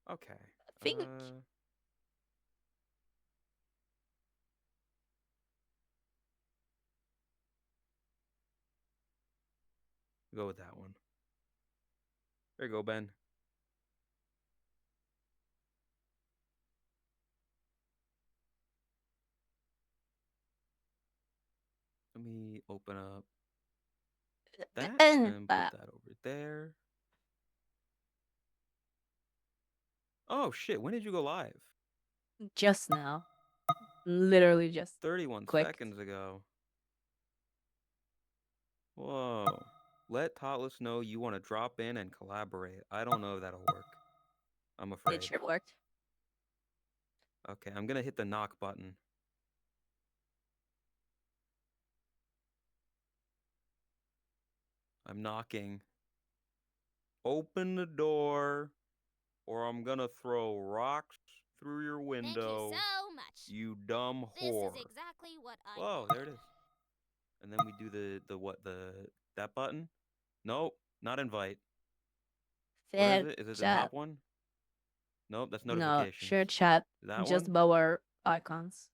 Okay. Think. Go with that one. There you go, Ben. Let me open up that and put that over there. Oh shit, when did you go live? Just now. Literally just 31 quick. seconds ago. Whoa. Let TOTLESS know you want to drop in and collaborate. I don't know if that'll work. I'm It afraid. should work. Okay, I'm gonna hit the knock button. I'm knocking. Open the door, or I'm gonna throw rocks through your window. Thank you so much. You dumb whore. This is exactly what I Whoa, wanted. there it is. And then we do that button? Nope, not invite. What is it? Is it the top one? Nope, that's No, notifications. share chat. That just one? our icons.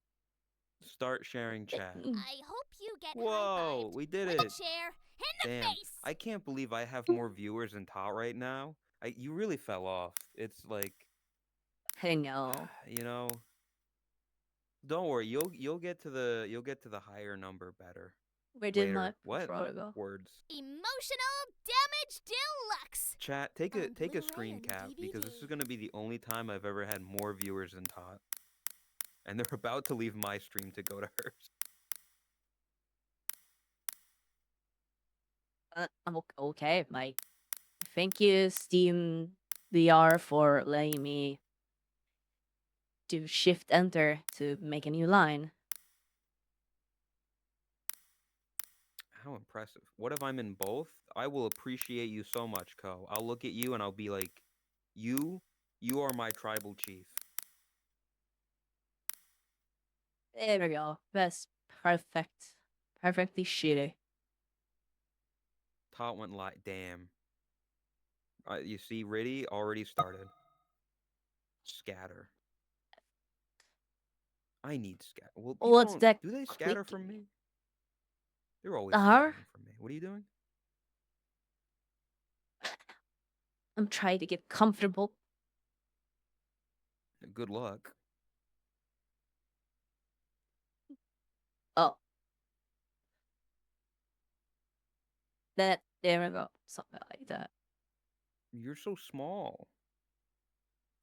Start sharing chat. I hope you get Whoa, we did with it. a chair in the Damn, face. I can't believe I have more viewers than Tot right now. You really fell off. It's like, I know. you know, don't worry. You'll get to the higher number better. Where did Later. my What? controller go? Words. Emotional damage deluxe. Chat, take a Blu-ray screen and cap because this DVD. is gonna be the only time I've ever had more viewers than Tot. And they're about to leave my stream to go to hers. I'm okay, Mike. Thank you, Steam VR, for letting me do Shift Enter to make a new line. How impressive. What if I'm in both? I will appreciate you so much, Ko. I'll look at you and I'll be like, you are my tribal chief. There we go. That's perfect. Perfectly shitty. Tot went live. Damn. You see, Riddy already started. Scatter. I need scatter. Well, people What's don't. that Do they scatter from clicking? me? They're always Her? scattering from me. What are you doing? I'm trying to get comfortable. Good luck. Oh. There we go. Something like that. You're so small.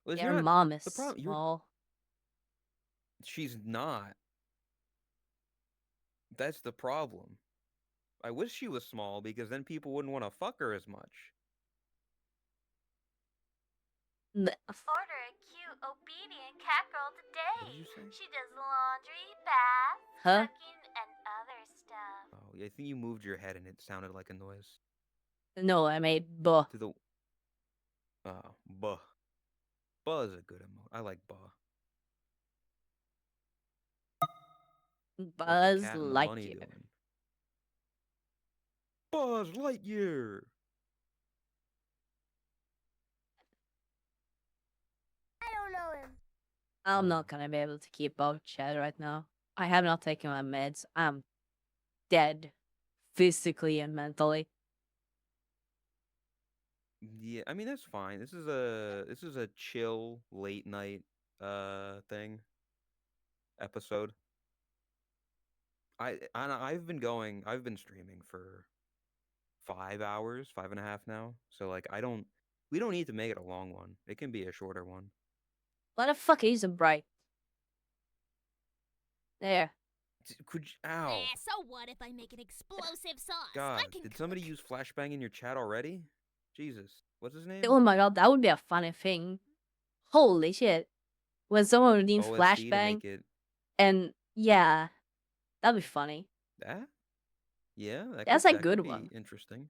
Well, Your mom is the problem. small. She's not. That's the problem. I wish she was small because then people wouldn't want to fuck her as much. Order a cute, obedient cat girl today. What did you say? She does laundry, bath, Huh? cooking, and other stuff. Oh, I think you moved your head and it sounded like a noise. No, I made buh. To the. Oh, buh. Buh is a good emote. I like buh. Buzz What's the cat and the bunny Lightyear. doing? Buzz Lightyear. I don't know him. I'm not gonna be able to keep up chat right now. I have not taken my meds. I'm dead. Physically and mentally. Yeah, I mean that's fine. This is a chill late night thing episode. I've been streaming for 5 hours, 5.5 now. So like we don't need to make it a long one. It can be a shorter one. Why the fuck is it bright? There. Ow. So what if I make an explosive sauce? God, I can did somebody use flashbang in your chat already? Jesus. What's his name? Oh my god, that would be a funny thing. Holy shit. When someone needs OST to flashbang. make it. And yeah, that'd be funny. That? Yeah, That's a that good could be one. interesting.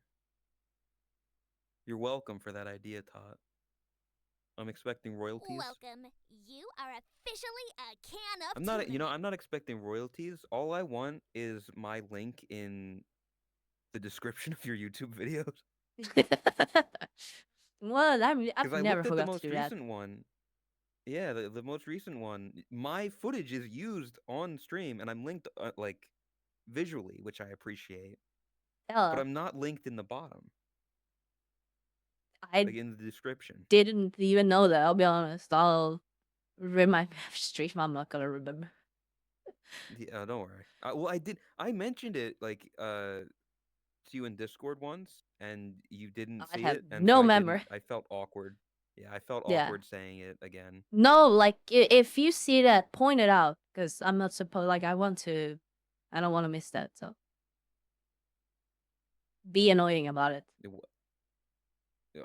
You're welcome for that idea, Tot. I'm expecting royalties. Welcome. You are officially a can of I'm not, tuna. I'm not expecting royalties. All I want is my link in the description of your YouTube videos. Well, I've Because I never looked at the forgot to most do that. recent one. Yeah, the most recent one. My footage is used on stream, and I'm linked like visually, which I appreciate. But Hell, I'm not linked in the bottom, I like in the description. didn't even know that. I'll be honest. I'll remind me of stream. I'm not gonna remember. Yeah, don't worry. Well, I did. I mentioned it like to you in Discord once, and you didn't I see have it, and so no I memory. didn't. I felt awkward. Yeah, I felt Yeah. awkward saying it again. No, like if you see that, point it out, because I'm not supposed. Like I want to. I don't want to miss that. So be annoying about it.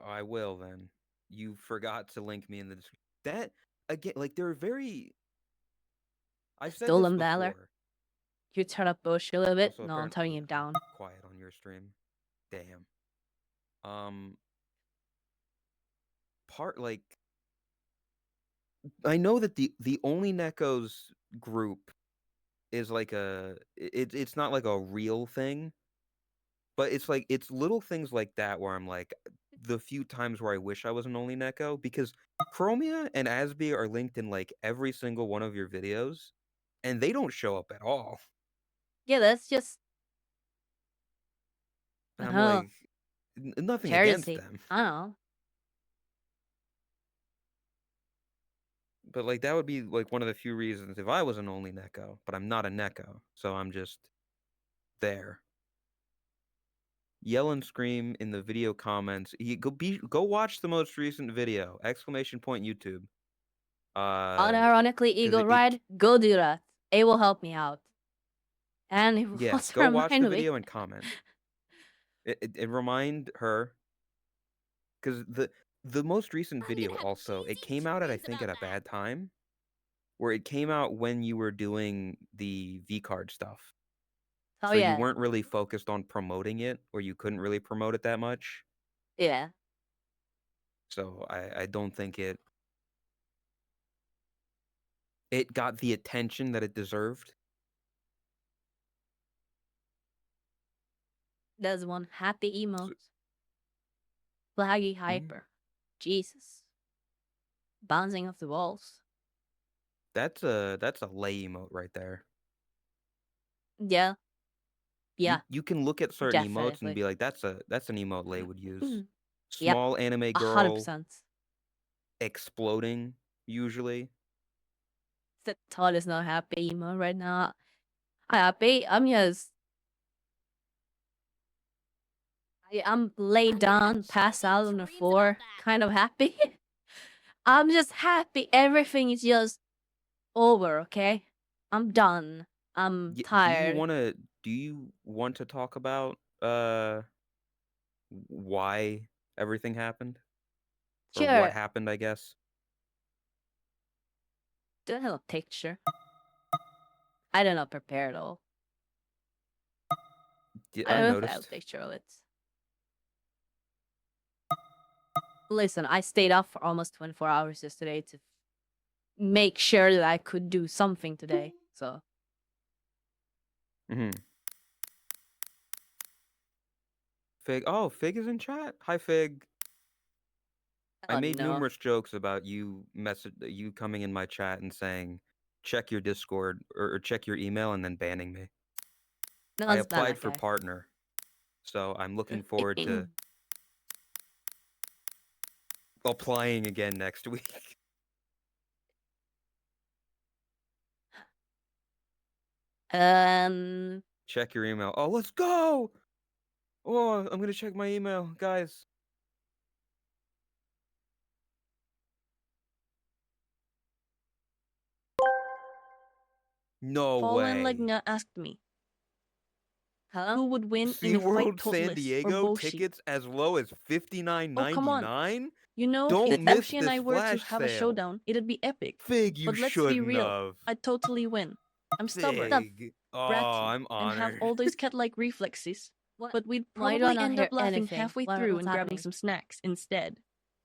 I will then. You forgot to link me in the description. That again, like they're very. I've said this Stolen valor. before. You turn up bush a little bit. Also, No, I'm apparently, turning him down. quiet on your stream. Damn. Part like I know that the only Neko's group is like it's not like a real thing, but it's like it's little things like that where I'm like the few times where I wish I was an only Neko, because Chromia and Asby are linked in like every single one of your videos, and they don't show up at all. Yeah, that's just. And I I'm don't know. like nothing against Courtesy. them, I don't know. but like that would be like one of the few reasons if I was an only Neko, but I'm not a Neko, so I'm just there. Yell and scream in the video comments. Go watch the most recent video! Exclamation point YouTube. Unironically, 'Cause Eagle Ride. Go do that. It will help me out. And it will yeah, also go watch the remind me. video and comment. It remind her, because the most recent I'm video gonna have also it cheesy came out at I dreams think about at a that. bad time, where it came out when you were doing the V card stuff. Oh So you yeah. weren't really focused on promoting it, or you couldn't really promote it that much. Yeah. So I don't think it got the attention that it deserved. There's one happy emote. Flaggy hyper. Jesus. Bouncing off the walls. That's a lay emote right there. Yeah. Yeah. You can look at certain emotes Definitely. and be like, that's an emote Lay would use. Yep. Small anime girl 100%. exploding usually. The Todd is not happy emote right now. I'm happy. I'm just. I'm laid down, passed out on the dreams floor, about that. kind of happy. I'm just happy. Everything is just over, okay? I'm done. I'm tired. Do you want to talk about why everything happened? Or Sure. what happened, I guess? Do I have a picture? I did not prepare at all. Yeah, I I don't know if I have a noticed. picture of it. Listen, I stayed up for almost 24 hours yesterday to make sure that I could do something today. So. Fig. Oh, Fig is in chat. Hi, Fig. I made numerous jokes about you coming in my chat and saying, check your Discord or check your email, and then banning me. No, I it's bad, applied that for guy. partner, so I'm looking forward to applying again next week. Check your email. Oh, let's go! Oh, I'm gonna check my email, guys. No Fallen way. Legna asked me, Hello? who would win in a fight, SeaWorld San TOTLESS or Diego Boshi? tickets as low as Oh, come on. $59.99? You know, Don't if miss Boshi and I this were to flash have a sale. showdown, it'd be epic. Fig, you But let's be shouldn't real, have. I'd totally win. I'm stubborn, Fig. Oh, bratty, I'm and have honored. all those cat-like reflexes. But we'd Why do I probably not end hear up laughing anything? halfway What's through and grabbing happening? some snacks instead.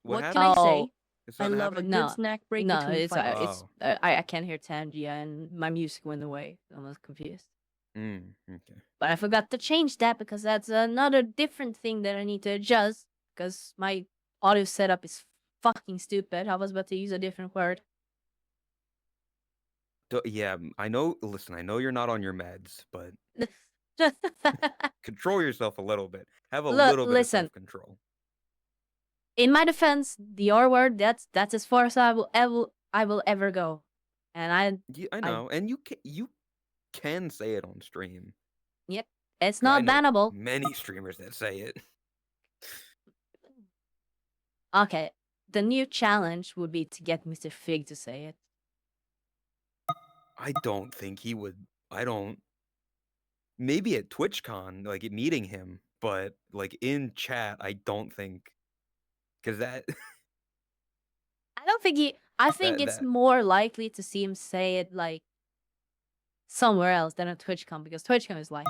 What happened? can I say? Oh, It's I not love a happening? good No. snack break No, between it's fights. Oh. I can't hear Tangia and my music went away. I was confused. Okay. But I forgot to change that because that's another different thing that I need to adjust because my audio setup is fucking stupid. I was about to use a different word. Yeah, I know. Listen, I know you're not on your meds, but control yourself a little bit. Have a little bit of Listen. self-control. In my defense, the R word, that's as far as I will ever go. And I know, and you can say it on stream. Yep. It's 'Cause I not know bannable. many streamers that say it. Okay. The new challenge would be to get Mr. Fig to say it. I don't think he would. I don't. Maybe at TwitchCon, like meeting him, but like in chat, I don't think, because that I don't think he. I think it's that more likely to see him say it like somewhere else than at TwitchCon, because TwitchCon is like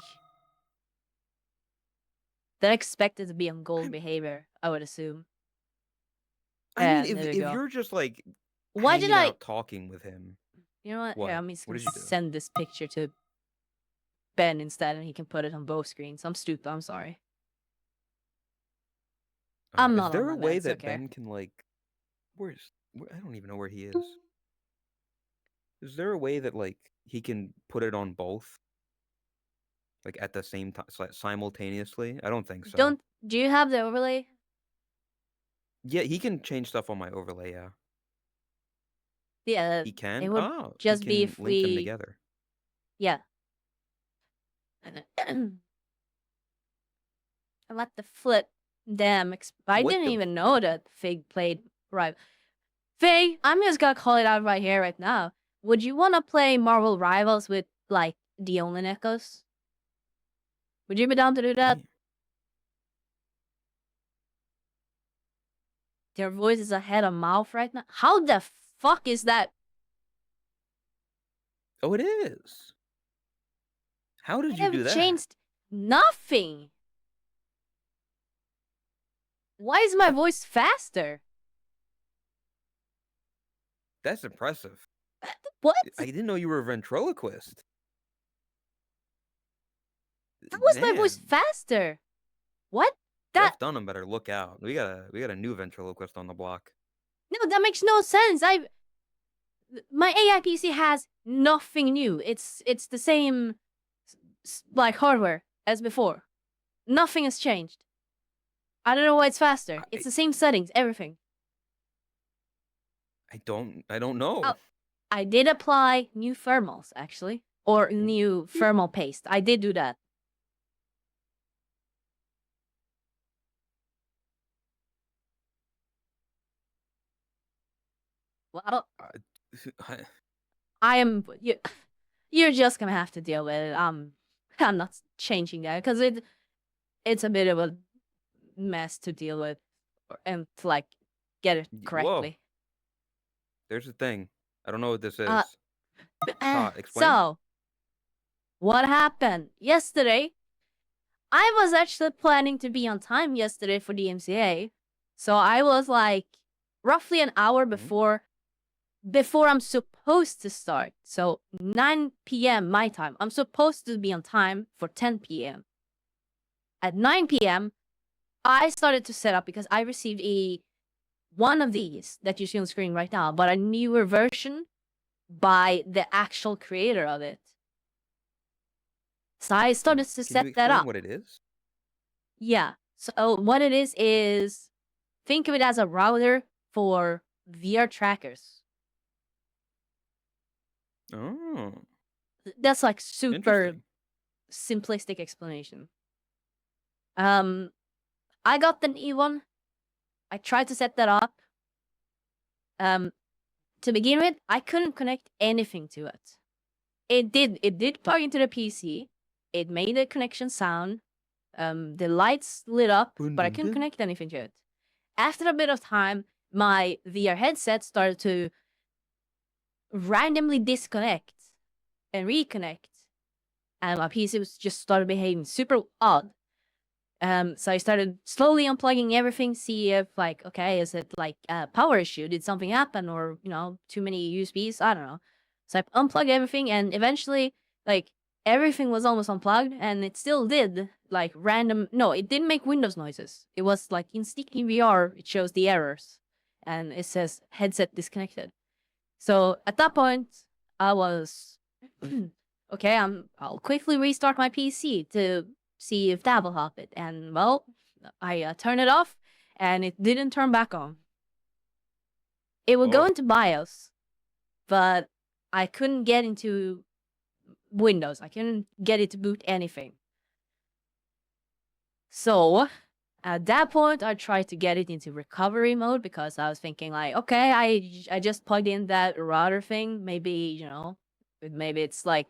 they're expected to be on gold behavior, I would assume. I mean, And there if you go. you're just like Why did hanging I? out talking with him, You know what? What? Here, I'm just What gonna did you do? send this picture to Ben instead, and he can put it on both screens. I'm stupid. I'm sorry. I'm is not on there my a way meds, that okay? Ben can like, I don't even know where he is. Is there a way that like he can put it on both, like at the same time, simultaneously? I don't think so. Do you have the overlay? Yeah, he can change stuff on my overlay. Yeah, Yeah, he can. it would Oh, just he be can if link them we. together. Yeah. I let the flip. Damn, I What didn't the? even know that Fig played right. Fig, I'm just gonna call it out right here, right now. Would you want to play Marvel Rivals with like the Only Echoes? Would you be down to do that? Damn. Their voice is ahead of mouth right now. How the fuck is that? Oh, it is. How did I you do haven't that? changed nothing. Why is my voice faster? That's impressive. What? I didn't know you were a ventriloquist. How was my voice Man, faster? What? That Jeff Dunham better look out. We got a new ventriloquist on the block. no, that makes no sense. My AI PC has nothing new. It's the same like hardware as before. Nothing has changed. I don't know why it's faster. It's the same settings, everything. I don't know. Oh, I did apply new thermals actually, or new thermal paste. I did do that. Well, I am. You're just gonna have to deal with it. I'm not changing that because it's a bit of a mess to deal with and to like get it correctly. Whoa. There's a thing. I don't know what this is. Explain. So, what happened yesterday? I was actually planning to be on time yesterday for the MCA, so I was like roughly an hour before I'm supposed to start. So 9 p.m. my time. I'm supposed to be on time for 10 p.m. At 9 p.m., I started to set up because I received one of these that you see on screen right now, but a newer version by the actual creator of it. So I started to set that up. What it is? Yeah. So what it is think of it as a router for VR trackers. Oh. That's like super simplistic explanation. I got the new one. I tried to set that up. To begin with, I couldn't connect anything to it. It did plug into the PC. It made the connection sound. The lights lit up, but I couldn't connect anything to it. After a bit of time, my VR headset started to randomly disconnect and reconnect, and my PC was just started behaving super odd. So I started slowly unplugging everything, see if like, okay, is it like a power issue? Did something happen, or too many USBs? I don't know. So I unplugged everything, and eventually, like everything was almost unplugged, and it still did like random. No, it didn't make Windows noises. It was like in Sticky VR, it shows the errors, and it says headset disconnected. So at that point, I was okay. I'll quickly restart my PC to see if that will help it. And well, I turned it off, and it didn't turn back on. It would go into BIOS, but I couldn't get into Windows. I couldn't get it to boot anything. So at that point, I tried to get it into recovery mode because I was thinking like, okay, I just plugged in that router thing. Maybe, you know, maybe it's like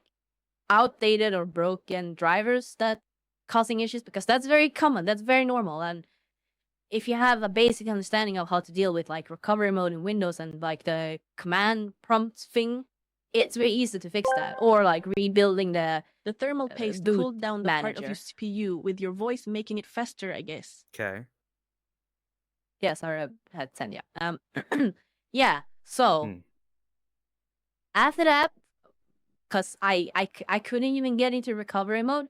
outdated or broken drivers that causing issues, because that's very common. That's very normal. And if you have a basic understanding of how to deal with like recovery mode in Windows and like the command prompt thing, it's very easy to fix that. Or like rebuilding the thermal paste boot cooled down the part of your manager. CPU with your voice, making it faster, I guess. Okay. Yeah, sorry, I had 10, yeah. Yeah, so after that, because I couldn't even get into recovery mode,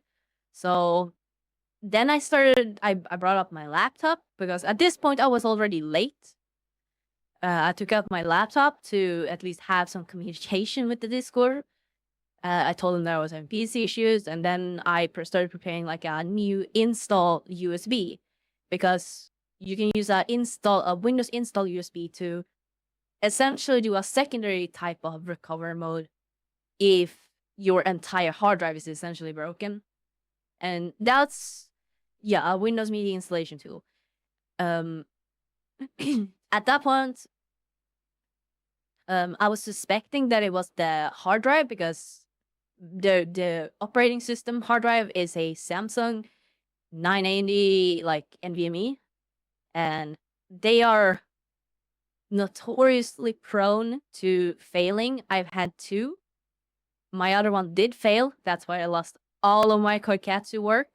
so then I brought up my laptop, because at this point I was already late. I took out my laptop to at least have some communication with the Discord. I told them that I was having PC issues, and then I started preparing like a new install USB, because you can use a Windows install USB to essentially do a secondary type of recovery mode if your entire hard drive is essentially broken. And that's, yeah, a Windows Media installation tool. At that point, I was suspecting that it was the hard drive, because the operating system hard drive is a Samsung 980 like NVMe, and they are notoriously prone to failing. I've had 2. My other one did fail. That's why I lost all of my Koikatsu work.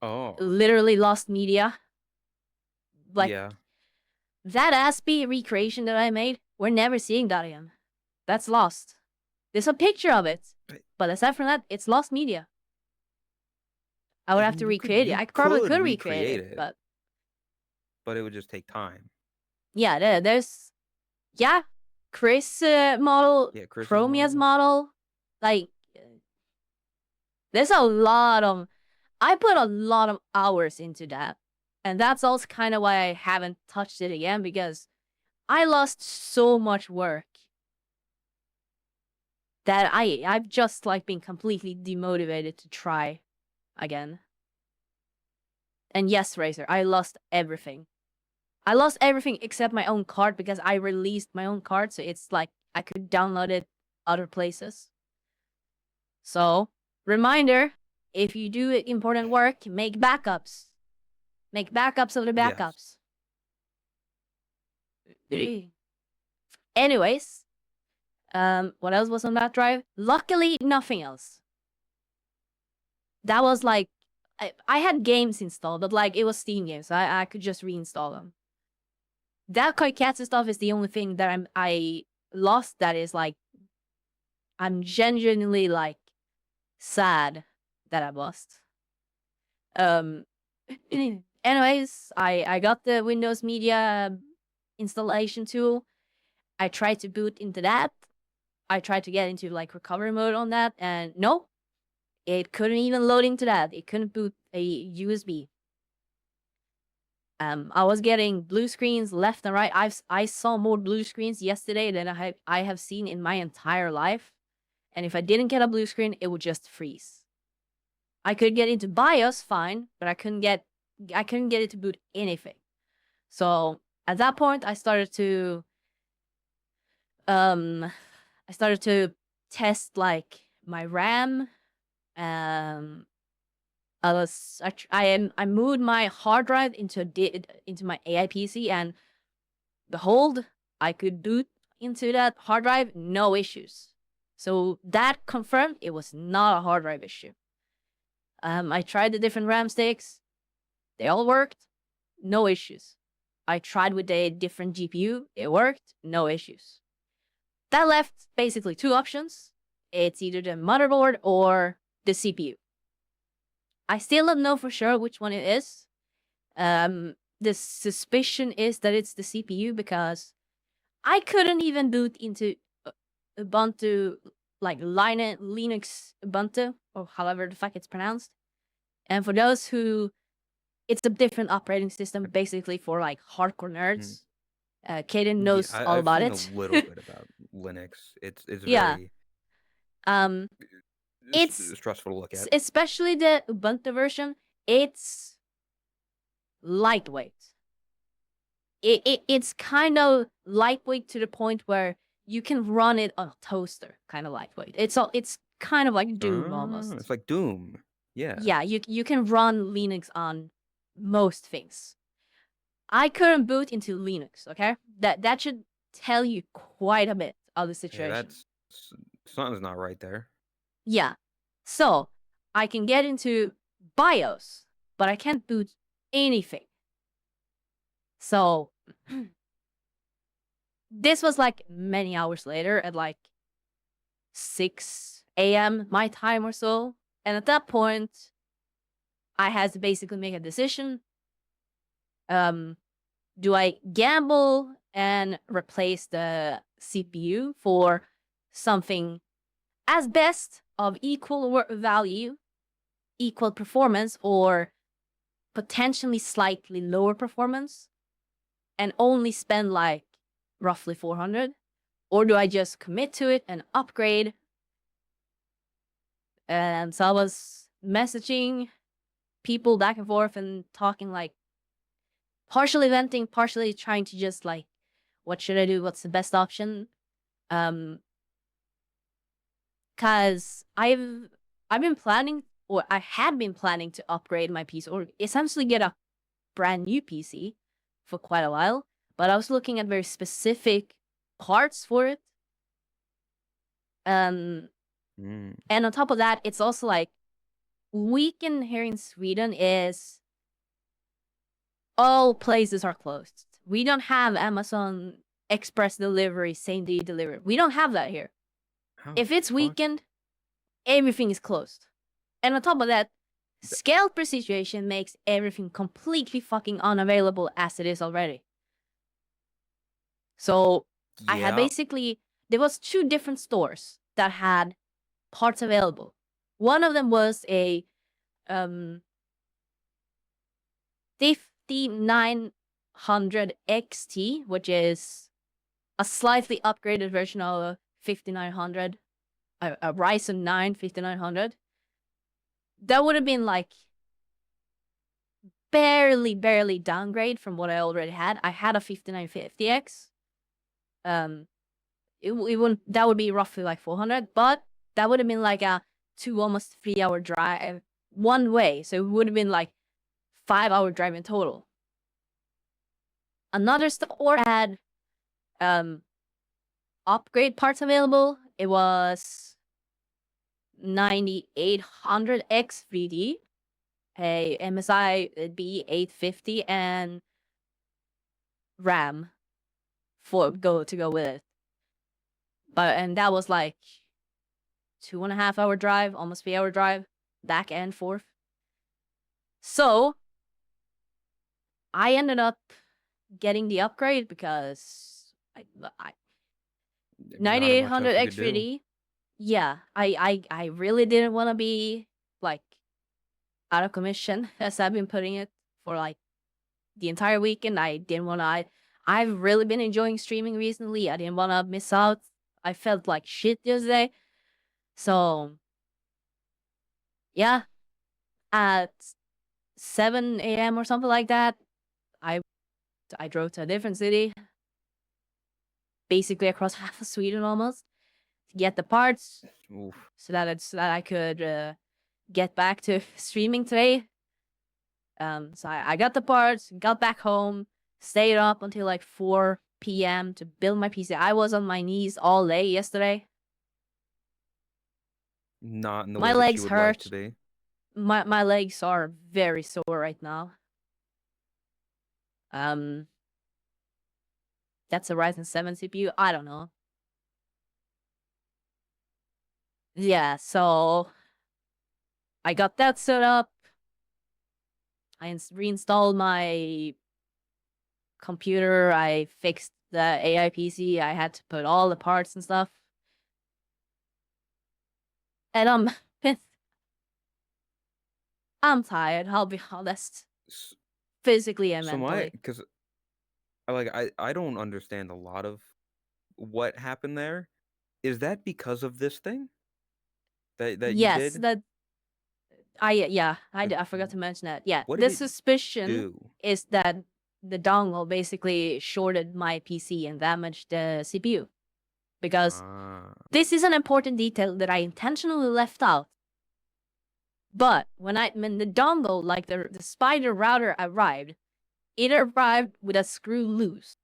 Literally lost media. Like, yeah. that ASPI recreation that I made, we're never seeing that again. That's lost. There's a picture of it, but aside from that, it's lost media. I would have to recreate it. I probably could recreate it, but it would just take time. Yeah, there's Chris model, Chromia's model. Like, there's a lot of, I put a lot of hours into that. And that's also kind of why I haven't touched it again, because I lost so much work that I've just like been completely demotivated to try again. And yes, Razer, I lost everything. I lost everything except my own card, because I released my own card, so it's like I could download it other places. So, reminder, if you do important work, make backups. Make backups of the backups. Yes. Anyways, what else was on that drive? Luckily, nothing else. That was like, I had games installed, but like it was Steam games, so I could just reinstall them. That Koikatsu stuff is the only thing that I lost that is like, I'm genuinely like sad that I lost. Anyways, I got the Windows Media installation tool. I tried to boot into that. I tried to get into like recovery mode on that, and no, it couldn't even load into that. It couldn't boot a USB. I was getting blue screens left and right. I saw more blue screens yesterday than I have seen in my entire life. And if I didn't get a blue screen, it would just freeze. I could get into BIOS fine, but I couldn't get it to boot anything. So at that point, I started to test like my RAM. I moved my hard drive into my AI PC, and behold, I could boot into that hard drive, no issues. So that confirmed it was not a hard drive issue. I tried the different RAM sticks. They all worked. No issues. I tried with a different GPU. It worked. No issues. That left basically 2 options. It's either the motherboard or the CPU. I still don't know for sure which one it is. The suspicion is that it's the CPU because I couldn't even boot into Ubuntu, like Linux Ubuntu, or however the fuck it's pronounced. And for those who, it's a different operating system, basically for like hardcore nerds. Kaden knows all I've about seen it. a little bit about Linux. It's Yeah. very It's stressful to look at. especially the Ubuntu version. It's lightweight. It's kind of lightweight to the point where you can run it on a toaster, kind of lightweight. It's kind of like Doom almost. It's like Doom. Yeah. Yeah, you can run Linux on most things. I couldn't boot into Linux, okay? That should tell you quite a bit of the situation. Yeah, that's something's not right there. Yeah. So, I can get into BIOS, but I can't boot anything. So, this was like many hours later at like 6 a.m. my time or so. And at that point, I had to basically make a decision. Do I gamble and replace the CPU for something as best of equal value, equal performance, or potentially slightly lower performance, and only spend like roughly 400? Or do I just commit to it and upgrade? And so I was messaging people back and forth and talking, like partially venting, partially trying to just like, what should I do? What's the best option? Cause I've been planning, or I had been planning to upgrade my PC, or essentially get a brand new PC for quite a while. But I was looking at very specific parts for it. And on top of that, it's also like, weekend here in Sweden is all places are closed. We don't have Amazon Express delivery, same day delivery. We don't have that here. If it's weekend, everything is closed. And on top of that, scalper situation makes everything completely fucking unavailable as it is already. So I had basically, there was 2 different stores that had parts available. One of them was a 5900 XT, which is a slightly upgraded version of a 5900, a Ryzen 9 5900. That would have been like barely downgrade from what I already had. I had a 5950X. It wouldn't, that would be roughly like 400, but that would have been like a 2 almost 3 hour drive one way. So it would have been like 5 hour drive in total. Another store had upgrade parts available. It was 9800X 3D, a MSI B850, and RAM to go with it. And that was like 2.5 hour drive, almost 3 hour drive, back and forth. So I ended up getting the upgrade because I 9800 X3D. Yeah, I really didn't want to be like out of commission, as I've been putting it, for like the entire weekend. I didn't want to. I've really been enjoying streaming recently. I didn't want to miss out. I felt like shit yesterday. So yeah, at 7 a.m. or something like that, I drove to a different city, basically across half of Sweden almost, to get the parts. So that I could get back to streaming today. So I got the parts, got back home, stayed up until like 4 p.m. to build my PC. I was on my knees all day yesterday. Not in the my way legs that you would hurt. like to be. My legs are very sore right now. That's a Ryzen 7 CPU. I don't know. Yeah, so I got that set up. I reinstalled my computer. I fixed the AI PC. I had to put all the parts and stuff. And I'm tired. I'll be honest, S- physically and So my, mentally. because I don't understand a lot of what happened there. Is that because of this thing that you Yes, did? I Like, I forgot to mention that. Yeah, what did the it suspicion do? is that the dongle basically shorted my PC and damaged the CPU. Because Ah, this is an important detail that I intentionally left out. But when the dongle, like the spider router arrived, it arrived with a screw loose.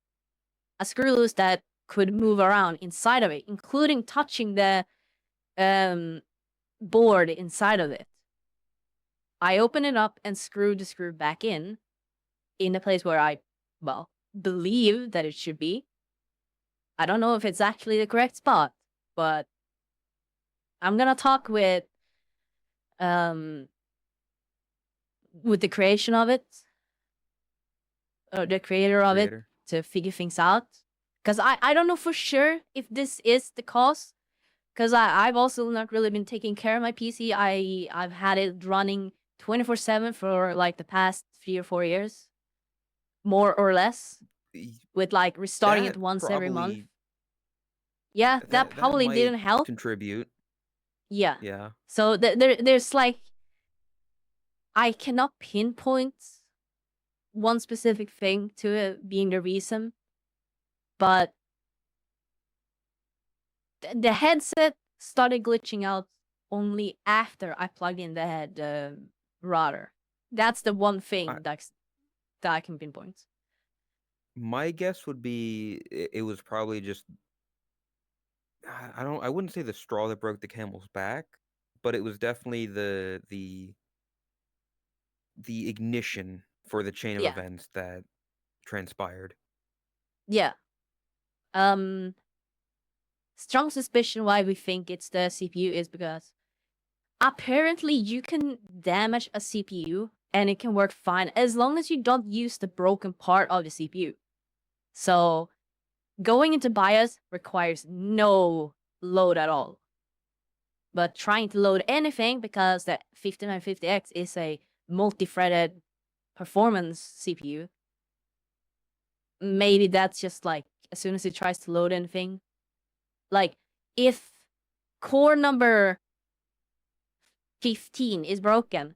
A screw loose that could move around inside of it, including touching the board inside of it. I opened it up and screwed the screw back in the place where I, well, believe that it should be. I don't know if it's actually the correct spot, but I'm gonna talk with the creation of it, or the creator of it, creator. to figure things out. Because I don't know for sure if this is the cause. Because I've also not really been taking care of my PC. I've had it running 24/7 for like the past 3 or 4 years, more or less, Y- with like restarting it That once every month. probably Yeah, that that probably might didn't help. contribute. Yeah. Yeah. So there's like, I cannot pinpoint one specific thing to it being the reason, but the headset started glitching out only after I plugged in the router. That's the one I, thing that I can pinpoint. my guess would be it was probably just I wouldn't say the straw that broke the camel's back, but it was definitely the ignition for the chain of Yeah, events that transpired. yeah. Um, Strong suspicion why we think it's the CPU is because apparently you can damage a CPU and it can work fine as long as you don't use the broken part of the CPU. So going into BIOS requires no load at all. But trying to load anything, because the 5950X is a multi-threaded performance CPU, maybe that's just like, as soon as it tries to load anything, like if core number 15 is broken,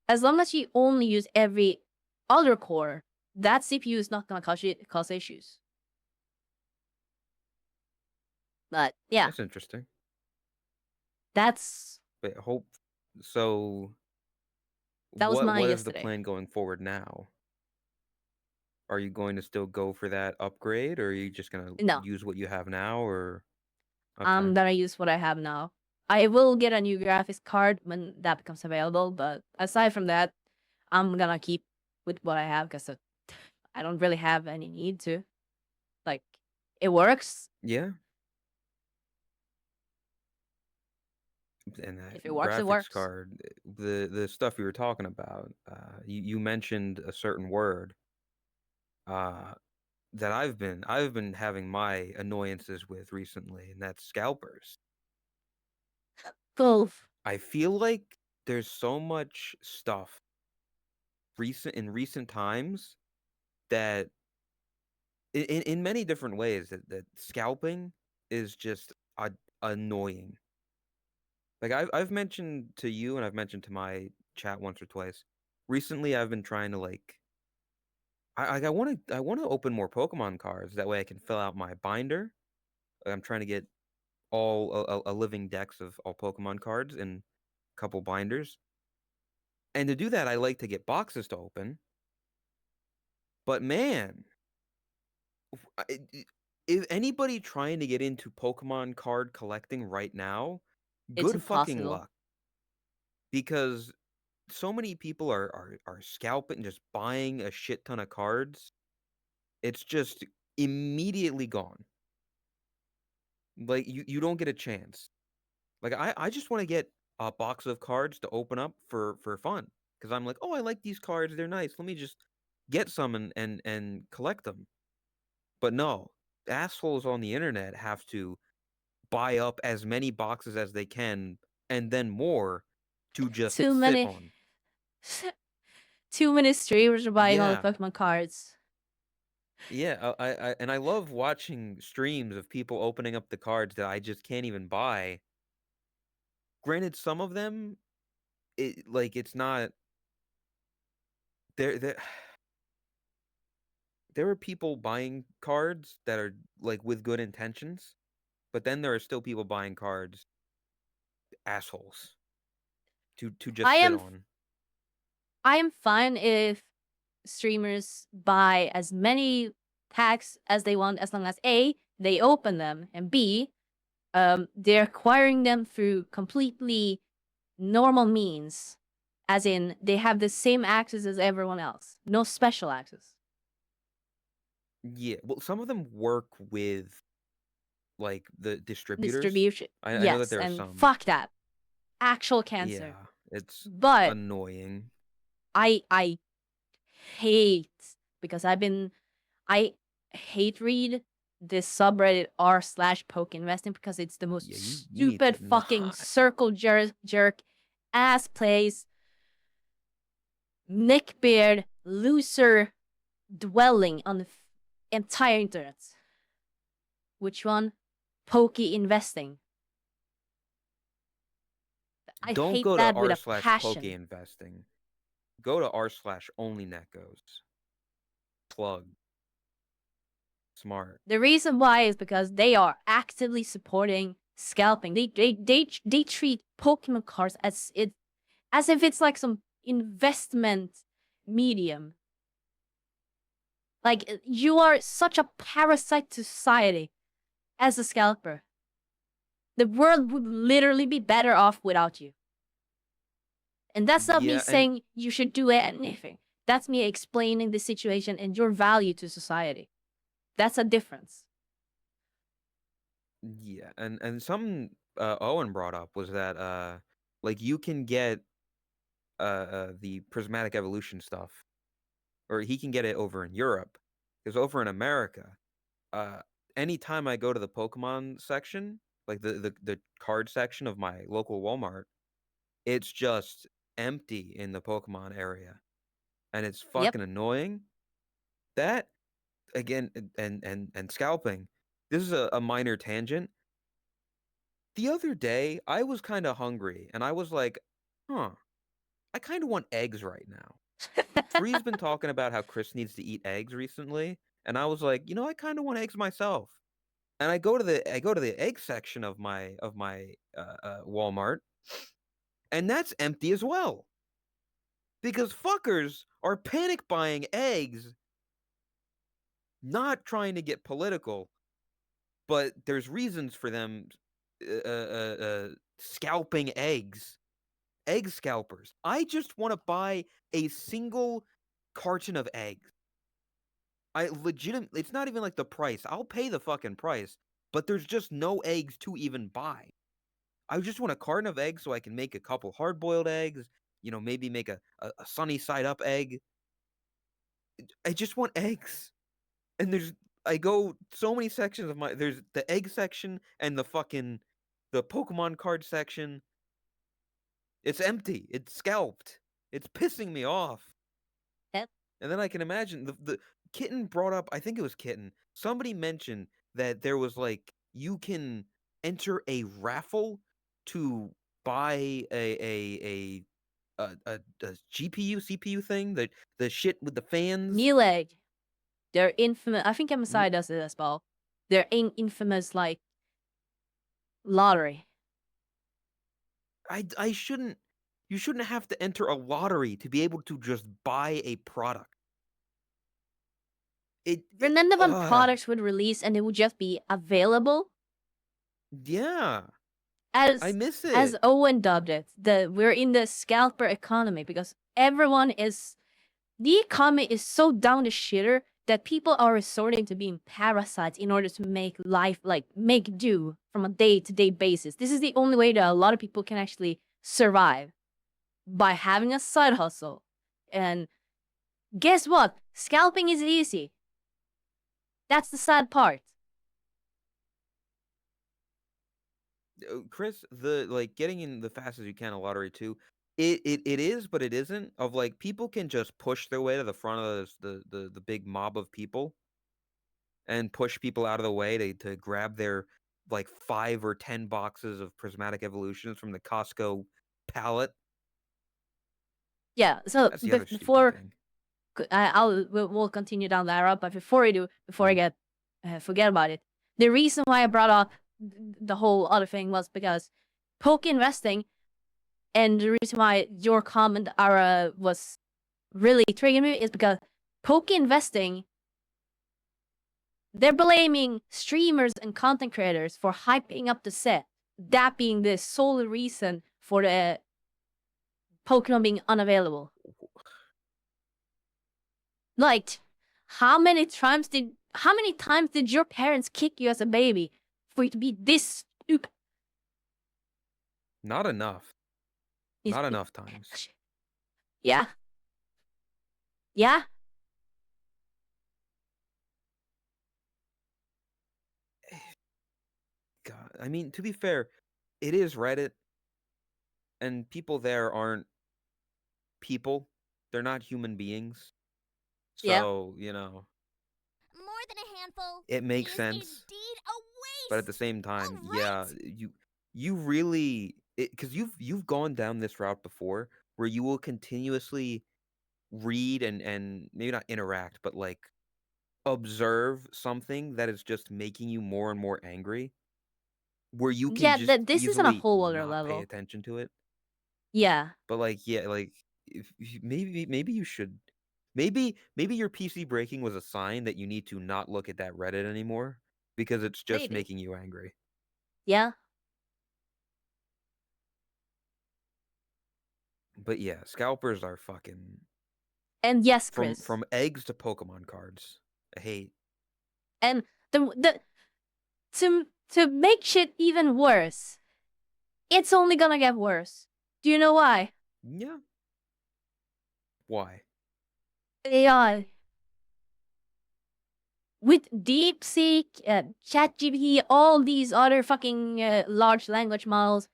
as long as you only use every other core, that CPU is not gonna cause issues. But yeah, That's interesting. that's But hope so. that was What mine is the yesterday. plan going forward now? Are you going to still go for that upgrade, or are you just gonna No, use what you have now? Or okay, I'm gonna use what I have now. I will get a new graphics card when that becomes available, but aside from that, I'm gonna keep with what I have because I don't really have any need to. Like, it works. yeah. And that If it works, it graphics works. card, the stuff you were talking about, you mentioned a certain word, uh, that I've been having my annoyances with recently, and that's scalpers. Cool. I feel like there's so much stuff in recent times that in many different ways that scalping is just annoying. Like I've mentioned to you and I've mentioned to my chat once or twice. Recently I've been trying to like I want to open more Pokemon cards. That way I can fill out my binder. I'm trying to get all a living decks of all Pokemon cards in a couple binders. And to do that I like to get boxes to open. But man, if anybody trying to get into Pokemon card collecting right now, It's good fucking impossible. luck. Because so many people are scalping, just buying a shit ton of cards. It's just immediately gone. Like you don't get a chance. Like I just want to get a box of cards to open up for fun. because I'm like, oh, I like these cards, they're nice. Let me just get some and collect them. But no, assholes on the internet have to buy up as many boxes as they can and then more to just Too sit many, on. too many streamers are buying all the Yeah. Pokemon cards. Yeah, I love watching streams of people opening up the cards that I just can't even buy. Granted, some of them, it's not there. There are people buying cards that are like with good intentions, but then there are still people buying cards, assholes, to I just sit am on. I am fine if streamers buy as many packs as they want, as long as A, they open them, and B, they're acquiring them through completely normal means, as in they have the same access as everyone else, no special access. Yeah, well, some of them work with like the distributors. Distribution, I know that yes, there are and some. fuck that, actual cancer. Yeah, it's But annoying. I hate, because I hate read this subreddit r/poke investing, because it's the most Yeah, you need stupid to fucking not. circle jerk ass plays, neckbeard loser dwelling on the entire internet. Which one? Pokey investing. I Don't hate go to that with r a slash poke passion. investing. Go to r slash only netgoes. Plug. Smart. The reason why is because they are actively supporting scalping. They treat Pokemon cards as if it's like some investment medium. Like, you are such a parasite to society as a scalper. The world would literally be better off without you. And that's not me Yeah, and saying you should do anything. That's me explaining the situation and your value to society. That's a difference. yeah, and some Owen brought up was that like you can get the prismatic evolution stuff, or he can get it over in Europe, because over in America, uh anytime I go to the Pokemon section, like the card section of my local Walmart, it's just empty in the Pokemon area, and it's Yep. fucking annoying. That again, and scalping. This is a minor tangent. The other day, I was kind of hungry, and I was like, huh, I kind of want eggs right now. Free's been talking about how Chris needs to eat eggs recently, and I was like, I kind of want eggs myself. And I go to the egg section of my Walmart, and that's empty as well. Because fuckers are panic buying eggs, not trying to get political, but there's reasons for them scalping eggs. Egg scalpers. I just want to buy a single carton of eggs. It's not even like the price. I'll pay the fucking price, but there's just no eggs to even buy. I just want a carton of eggs so I can make a couple hard-boiled eggs, maybe make a sunny side up egg. I just want eggs. And I go so many sections there's the egg section and the Pokemon card section. It's empty. It's scalped. It's pissing me off. Yep. And then I can imagine the Kitten brought up, I think it was Kitten. Somebody mentioned that there was like you can enter a raffle to buy a GPU CPU thing, the shit with the fans. Newegg. They're infamous. I think N- MSI does it as well. They're infamous, like, lottery. I shouldn't. You shouldn't have to enter a lottery to be able to just buy a product. Remember when products would release and it would just be available? Yeah, I As miss as it. Owen dubbed it, we're in the scalper economy, because the economy is so down the shitter that people are resorting to being parasites in order to make life, like, make do from a day-to-day basis. This is the only way that a lot of people can actually survive. by having a side hustle. And guess what? Scalping is easy. That's the sad part. Chris, the like getting in the fast as you can a lottery too. It is, but it isn't. Of like people can just push their way to the front of the big mob of people and push people out of the way to grab their like 5 or 10 boxes of prismatic evolutions from the Costco pallet. Yeah. So That's the other stupid before thing. we'll continue down that route. But before I Mm. get forget about it. The reason why I brought up the whole other thing was because poke investing, and the reason why your comment, Ara, was really triggering me is because poke investing, they're blaming streamers and content creators for hyping up the set. That being the sole reason for the Pokemon being unavailable. Like, how many times did your parents kick you as a baby for you to be this stupid? Not enough. Is- Not enough times. Yeah. Yeah. God, I mean, to be fair, it is Reddit, and people there aren't people. They're not human beings. Yeah. So, you know, More than a handful it makes is sense. indeed a waste. But at the same time, All yeah, right. you really, because you've gone down this route before where you will continuously read and maybe not interact, but like observe something that is just making you more and more angry, where you can Yeah, just this is on a easily whole other not pay level. attention to it. Yeah. But like, yeah, like if maybe you should, maybe your PC breaking was a sign that you need to not look at that Reddit anymore because it's just Maybe. making you angry. Yeah. But yeah, scalpers are fucking And yes, Chris. from eggs to Pokemon cards. I hate. And the to make shit even worse, it's only gonna get worse. Do you know why? Yeah. Why? AI. With DeepSeek, ChatGPT, all these other fucking large language models,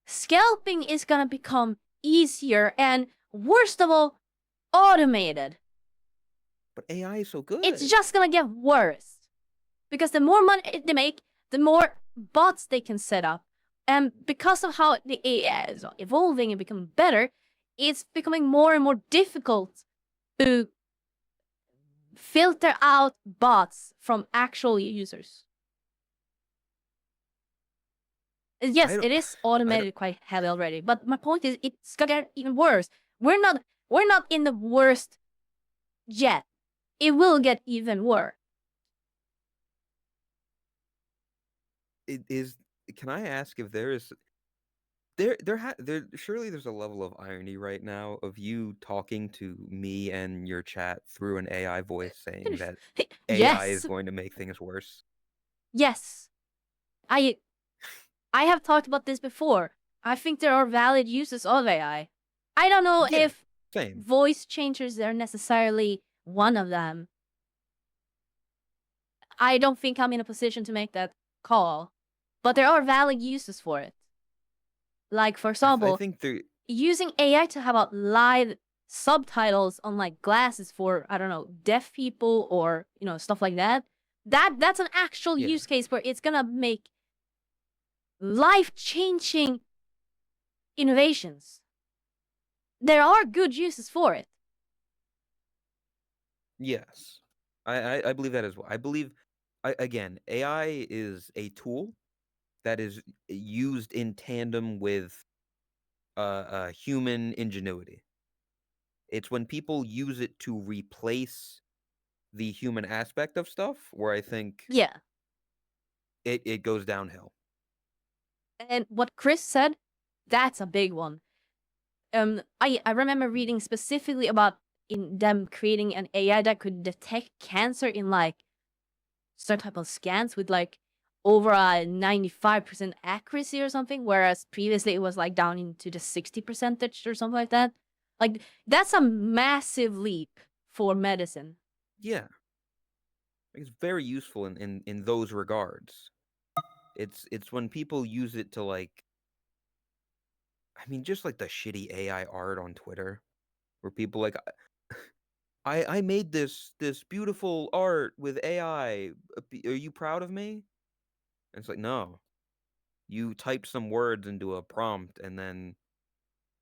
scalping is gonna become easier and, worst of all, automated. But AI is so good. It's just gonna get worse. Because the more money they make, the more bots they can set up. And because of how the AI is evolving and becoming better, it's becoming more and more difficult to filter out bots from actual users. Yes, it is automated quite heavy already, but my point is it's gonna get even worse. We're not in the worst yet. It will get even worse. It is. Can I ask if there is surely there's a level of irony right now of you talking to me and your chat through an AI voice saying that AI is Yes. going to make things worse. Yes. I have talked about this before. I think there are valid uses of AI. I don't know Yeah, if same. voice changers are necessarily one of them. I don't think I'm in a position to make that call. But there are valid uses for it. Like, for I example, think there. using AI to have out live subtitles on like glasses for, I don't know, deaf people or, you know, stuff like that. That's an actual Yeah. use case where it's gonna make life-changing innovations. There are good uses for it. Yes, I believe that as well. I believe, again, AI is a tool that is used in tandem with human ingenuity. It's when people use it to replace the human aspect of stuff where I think Yeah. it goes downhill. And what Chris said, that's a big one. I remember reading specifically about in them creating an AI that could detect cancer in like certain type of scans with like over a 95% accuracy or something, whereas previously it was like down into the 60% or something like that. Like, that's a massive leap for medicine. Yeah. It's very useful in those regards. It's when people use it to like, I mean, just like the shitty AI art on Twitter, where people like, I made this beautiful art with AI. Are you proud of me? And it's like, no, you typed some words into a prompt and then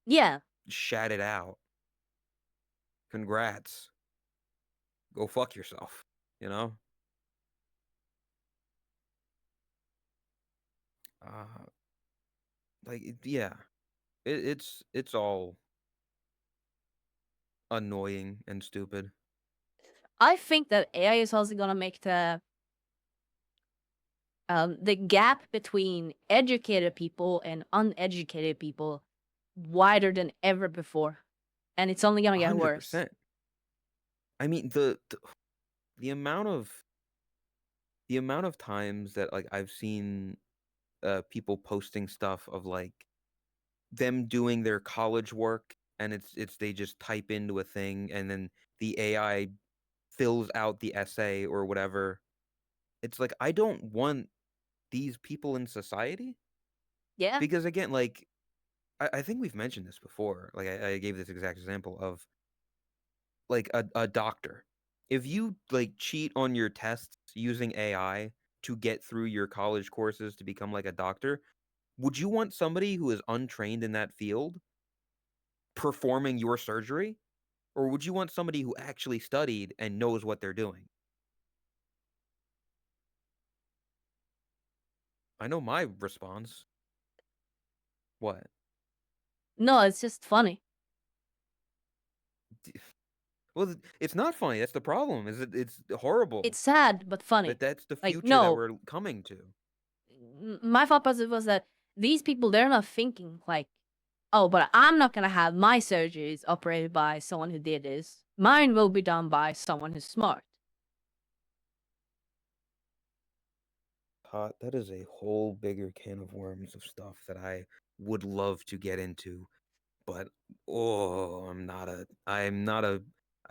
Yeah. shat it out. Congrats. Go fuck yourself. You know. Uh, yeah, it's all annoying and stupid. I think that AI is also gonna make the gap between educated people and uneducated people wider than ever before, and it's only gonna get worse. 100%. I mean, the amount of times that like I've seen people posting stuff of like them doing their college work, and it's they just type into a thing and then the AI fills out the essay or whatever. It's like, I don't want these people in society, Yeah. because again, like I think we've mentioned this before. Like I gave this exact example of like a doctor. If you like cheat on your tests using AI to get through your college courses to become like a doctor, would you want somebody who is untrained in that field performing your surgery? Or would you want somebody who actually studied and knows what they're doing? I know my response. What? No, it's just funny. Well, it's not funny. That's the problem. It's horrible. It's sad but funny. That's the Like, future that no. we're coming to. My thought process was that these people, they're not thinking like, oh, but I'm not gonna have my surgeries operated by someone who did this. Mine will be done by someone who's smart. That is a whole bigger can of worms of stuff that I would love to get into, but I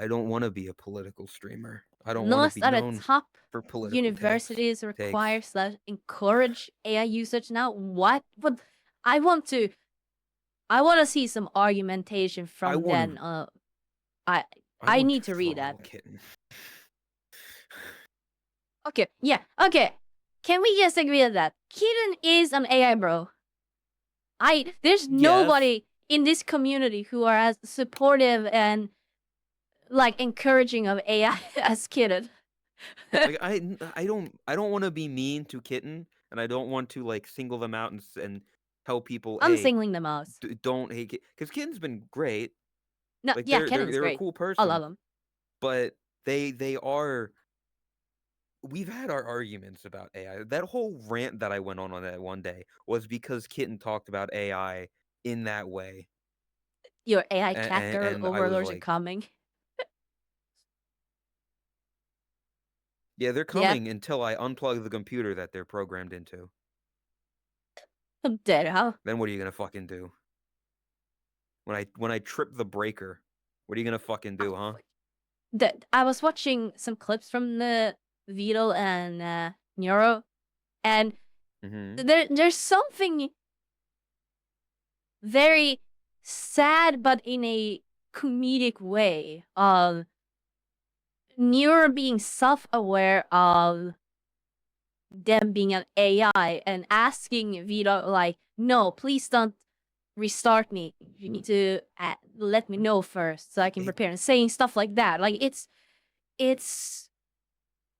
don't want to be a political streamer. I don't want to Most be of the known top for political universities takes. require / encourage AI usage now. What? But I want to see some argumentation from then. I need to read that. Kitten. Okay, yeah, okay. Can we just agree on that? Kitten is an AI bro. There's nobody in this community who are as supportive and like encouraging of AI as Kitten. Like I don't want to be mean to Kitten, and I don't want to like single them out and tell people, I'm hey, singling them out. don't hate Kitten, because Kitten's been great. No, Like yeah, Kitten's they're great. a cool I person. love them. But they are. We've had our arguments about AI. That whole rant that I went on that one day was because Kitten talked about AI in that way. Your AI cat girl and I was overlords are like, coming. yeah, they're coming until I unplug the computer that they're programmed into. I'm dead, huh? Then what are you gonna fucking do? When I trip the breaker, what are you gonna fucking do, huh? I was watching some clips from the Vito and Neuro, and there's something very sad, but in a comedic way, of Neuro being self-aware of them being an AI and asking Vito like, no, please don't restart me. You need to let me know first so I can prepare, and saying stuff like that. Like, it's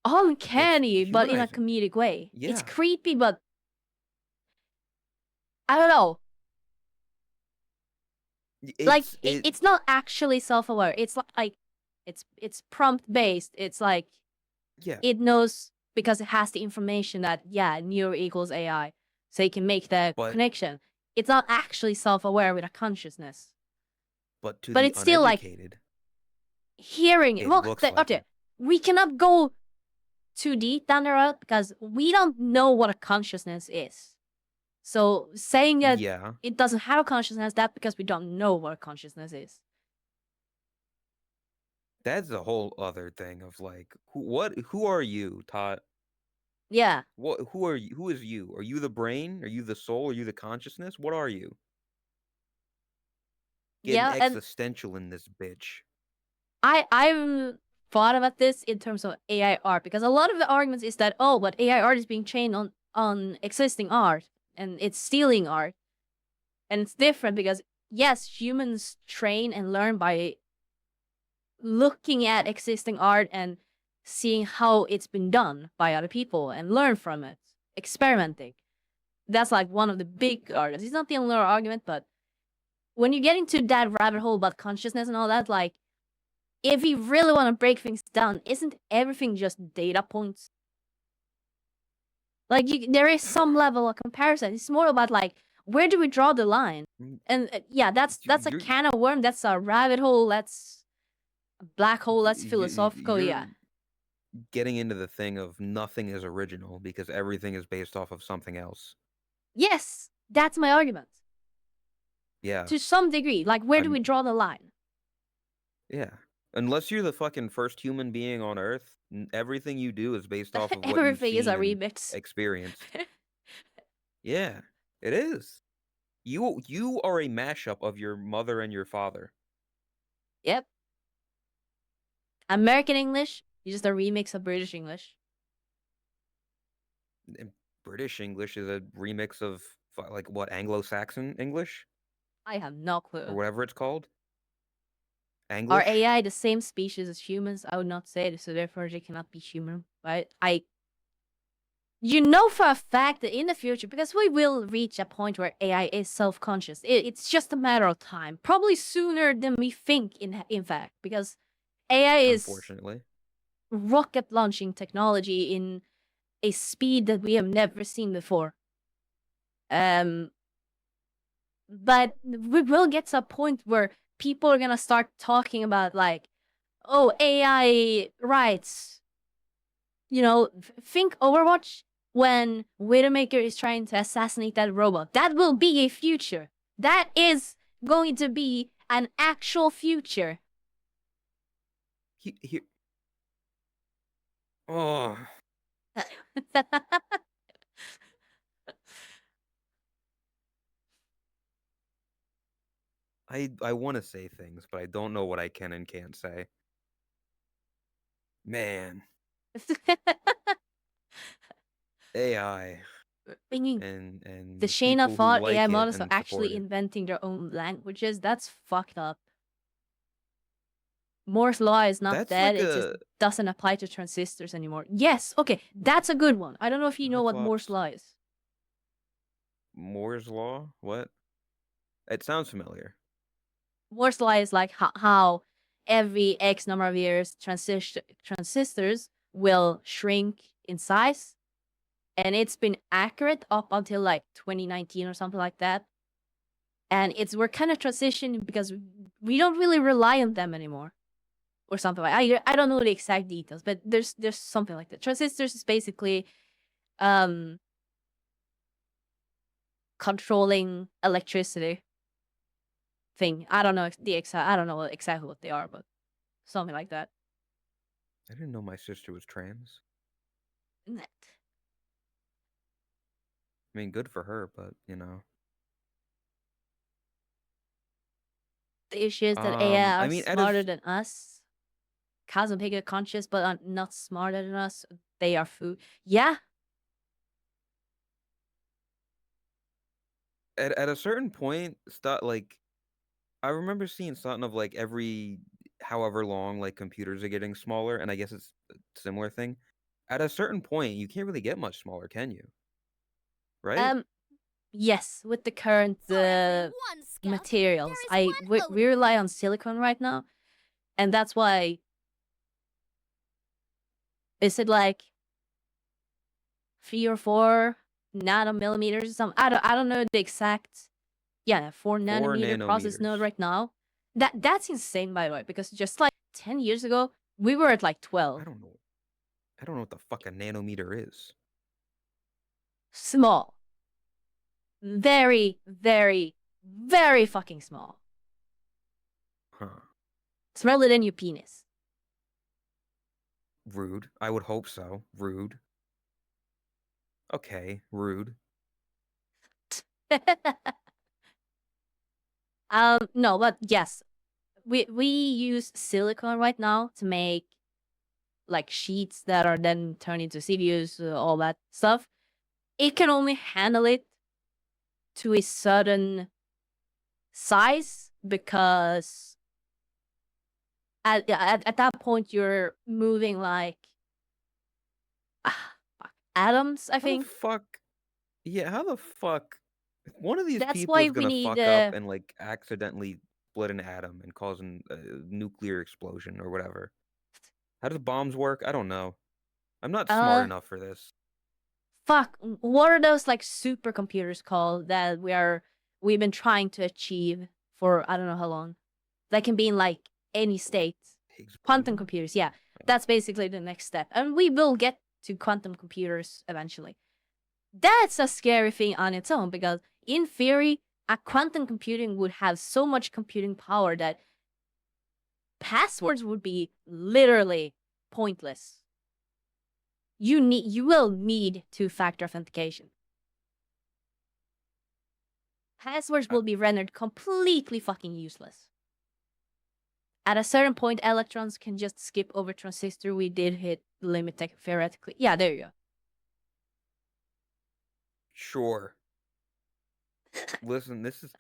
uncanny, but in a comedic way. Yeah. It's creepy, but I don't know. It's not actually self-aware. It's like it's prompt based. It's like it knows because it has the information that neuro equals AI, so it can make the connection. It's not actually self-aware with a consciousness. But it's still like hearing it. Well, looks like we cannot go too deep down the road because we don't know what a consciousness is. So saying that Yeah. it doesn't have a consciousness, that's because we don't know what a consciousness is. That's a whole other thing of like, who are you, Tot? Yeah. Who are you? Who is you? Are you the brain? Are you the soul? Are you the consciousness? What are you? Getting Yeah, and existential in this bitch. I've thought about this in terms of AI art because a lot of the arguments is that but AI art is being trained on existing art and it's stealing art. And it's different because yes, humans train and learn by looking at existing art and seeing how it's been done by other people and learn from it, experimenting. That's like one of the big arguments. It's not the only argument, but when you get into that rabbit hole about consciousness and all that, like, if you really want to break things down, isn't everything just data points? Like, there is some level of comparison. It's more about like, where do we draw the line? And yeah, that's a You're can of worm. That's a rabbit hole. That's a black hole. That's philosophical. you're Yeah. getting into the thing of nothing is original because everything is based off of something else. Yes, that's my argument. Yeah. To some degree, like, where do I'm- we draw the line? Yeah. Unless you're the fucking first human being on Earth, everything you do is based off of what you've Everything is a seen and remix. experienced. Yeah, it is. You are a mashup of your mother and your father. Yep. American English is just a remix of British English. And British English is a remix of like what, Anglo-Saxon English I have no or clue. whatever it's called. Are English. AI the same species as humans? I would not say it, so therefore they cannot be human, right? You know for a fact that in the future, because we will reach a point where AI is self-conscious, it's just a matter of time. Probably sooner than we think, in fact, because AI is Unfortunately. rocket launching technology in a speed that we have never seen before. But we will get to a point where people are gonna start talking about like, oh, AI rights. You know, think Overwatch when Widowmaker is trying to assassinate that robot. That will be a future. That is going to be an actual future. Here. Oh, I want to say things, but I don't know what I can and can't say. Man, AI Thinking and the the Shayna people who thought AI like it models are and support actually it. inventing their own languages. That's fucked up. Moore's law is not That's dead. like It just a doesn't apply to transistors anymore. Yes, okay, that's a good one. I don't know if you know what Moore's Cyclops. law is. Moore's law? What? It sounds familiar. Moore's law is like how every X number of years transistors will shrink in size. And it's been accurate up until like 2019 or something like that. And we're kind of transitioning because we don't really rely on them anymore. Or something like I don't know the exact details, but there's something like that. Transistors is basically controlling electricity thing. I don't know I don't know exactly what they are, but something like that. I didn't know my sister was trans. Net. I mean, good for her, but you know. The issue is that AI I are mean, smarter than us. Cosmic conscious, but are not smarter than us. They are food. Yeah. at a certain point, stuff like I remember seeing something of like every however long like computers are getting smaller, and I guess it's a similar thing. At a certain point, you can't really get much smaller, can you? Right? Yes, with the current For every one skunk, materials. there is one We rely on silicon right now, and that's why. Is it like 3 or 4 nanomillimeters or something? I don't know the exact. Yeah, 4 nanometer process node nanometers. right now. That's insane, by the way, because just like 10 years ago, we were at like I 12. don't know. I don't know what the fuck a nanometer is. Small. Very, very, very fucking small. Huh. Smaller than your penis. Rude. I would hope so. Rude. Okay, rude. No, but yes, we use silicone right now to make like sheets that are then turned into CDUs, all that stuff. It can only handle it to a certain size because at that point you're moving like atoms, I How the think. fuck? Yeah, how the fuck? One of these That's people why is we gonna need fuck up and like accidentally split an atom and cause a nuclear explosion or whatever. How does bombs work? I don't know. I'm not smart enough for this. fuck, what are those like supercomputers called that we've been trying to achieve for I don't know how long? That can be in like any state. Quantum Explain? computers, yeah. That's basically the next step. And we will get to quantum computers eventually. That's a scary thing on its own because in theory, a quantum computing would have so much computing power that passwords would be literally pointless. You will need two-factor authentication. Passwords will be rendered completely fucking useless. At a certain point, electrons can just skip over transistor. We did hit the limit theoretically. Yeah, there you go. Sure. Listen, this is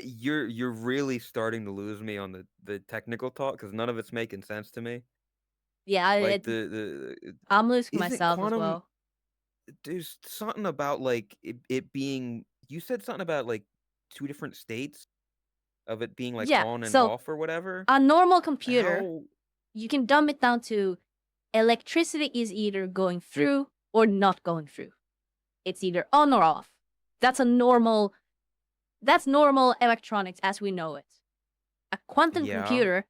you're really starting to lose me on the technical talk because none of it's making sense to me. Yeah, Like the I'm losing isn't myself as quantum well. there's something about like it being you said something about like two different states of it being like Yeah, on and so off or whatever. a normal computer, How you can dumb it down to electricity is either going through or not going through. It's either on or off. That's normal electronics as we know it. A quantum yeah. computer,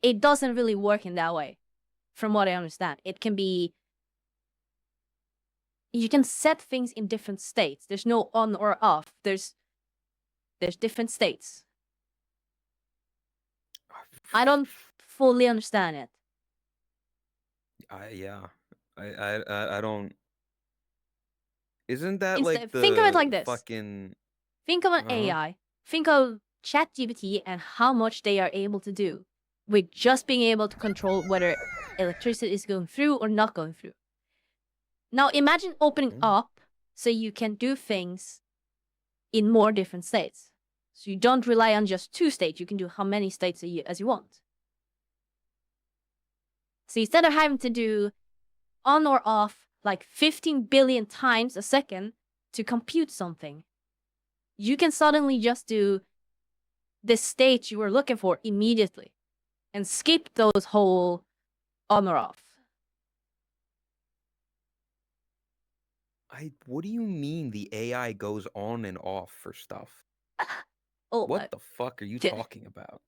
it doesn't really work in that way, from what I understand. It can be you can set things in different states. There's no on or off. There's different states. I don't fully understand it. Yeah. I don't. Isn't that Instead, like think of it the like this. fucking Think of an uh-huh. AI. Think of ChatGPT and how much they are able to do with just being able to control whether electricity is going through or not going through. Now imagine opening up so you can do things in more different states. So you don't rely on just two states. You can do how many states as you want. So instead of having to do on or off like 15 billion times a second to compute something, you can suddenly just do the state you were looking for immediately and skip those whole on or off. What do you mean the AI goes on and off for stuff? Oh, What the fuck are you talking about?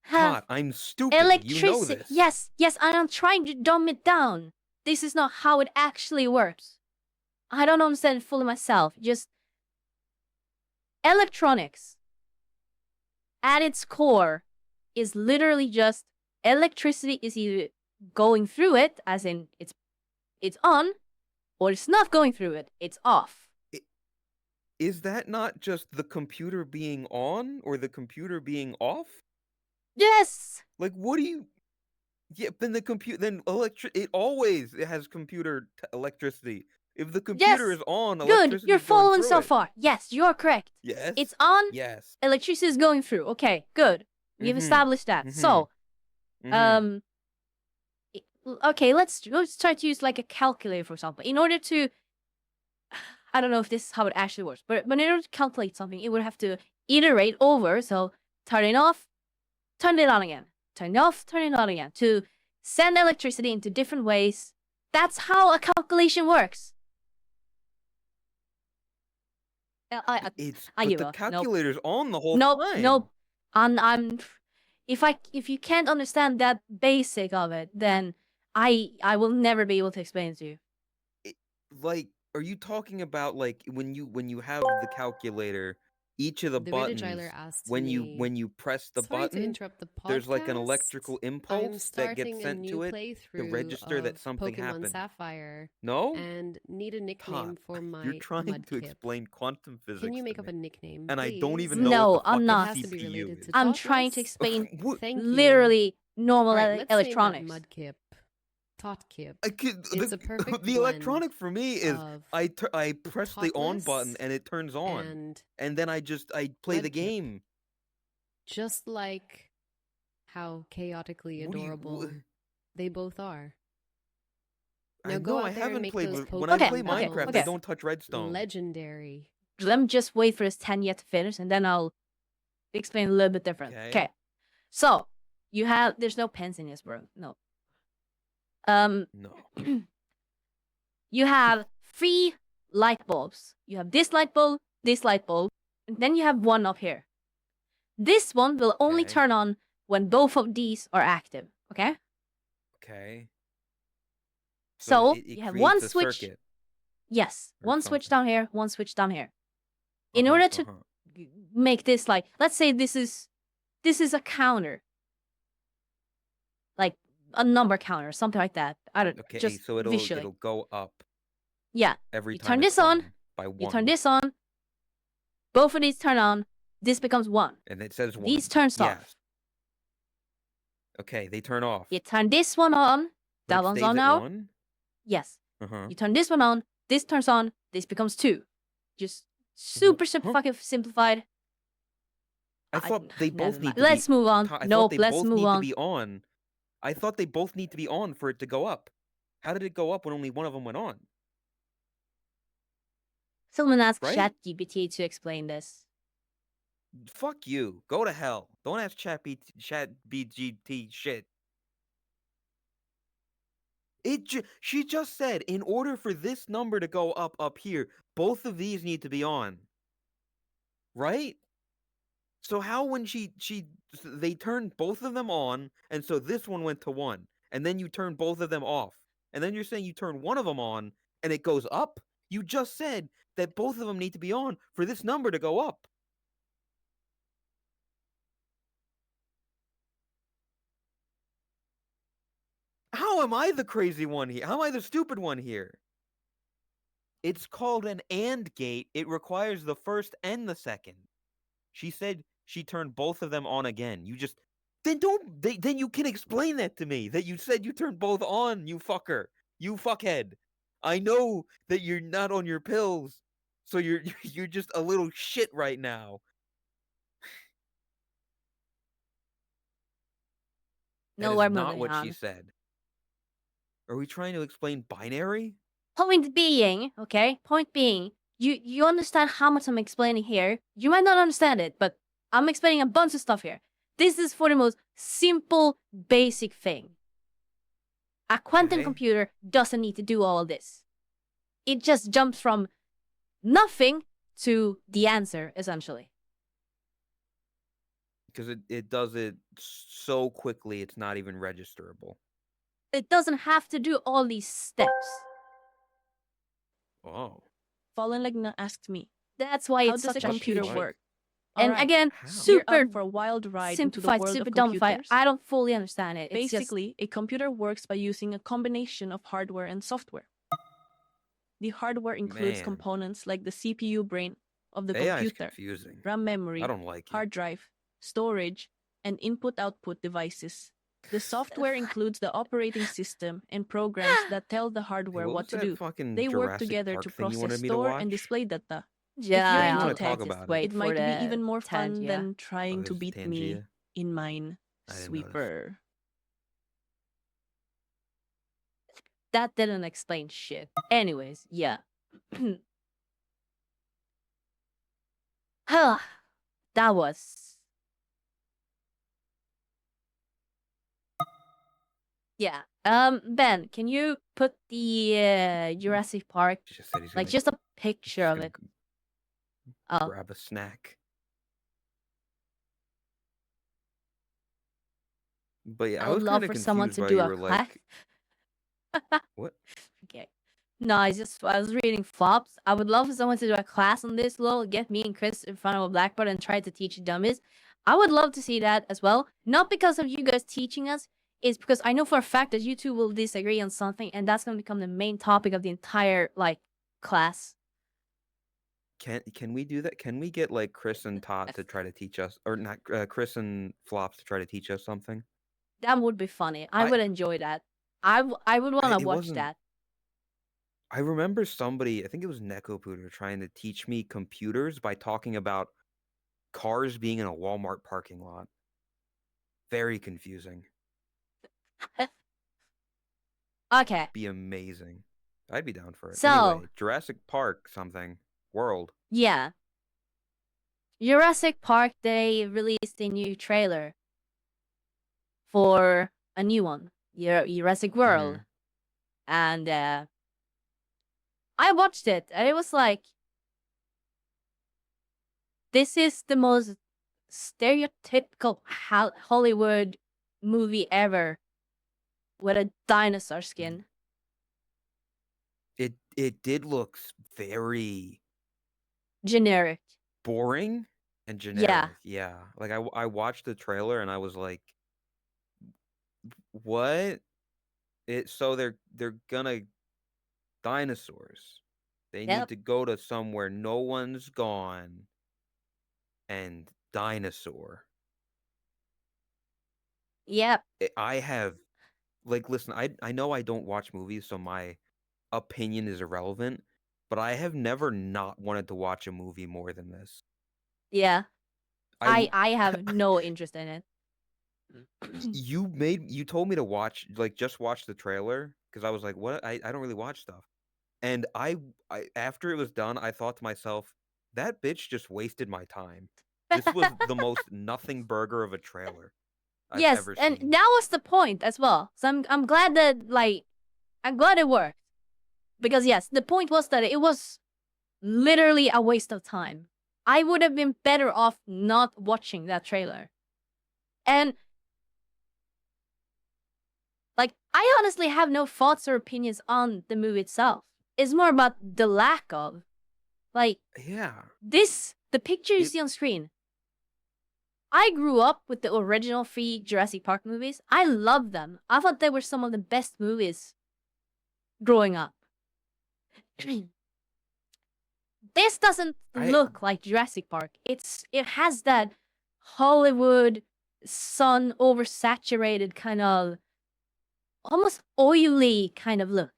have Tot, I'm stupid. You know electricity. this. Yes, I'm trying to dumb it down. This is not how it actually works. I don't understand it fully myself. Just electronics at its core is literally just electricity is either going through it, as in it's on, or it's not going through it, it's off. Is that not just the computer being on or the computer being off? Yes. Like, what do you? Yeah, then it always has computer electricity. If the computer Yes. is on, Good. electricity You're is going following through so it. far. Yes, you're correct. Yes. It's on. Yes. Electricity is going through. Okay, good. We've established that. So, okay, let's try to use like a calculator, for example. In order to, I don't know if this is how it actually works, but in order to calculate something, it would have to iterate over. So turn it off, turn it on again, turn it off, turn it on again to send electricity into different ways. That's how a calculation works. I give the up. calculator's on the whole time. Nope. I'm if you can't understand that basic of it, then I will never be able to explain it to you. Like, are you talking about like when you have the calculator, each of the The buttons, Villagiler asked when me, you press the sorry to button, interrupt the podcast. there's like an electrical I'm impulse that gets starting a sent new to it to playthrough register that of something Pokemon happened. Sapphire No? and need a nickname Huh. for my You're trying to Mudkip. explain quantum physics Can you to make up me. a nickname, And I don't please? even know No, what the I'm fuck not. a It has to be CPU related to is. I'm trying to TOTLESS. explain What? Thank you. literally normal Alright, let's electronics. name that Mudkip. Totkip. I could, It's a perfect the electronic for me is of I press the on button TOTLESS and it turns on, and then I play the Mudkip. game. Just like how chaotically What do you- adorable wha- they both are. I Now go know out I there and haven't make played. those When I play Pokemon Minecraft, I okay. don't touch redstone. legendary. Let me just wait for this 10 yet to finish, and then I'll explain a little bit different. Okay. So you have there's no pens in this, bro. No. No. You have 3 light bulbs. You have this light bulb, and then you have one up here. This one will only Okay. turn on when both of these are active. Okay. Okay. So it you have creates one a switch. circuit Yes, or one switch something. down here, one switch down here. In order to make this like, let's say this is a counter, like a number counter, something like that. I don't Okay, just so visually. it'll go up Yeah, every you time turn it's this on, by 1. you turn this on. Both of these turn on. This becomes 1. And it says 1. These turns off. Yes. Okay, they turn off. You turn this one on. But That it one's stays on at now. 1? Yes. Uh-huh. You turn this one on. This turns on. This becomes 2. Just super fucking simplified. I thought they never both need mind. to Let's be move on. I thought Nope, they let's both move need on. to be on. I thought they both need to be on for it to go up. How did it go up when only one of them went on? Someone asked Right? ChatGPT to explain this. Fuck you. Go to hell. Don't ask ChatGPT shit. She just said, in order for this number to go up here, both of these need to be on. Right? So how when they turned both of them on, and so this one went to 1, and then you turn both of them off, and then you're saying you turn one of them on, and it goes up? You just said that both of them need to be on for this number to go up. How am I the crazy one here? How am I the stupid one here? It's called an AND gate. It requires the first and the second. She said she turned both of them on again. Then you can explain that to me. That you said you turned both on, you fucker. You fuckhead. I know that you're not on your pills. So you're just a little shit right now. No, That we're is not moving what on. she said. Are we trying to explain binary? Point being, okay? Point being, you understand how much I'm explaining here. You might not understand it, but I'm explaining a bunch of stuff here. This is for the most simple, basic thing. A quantum Okay. computer doesn't need to do all of this. It just jumps from nothing to the answer, essentially. Because it does it so quickly, it's not even registerable. It doesn't have to do all these steps. Oh. Fallen Legna asked me, That's why how it's does such a a computer huge thing. work? And Alright, again, How? We're super up for a wild ride into the simplified, world super of dumbified. computers. I don't fully understand it. It's Basically, a computer works by using a combination of hardware and software. The hardware includes Man. components like the CPU brain of the AI is computer, confusing. RAM memory, I don't like it. hard drive, storage, and input-output devices. The software includes the operating system and programs that tell the Hey, hardware what what was to that do. fucking They work Jurassic together Park to thing you process, wanted me to store, watch? and display data. Yeah, you're I into wanna tech, talk about it. wait It for might be the even more fun Tangia. than trying to there's beat Tangia. me in I mine, didn't notice. sweeper. That didn't explain shit. Anyways, yeah. That was... Yeah. Ben, can you put the Jurassic Park, He just said he's like gonna, just a he's picture just of gonna it? Oh, grab a snack. But yeah, I I would was love kind of for someone confused to why do you a were clap. like, What? Okay. No, I was reading flops. I would love for someone to do a class on this, lol. Get me and Chris in front of a blackboard and try to teach dummies. I would love to see that as well. Not because of you guys teaching us, it's because I know for a fact that you two will disagree on something, and that's gonna become the main topic of the entire class. Can we do that? Can we get like Chris and Tot to try to teach us, or not? Chris and Flops to try to teach us something. That would be funny. I I would enjoy that. I would want to it watch wasn't. that. I remember somebody, I think it was Nekopooter, trying to teach me computers by talking about cars being in a Walmart parking lot. Very confusing. Okay. Be amazing. I'd be down for it. So- Anyway, Jurassic Park something. World. Yeah. Jurassic Park, they released a new trailer for a new one, Jurassic World. And I watched it, and it was like, this is the most stereotypical Hollywood movie ever with a dinosaur skin. It did look very Generic. boring and generic. Yeah. Like I watched the trailer and I was like, what? So they're gonna dinosaurs. They need Yep. to go to somewhere no one's gone and dinosaur. Yep. I have like listen, I know I don't watch movies, so my opinion is irrelevant, but I have never not wanted to watch a movie more than this. Yeah. I I have no interest in it. you told me to watch just watch the trailer because I was like, what? I don't really watch stuff. And I after it was done, I thought to myself, that bitch just wasted my time. This was the most nothing burger of a trailer I've Yes, ever and seen. that was the point as well. So I'm glad that I'm glad it worked. Because yes, the point was that it was literally a waste of time. I would have been better off not watching that trailer. And I honestly have no thoughts or opinions on the movie itself. It's more about the lack of Yeah. the picture you see on screen. I grew up with the original 3 Jurassic Park movies. I loved them. I thought they were some of the best movies growing up. This doesn't look like Jurassic Park. It has that Hollywood sun oversaturated kind of almost oily kind of look.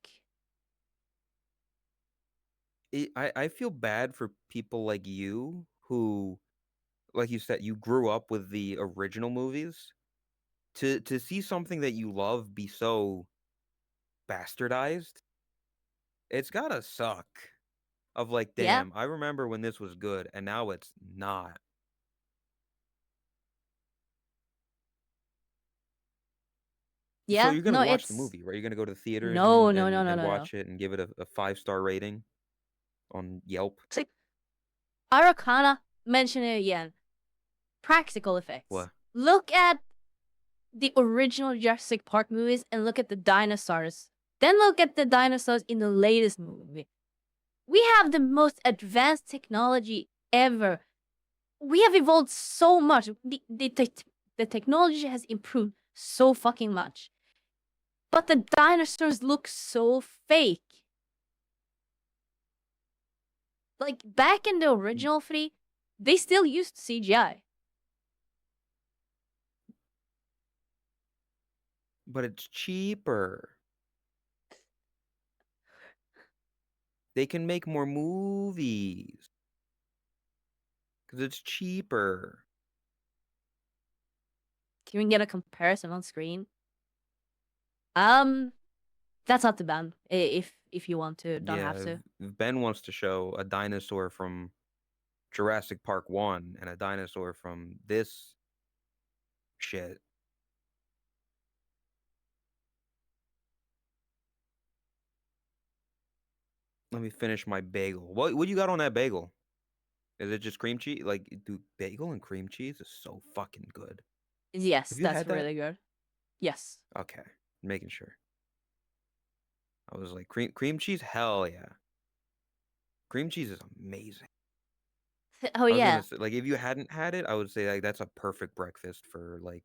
I feel bad for people like you who, like you said, you grew up with the original movies. To see something that you love be so bastardized, it's gotta suck. Of like, Yeah. damn, I remember when this was good, and now it's not. So Yeah, you're gonna no, watch the it's movie, right? You're gonna go to theaters no, and no, no, and, no, and no, no. watch it and give it a 5-star rating on Yelp. Aracana mentioned it again. Practical effects. What? Look at the original Jurassic Park movies and look at the dinosaurs. Then look at the dinosaurs in the latest movie. We have the most advanced technology ever. We have evolved so much. The technology has improved so fucking much. But the dinosaurs look so fake. Like, back in the original 3, they still used CGI. But it's cheaper. They can make more movies. Because it's cheaper. Can we get a comparison on screen? That's up to Ben. If you want to, don't have to. If Ben wants to show a dinosaur from Jurassic Park 1 and a dinosaur from this shit. Let me finish my bagel. What you got on that bagel? Is it just cream cheese? Like, dude, bagel and cream cheese is so fucking good. Yes, Have you that's had that? really good. Yes. Okay, making sure. I was like, cream cheese? Hell yeah. Cream cheese is amazing. Oh I was yeah, gonna say, like, if you hadn't had it, I would say like that's a perfect breakfast for like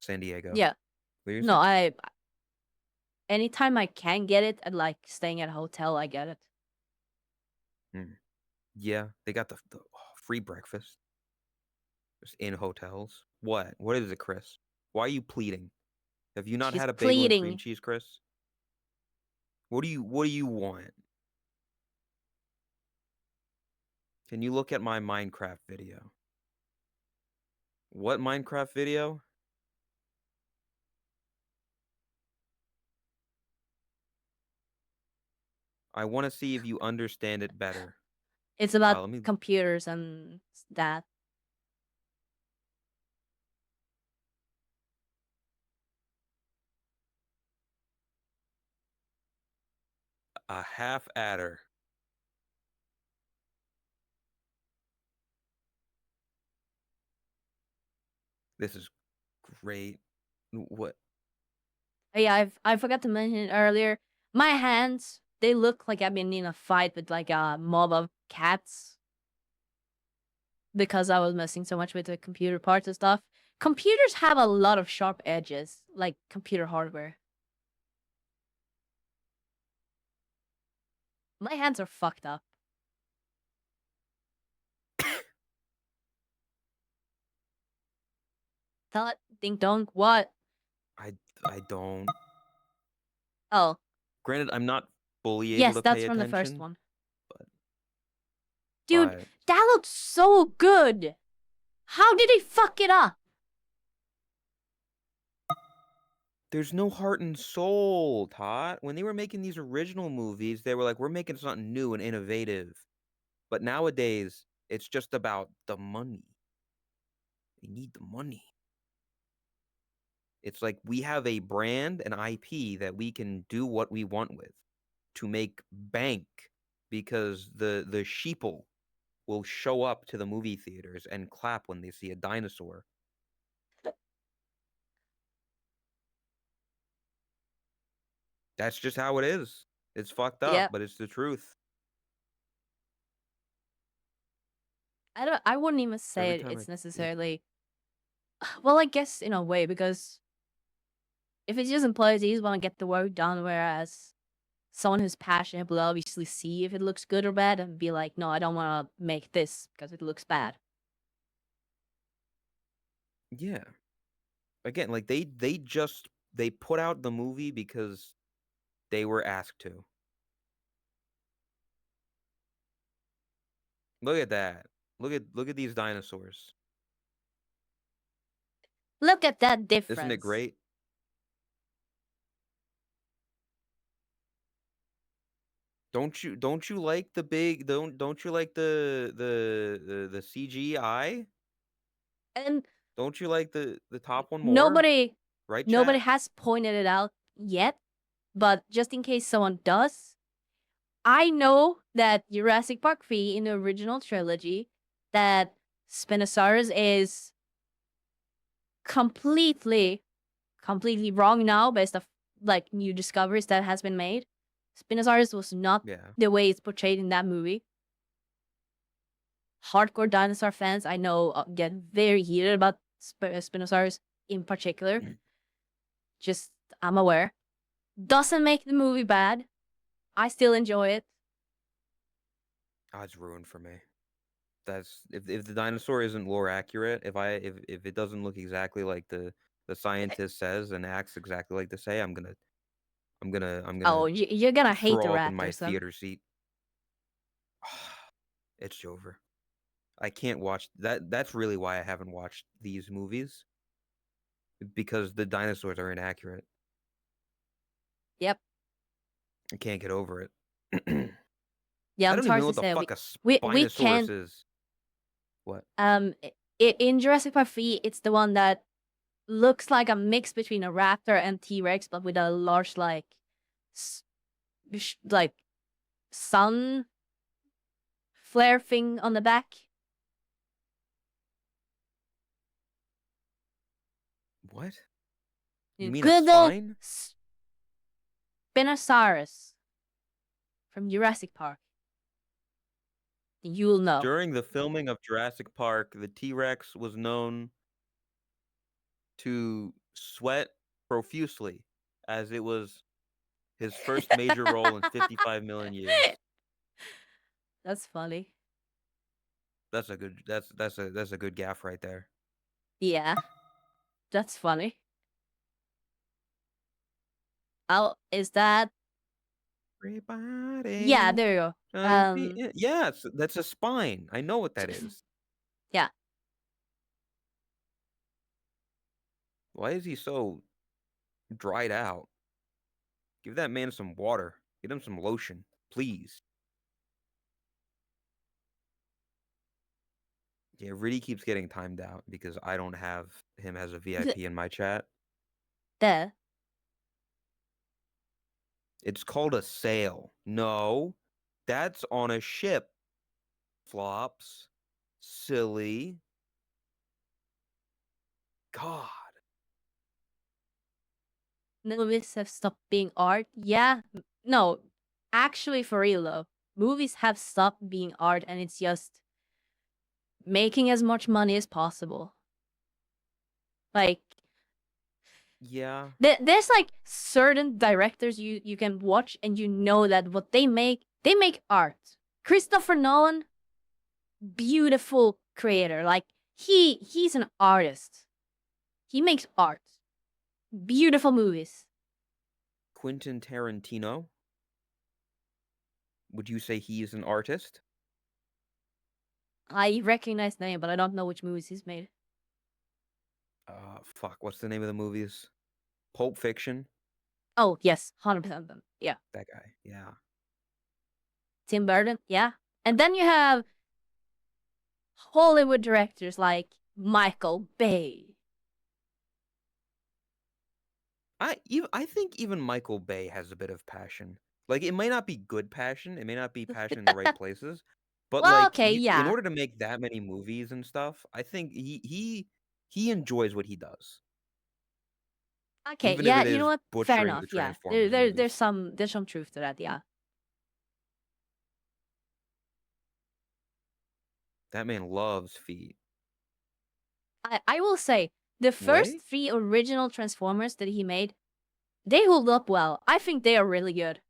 San Diego. yeah. What are you No, saying? anytime I can get it, and like staying at a hotel, I get it. Yeah, they got the free breakfast just in hotels. What? What is it, Chris? Why are you pleading? Have you not She's had a bagel and cream pleading. cheese, Chris? What do you want? Can you look at my Minecraft video? What Minecraft video? I want to see if you understand it better. It's about Let me. computers and that. A half adder. This is great. What? Oh, yeah, I forgot to mention it earlier. My hands, they look like I've been in a fight with like a mob of cats because I was messing so much with the computer parts and stuff. Computers have a lot of sharp edges, like computer hardware. My hands are fucked up. Tell it, ding dong, what? I don't. Oh, Granted, I'm not fully able yes, to that's pay from the first attention, one. but Dude, that looks so good. How did they fuck it up? there's no heart and soul, Todd. When they were making these original movies, they were like, we're making something new and innovative. But nowadays, it's just about the money. They need the money. It's like we have a brand, an IP that we can do what we want with to make bank because the sheeple will show up to the movie theaters and clap when they see a dinosaur. That's just how it is. It's fucked up, Yeah. but it's the truth. I wouldn't even say Every time it's it necessarily. Well, I guess in a way, because if it's just employees, they just want to get the work done, whereas someone who's passionate will obviously see if it looks good or bad and be like, no, I don't want to make this because it looks bad. yeah. Again, like they put out the movie because they were asked to. Look at that. Look at these dinosaurs. Look at that difference. Isn't it great? Don't you like the big don't you like the CGI? And Don't you like the top one more? nobody Right, nobody chat? has pointed it out yet, but just in case someone does, I know that Jurassic Park 3 in the original trilogy, that Spinosaurus is completely wrong now based off like new discoveries that has been made. Spinosaurus was not Yeah. the way it's portrayed in that movie. Hardcore dinosaur fans I know get very heated about Spinosaurus in particular. Just, I'm aware. Doesn't make the movie bad. I still enjoy it. Oh, it's ruined for me. That's if the dinosaur isn't lore accurate, if it doesn't look exactly like the scientist says and acts exactly like they say, I'm gonna Oh, you're gonna hate the throw up in my raptors then. theater seat. It's over. I can't watch that. That's really why I haven't watched these movies, because the dinosaurs are inaccurate. Yep. I can't get over it. Yeah, I I'm don't even sorry know to what the say fuck a we Spinosaurus can't. is. What? In Jurassic Park 3, it's the one that looks like a mix between a raptor and T-Rex, but with a large like like sun flare thing on the back. What? You mean a Good spine? Spinosaurus. from Jurassic Park, then you will know. During the filming of Jurassic Park, the T-Rex was known to sweat profusely, as it was his first major role in 55 million years. That's funny. That's a good gaff right there. Yeah, that's funny. Oh, is that? Everybody. Yeah, there you go. Yeah, that's a spine. I know what that is. Yeah. Why is he so dried out? Give that man some water. Get him some lotion, please. Yeah, Riddy keeps getting timed out because I don't have him as a VIP in my chat. There. It's called a sail. No, that's on a ship. Flops. Silly. God. Movies have stopped being art. Yeah. No, actually, for real though, movies have stopped being art, and it's just making as much money as possible. Like, Yeah. there's like certain directors you can watch, and you know that what they make art. Christopher Nolan, beautiful creator. Like, he's an artist. He makes art. Beautiful movies. Quentin Tarantino. Would you say he is an artist? I recognize the name, but I don't know which movies he's made. Fuck, what's the name of the movies? Pulp Fiction? Oh, yes, 100% of them. Yeah. That guy, yeah. Tim Burton, yeah. And then you have Hollywood directors like Michael Bay. I think even Michael Bay has a bit of passion. Like, it may not be good passion, it may not be passion in the right places, but Well, like, okay, in yeah. order to make that many movies and stuff, I think he enjoys what he does. Okay, Even if yeah, it you know is what? Fair butchering enough, the yeah. Transformers There's movies. some truth to that, yeah. That man loves feet. I will say, the first Wait? 3 original Transformers that he made, they hold up well. I think they are really good.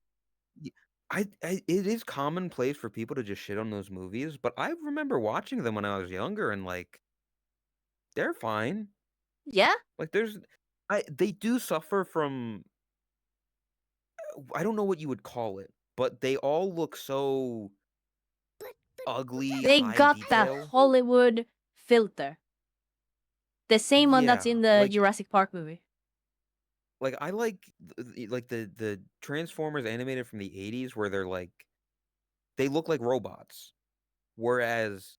It is commonplace for people to just shit on those movies, but I remember watching them when I was younger, and like, they're fine. Yeah? Like, they do suffer from, I don't know what you would call it, but they all look so ugly, They high got that detail. Hollywood filter. The same one that's Yeah, in the Jurassic Park movie. like I like the Transformers animated from the 80s where they look like robots, whereas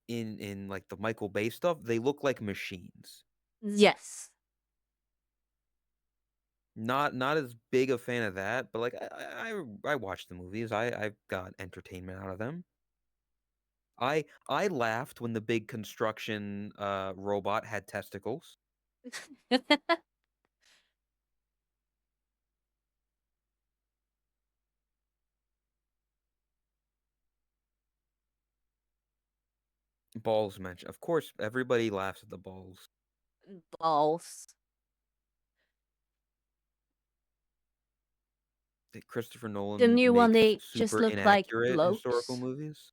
in like the Michael Bay stuff, they look like machines. Yes. Not as big a fan of that, but like I watch the movies. I got entertainment out of them. I laughed when the big construction robot had testicles. Balls mentioned. Of course, everybody laughs at the balls. Balls. That Christopher The Nolan new one, makes they just super look like inaccurate historical blokes. movies.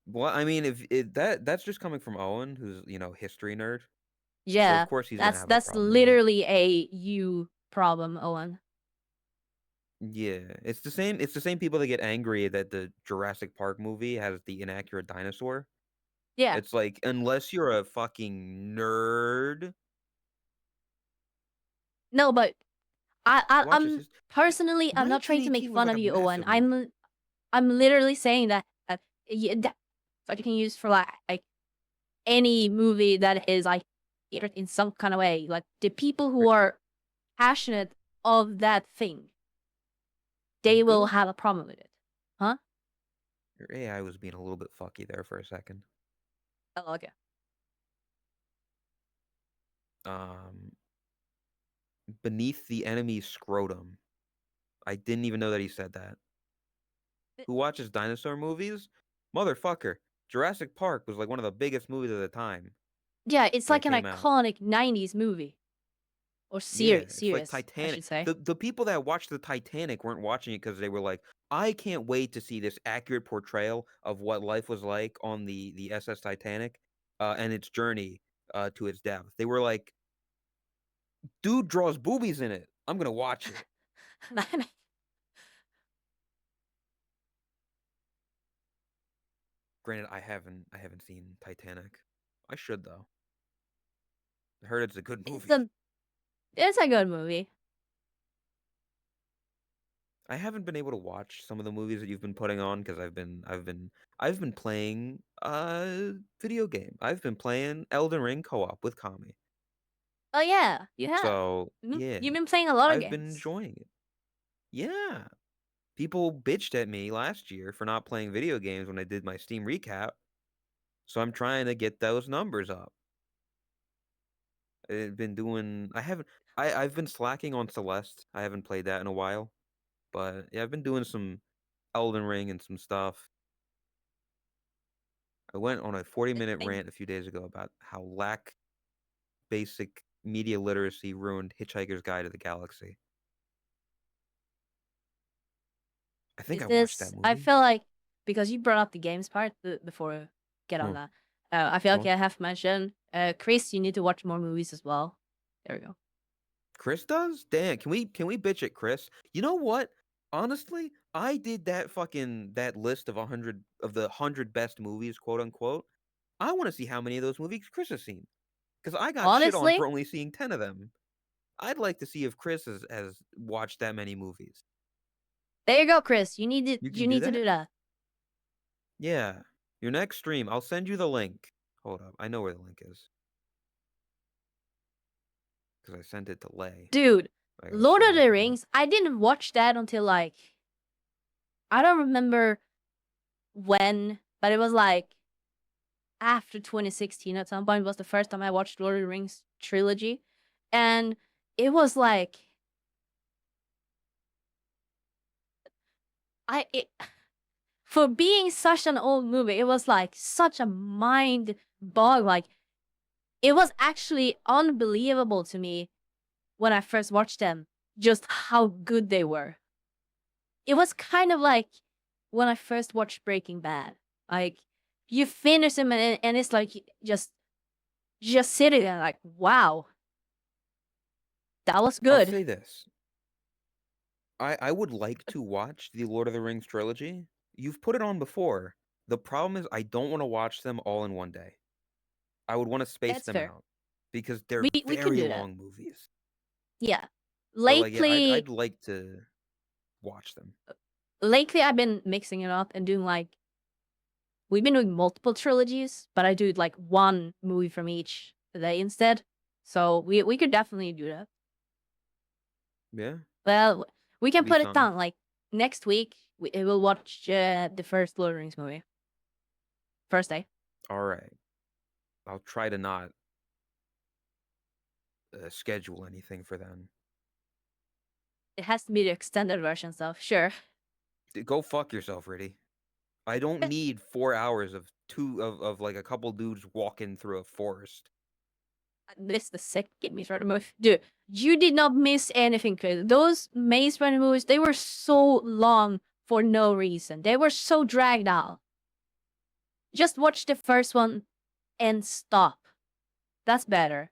Well, I mean, if that's just coming from Owen, who's history nerd. So Yeah, of course he's gonna have a that's problem with it. literally a you problem, Owen. Yeah, it's the same. It's the same people that get angry that the Jurassic Park movie has the inaccurate dinosaur. Yeah. It's like, unless you're a fucking nerd. No, but Watch I'm this. personally, I'm not trying to make 1918 was fun like of a you, Owen. massive movie. I'm literally saying that that you can use for like any movie that is like in some kind of way. Like, the people who are passionate of that thing, they will Good? have a problem with it. Huh? Your AI was being a little bit fucky there for a second. Oh, okay. Beneath the enemy's scrotum. I didn't even know that he said that. Who watches dinosaur movies? Motherfucker. Jurassic Park was like one of the biggest movies of the time Yeah, it's when like it an came out. iconic 90s movie. Or Yeah, series, it's like I Titanic. should say. The people that watched the Titanic weren't watching it because they were like, I can't wait to see this accurate portrayal of what life was like on the SS Titanic, and its journey to its death. They were like, dude draws boobies in it. I'm gonna watch it. Granted, I haven't seen Titanic. I should though. I heard it's a good movie. It's a good movie. I haven't been able to watch some of the movies that you've been putting on because I've been playing video game. I've been playing Elden Ring co-op with Kami. Oh yeah, you have. So yeah, You've been playing a lot of I've been games. enjoying it. Yeah. People bitched at me last year for not playing video games when I did my Steam recap. So I'm trying to get those numbers up. I've been doing I've been slacking on Celeste. I haven't played that in a while. But yeah, I've been doing some Elden Ring and some stuff. I went on a 40-minute rant a few days ago about how basic media literacy ruined Hitchhiker's Guide to the Galaxy. I think I watched that I movie. feel like because you brought up the games part before we get on that. I feel Go like on. I have to mention, Chris, you need to watch more movies as well. There we go. Chris does? Damn, can we bitch at Chris? You know what? Honestly, I did that list of the 100 best movies, quote unquote. I want to see how many of those movies Chris has seen. Because I got shit on Honestly, for only seeing 10 of them. I'd like to see if Chris has watched that many movies. there you go, Chris. You need to You can do to that? do that. Yeah. Your next stream, I'll send you the link. Hold up. I know where the link is. Because I sent it to Lay. Dude, I gotta Lord scroll of up the on Rings, I didn't watch that until like I don't remember when, but it was like after 2016 at some point was the first time I watched Lord of the Rings trilogy. And it was like for being such an old movie, it was like such a mind bog. Like it was actually unbelievable to me when I first watched them, just how good they were. It was kind of like when I first watched Breaking Bad. Like you finish them and it's like just sitting there like, wow, that was I'll good. say this. I would like to watch the Lord of the Rings trilogy. You've put it on before. The problem is I don't want to watch them all in one day. I would want to space That's them fair. out. Because they're We can very do that. long movies. Yeah. So like yeah, Lately, I'd like to watch them. I've been mixing it up and doing like we've been doing multiple trilogies, but I do like one movie from each day instead. So we could definitely do that. Yeah. Well, we can Be put it something. down. Like next week, we will watch the first Lord of the Rings movie. First day. All right. I'll try to not schedule anything for them. It has to be the extended version stuff. Sure. Go fuck yourself, Riddy. I don't need 4 hours of like a couple dudes walking through a forest. This is the second Maze Runner movie. Dude, you did not miss anything, Chris. Those Maze Runner movies, they were so long for no reason. They were so dragged out. Just watch the first one and stop. That's better.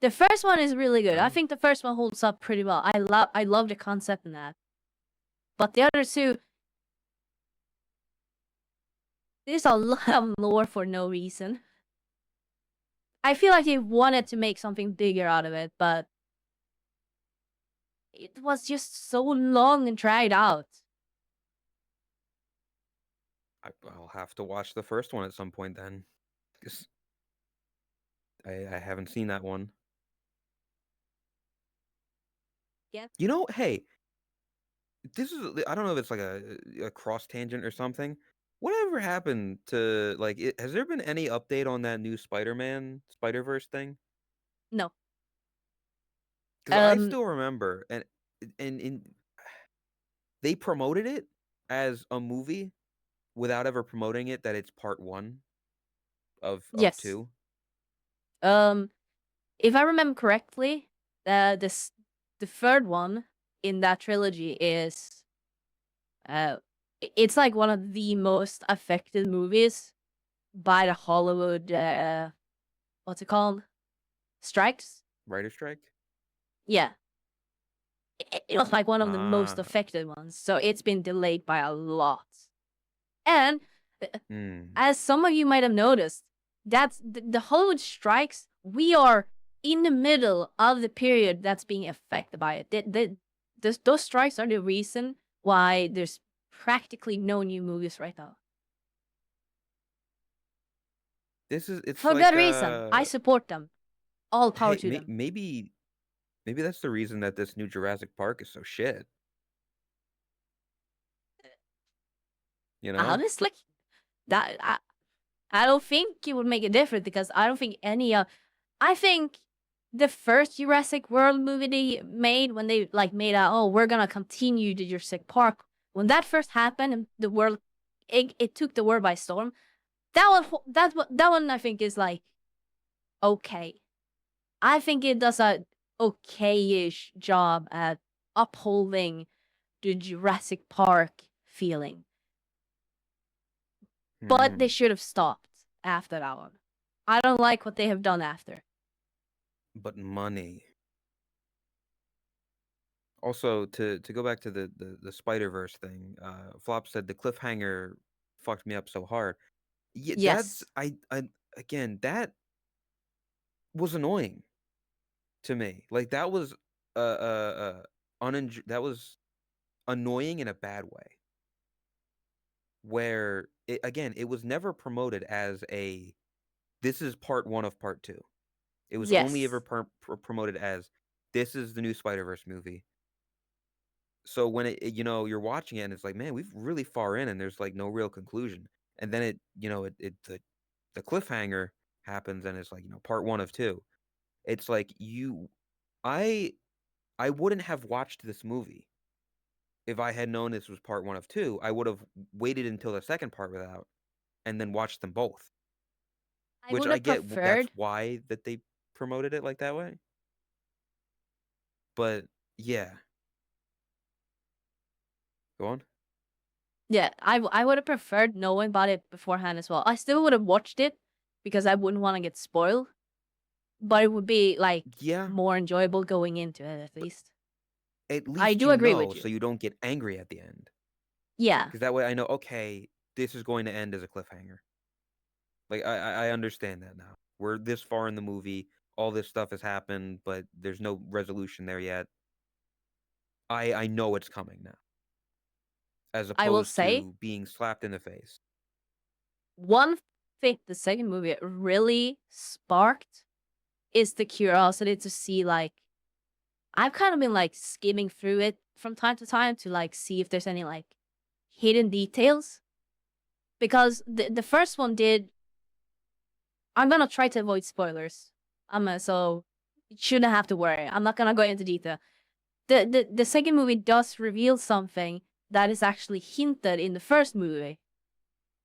The first one is really good. I Oh. think the first one holds up pretty well. I love the concept in that. But the other two, there's a lot of lore for no reason. I feel like they wanted to make something bigger out of it, but it was just so long and dragged out. I'll have to watch the first one at some point then. 'Cause I haven't seen that one. Yeah. You know, hey, I don't know if it's like a cross tangent or something. Whatever happened to like has there been any update on that new Spider-Man Spider-Verse thing? No. Because I still remember and they promoted it as a movie without ever promoting it that it's part 1 of Yes. 2. If I remember correctly, the third one in that trilogy is it's like one of the most affected movies by the Hollywood what's it called? Strikes? Writer strike? Yeah. It was like one of the most Ah. affected ones, so it's been delayed by a lot. And Mm. as some of you might have noticed, that's the Hollywood strikes. We are in the middle of the period that's being affected by it. Those strikes are the reason why there's practically no new movies right now. It's For like good reason. I support them. All power hey, to them. maybe that's the reason that this new Jurassic Park is so shit. You know? Honestly, that I don't think it would make a difference because I don't think any of. I think the first Jurassic World movie they made when they like made a we're gonna continue the Jurassic Park, when that first happened and the world it took the world by storm. That one I think is like okay. I think it does a okay-ish job at upholding the Jurassic Park feeling. But they Hmm. should have stopped after that one. I don't like what they have done after. But money. Also, to go back to the Spider-Verse thing, Flop said the cliffhanger fucked me up so hard. Yeah, that's Yes. I again, that was annoying to me. Like that was that was annoying in a bad way. Where it, again, it was never promoted as a this is part 1 of part 2. It was only ever Yes. promoted as this is the new Spider-Verse movie. So when you're watching it and it's like, man, we've really far in and there's like no real conclusion. And then the cliffhanger happens and it's like, part 1 of 2. It's like I I wouldn't have watched this movie if I had known this was part 1 of 2. I would have waited until the second part was out and then watched them both. I Which would I have get that's preferred. why that they promoted it like that way. But yeah, go on. Yeah, I would have preferred knowing about it beforehand as well. I still would have watched it because I wouldn't want to get spoiled, but it would be like Yeah, more enjoyable going into it at least. at I least do you agree know with so you. you don't get angry at the end. Yeah, Because that way I know, okay, this is going to end as a cliffhanger. Like I understand that now. We're this far in the movie, all this stuff has happened, but there's no resolution there yet. I know it's coming now, as I will opposed say to being slapped in the face. one thing the second movie really sparked is the curiosity to see like I've kind of been like skimming through it from time to time to like see if there's any like hidden details because the first one did. I'm gonna try to avoid spoilers. So you shouldn't have to worry. I'm not gonna go into detail. The second movie does reveal something that is actually hinted in the first movie,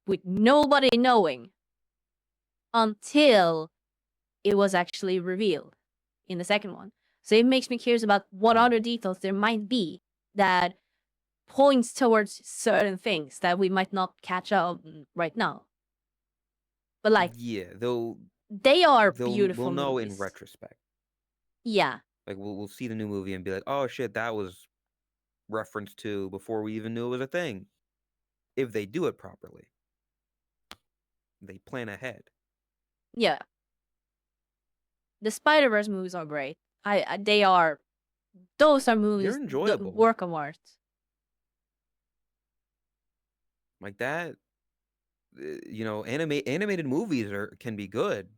with nobody knowing until it was actually revealed in the second one. So it makes me curious about what Hmm. other details there might be that points towards certain things that we might not catch up on right now. But like Yeah, they are we'll beautiful know in movies. retrospect. Yeah. Like we'll see the new movie and be like, oh shit, that was referenced to before we even knew it was a thing. If they do it properly, they plan ahead. Yeah. The Spider-Verse movies are great. They are those are They're movies the enjoyable. work of art. Like that, animated movies can be good.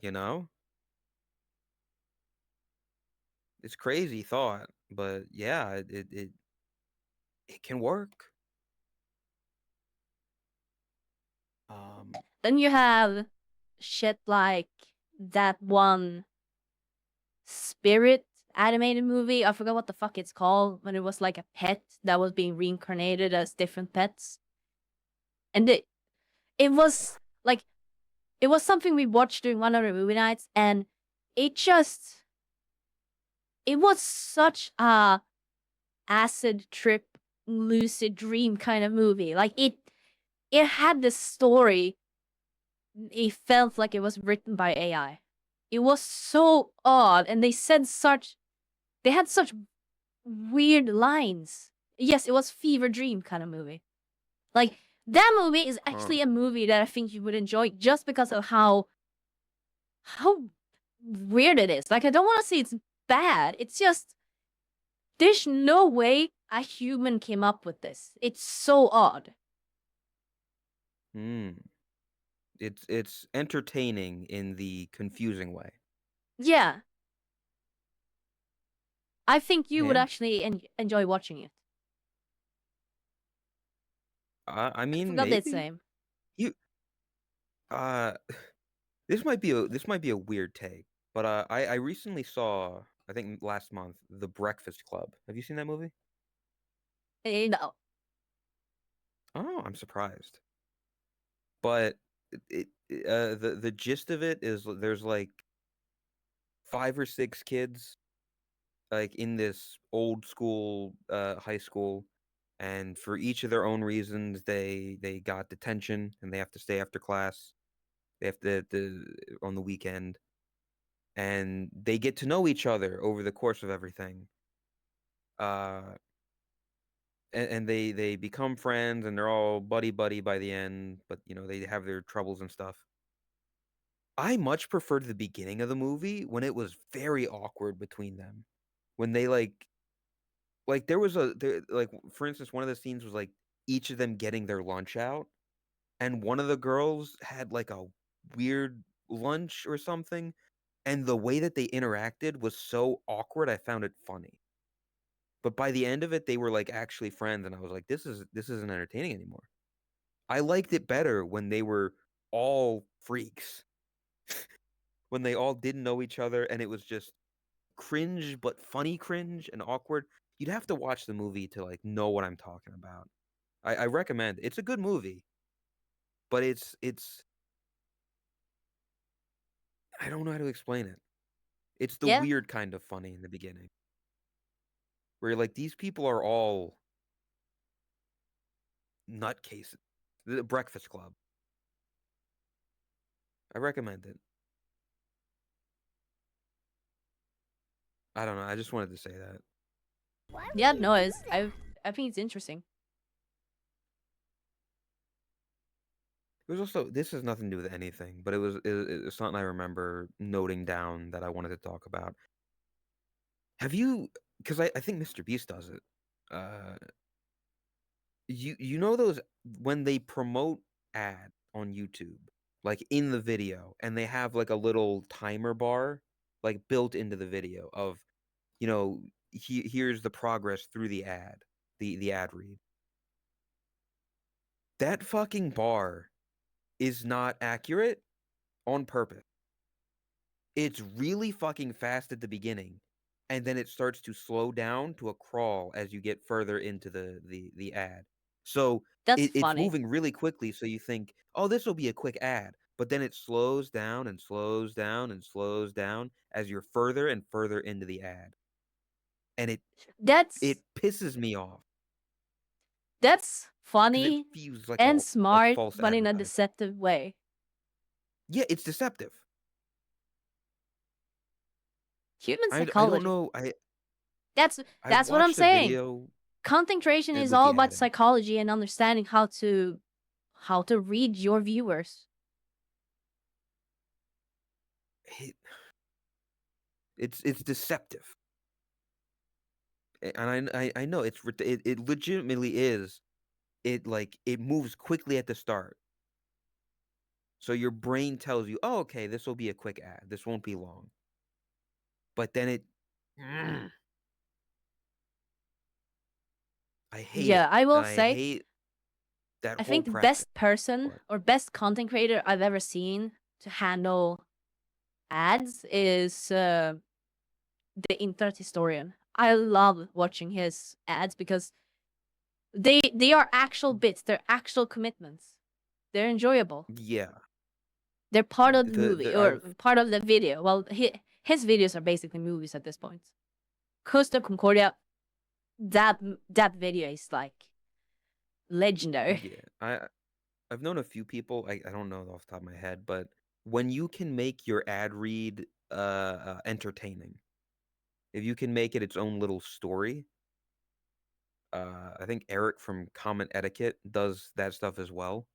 It's crazy thought, but yeah, it can work. Um, Then you have shit like that one Spirit animated movie. I forgot what the fuck it's called, when it was like a pet that was being reincarnated as different pets. And it was like, it was something we watched during one of the movie nights, and it was such a acid trip, lucid dream kind of movie. Like it had this story. It felt like it was written by AI. It was so odd, and they had such weird lines. Yes, it was fever dream kind of movie. Like that movie is actually a movie that I think you would enjoy just because of how weird it is. Like, I don't want to say it's bad. It's just there's no way a human came up with this. It's so odd. It's entertaining in the confusing way. Yeah. I think you would Yeah. actually enjoy watching it. I mean, Forgot its maybe name. you. This might be a weird take, but I recently saw, I think last month, The Breakfast Club. Have you seen that movie? No. Oh, I'm surprised. But the gist of it is there's like 5 or 6 kids like in this old school high school, and for each of their own reasons they got detention and they have to stay after class. They have to on the weekend, and they get to know each other over the course of everything. Uh and they become friends, and they're all buddy by the end, but they have their troubles and stuff. I much preferred the beginning of the movie when it was very awkward between them. When they there was like, for instance, one of the scenes was like each of them getting their lunch out, and one of the girls had like a weird lunch or something, and the way that they interacted was so awkward, I found it funny. But by the end of it, they were like actually friends, and I was like, this isn't entertaining anymore. I liked it better when they were all freaks. When they all didn't know each other, and it was just cringe, but funny cringe and awkward. You'd have to watch the movie to like know what I'm talking about. I recommend. It's a good movie, but it's I don't know how to explain it. It's the Yeah. weird kind of funny in the beginning, where you're like, these people are all nutcases. The Breakfast Club. I recommend it. I don't know. I just wanted to say that. Yeah, no, I think it's interesting. It was also, this has nothing to do with anything, but it's something I remember noting down that I wanted to talk about. Have you? Because I think Mr. Beast does it. You know those when they promote ad on YouTube, like in the video, and they have like a little timer bar, like built into the video of, here's the progress through the ad, the ad read. That fucking bar is not accurate on purpose. It's really fucking fast at the beginning, and then it starts to slow down to a crawl as you get further into the ad. So That's it's funny. moving really quickly, so you think, oh, this will be a quick ad, but then it slows down and slows down and slows down as you're further and further into the ad, and it That's pisses me off that's because it funny feels like and a smart, false but in a advertisement. deceptive way. Yeah, it's deceptive. Human I psychology. don't know. That's I what I'm watched a saying. video Content creation is with all the about ad. psychology and understanding how to read your viewers. It's deceptive, and I know it legitimately is. It moves quickly at the start, so your brain tells you, oh, okay, this will be a quick ad, this won't be long, but then I hate Yeah, it, I will and I say, hate that I whole think the practice. best person But or best content creator I've ever seen to handle ads is the internet historian. I love watching his ads because they are actual bits. They're actual commitments. They're enjoyable. Yeah. They're part of the movie or I've part of the video. Well, his videos are basically movies at this point. Costa Concordia, that video is like legendary. yeah. I've known a few people, I don't know off the top of my head, but when you can make your ad read entertaining, if you can make it its own little story, I think Eric from Comment Etiquette does that stuff as well.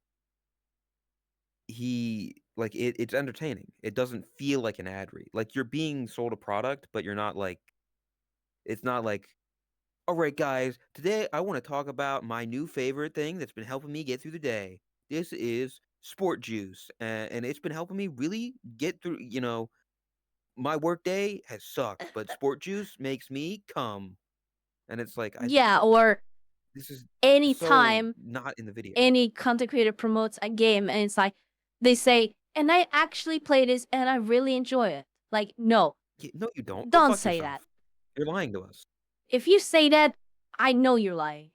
It's entertaining. It doesn't feel like an ad read. Like you're being sold a product, but you're not like it's not like, all right, guys, today I want to talk about my new favorite thing that's been helping me get through the day. This is sport juice, and it's been helping me really get through. My work day has sucked, but sport juice makes me come. And it's like, Yeah, or this is so anytime not in the video. any content creator promotes a game and it's like they say, and I actually play this and I really enjoy it. Like, no, No, you don't. Go don't fuck say yourself. that. You're lying to us. If you say that, I know you're lying.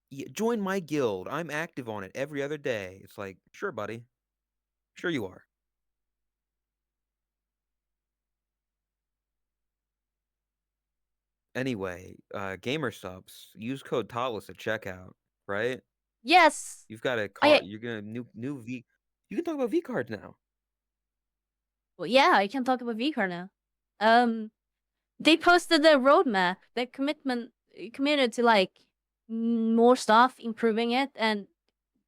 Yeah, join my guild. I'm active on it every other day. It's like, sure, buddy. Sure you are. Anyway, gamer subs. Use code TOTLESS at checkout, right? Yes, You've got a I card. You're gonna new V. You can talk about V cards now. well, yeah, I can talk about VCard now. They posted their roadmap, their committed to like more stuff, improving it, and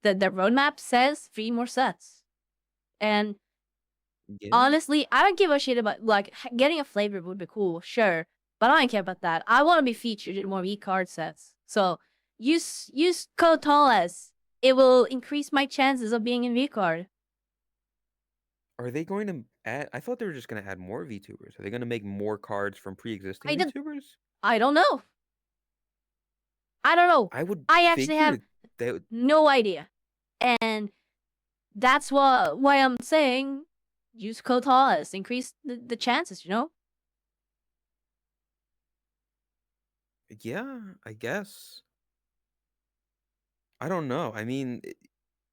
the roadmap says 3 more sets. And Yeah. honestly, I don't give a shit about like getting a flavor would be cool, sure, but I don't care about that. I want to be featured in more V card sets. So use code TOTLESS. It will increase my chances of being in V card. Are they going to add? I thought they were just going to add more VTubers. Are they going to make more cards from pre-existing I did. VTubers? I don't know. I don't know. I would I actually have figure they would. no idea, and that's why I'm saying use code TOTLESS. Increase the chances. You know. Yeah, I guess. I don't know. I mean,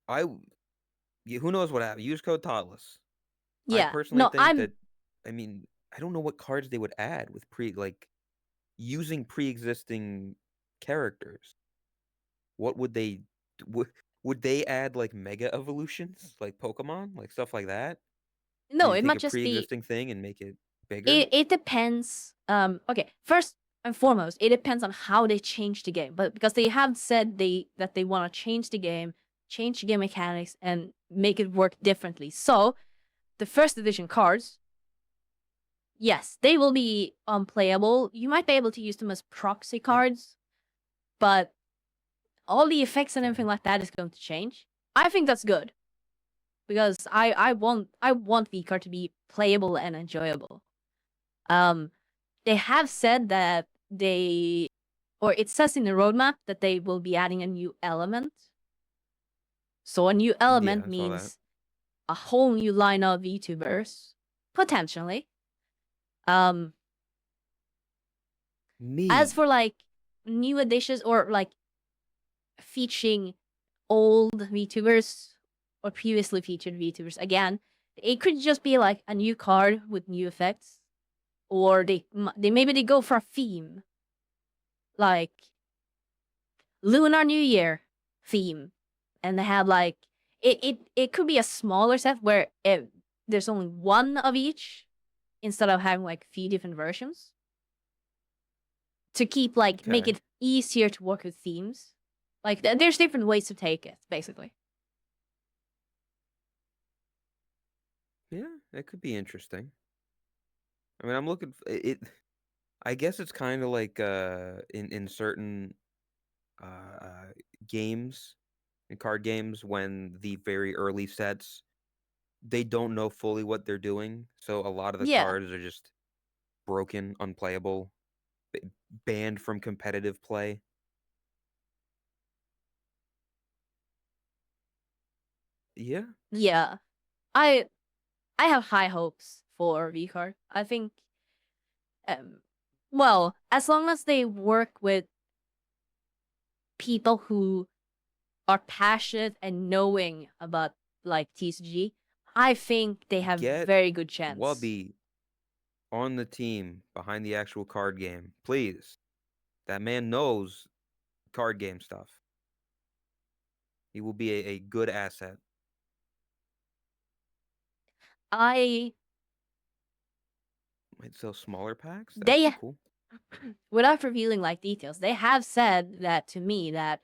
I who knows what happened. Use code TOTLESS. I Yeah. personally No, think I'm that. I mean, I don't know what cards they would add with using pre-existing characters. What would they would they add like mega evolutions like Pokemon, like stuff like that? Where no. you It take might a just be. pre-existing thing and make it bigger? It depends. Okay. First and foremost, it depends on how they change the game. But because they have said that they want to change the game mechanics, and make it work differently. So the first edition cards, yes, they will be unplayable. You might be able to use them as proxy cards, but all the effects and everything like that is going to change. I think that's good because I want V card to be playable and enjoyable. They have said that it says in the roadmap that they will be adding a new element. So a new element I saw that. means a whole new line of VTubers, potentially. As for like new additions or like featuring old VTubers or previously featured VTubers, again, it could just be like a new card with new effects, or they maybe they go for a theme, like Lunar New Year theme, and they have like it could be a smaller set where there's only one of each instead of having like 3 different versions to keep like make Okay. it easier to work with themes. Like there's different ways to take it, basically. Yeah, it could be interesting. I mean, I'm looking it. I guess it's kind of like in certain games, in card games, when the very early sets they don't know fully what they're doing, so a lot of the Yeah. cards are just broken, unplayable, banned from competitive play. Yeah. Yeah. I have high hopes for V card. I think Well, as long as they work with people who are passionate and knowing about like TCG, I think they have Get very good chance. Wubby on the team behind the actual card game, please. That man knows card game stuff. He will be a good asset. I Might sell smaller packs. That's they cool. without revealing like details, they have said that to me that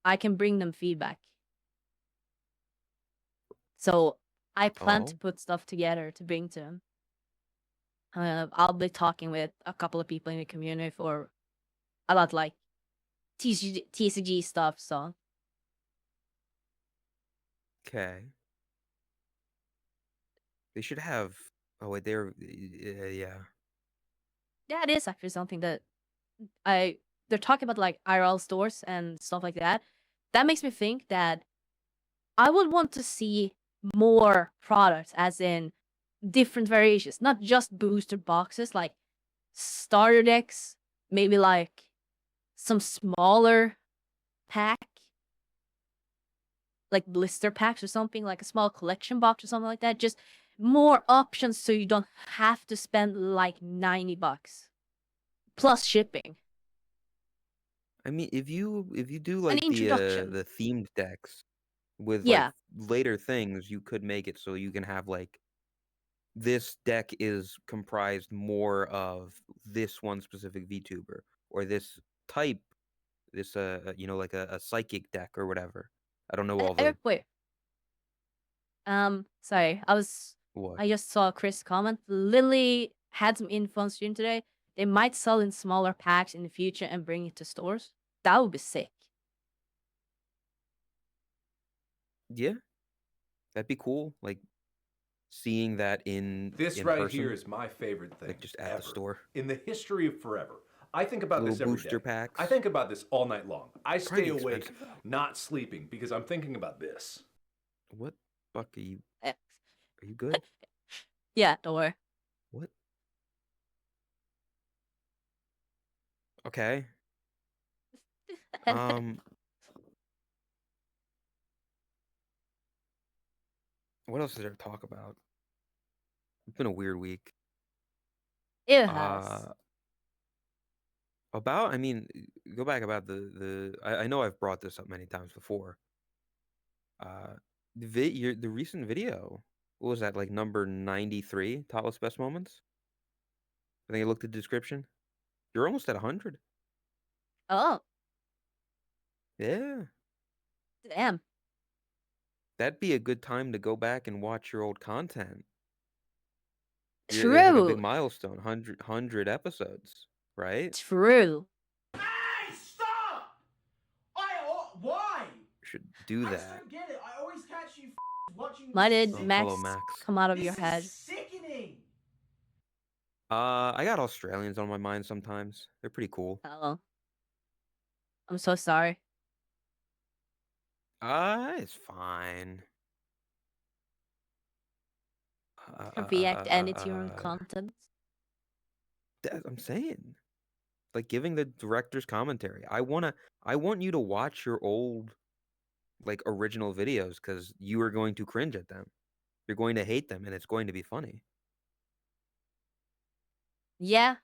I can bring them feedback. So I plan to Oh, put stuff together to bring to them. I'll be talking with a couple of people in the community for a lot like TCG stuff. So okay. They should have. Oh wait, yeah. that is actually something that they're talking about like IRL stores and stuff like that. That makes me think that I would want to see more products, as in different variations, not just booster boxes, like starter decks, maybe like some smaller pack, like blister packs or something, like a small collection box or something like that. Just more options so you don't have to spend like $90 plus shipping. I mean, if you do An like introduction. the themed decks with like Yeah. later things, you could make it so you can have like this deck is comprised more of this one specific VTuber or this type, this like a psychic deck or whatever. I don't know all the Wait. Sorry. what. I just saw Chris comment. Lily had some info on stream today. They might sell in smaller packs in the future and bring it to stores. That would be sick. Yeah, that'd be cool. Like seeing that This in right person, here is my favorite thing like just at ever the store. in the history of forever. I think about Little this every booster day. packs. I think about this all night long. I Probably stay be awake, expensive though. not sleeping, because I'm thinking about this. What fuck are you? Eh. Are you good? Yeah, don't worry. What? Okay. What else is there to talk about? It's been a weird week. It has. About, I mean, go back about I know I've brought this up many times before. The recent video. What was that, like number 93? TOTLESS best moments? I think I looked at the description. You're almost at 100. Oh, Yeah. damn. That'd be a good time to go back and watch your old content. You hit a big True. milestone, 100 episodes, right? True. Hey, stop! Why? Should do I just that. don't get it. I always catch you watching. Why did Oh, Max hello, Max. come out of This your head? is sickening. I got Australians on my mind sometimes. They're pretty cool. Oh. I'm so sorry. It's fine. React any to your own content. I'm saying, like giving the director's commentary. I want you to watch your old, like original videos because you are going to cringe at them. You're going to hate them, and it's going to be funny. Yeah.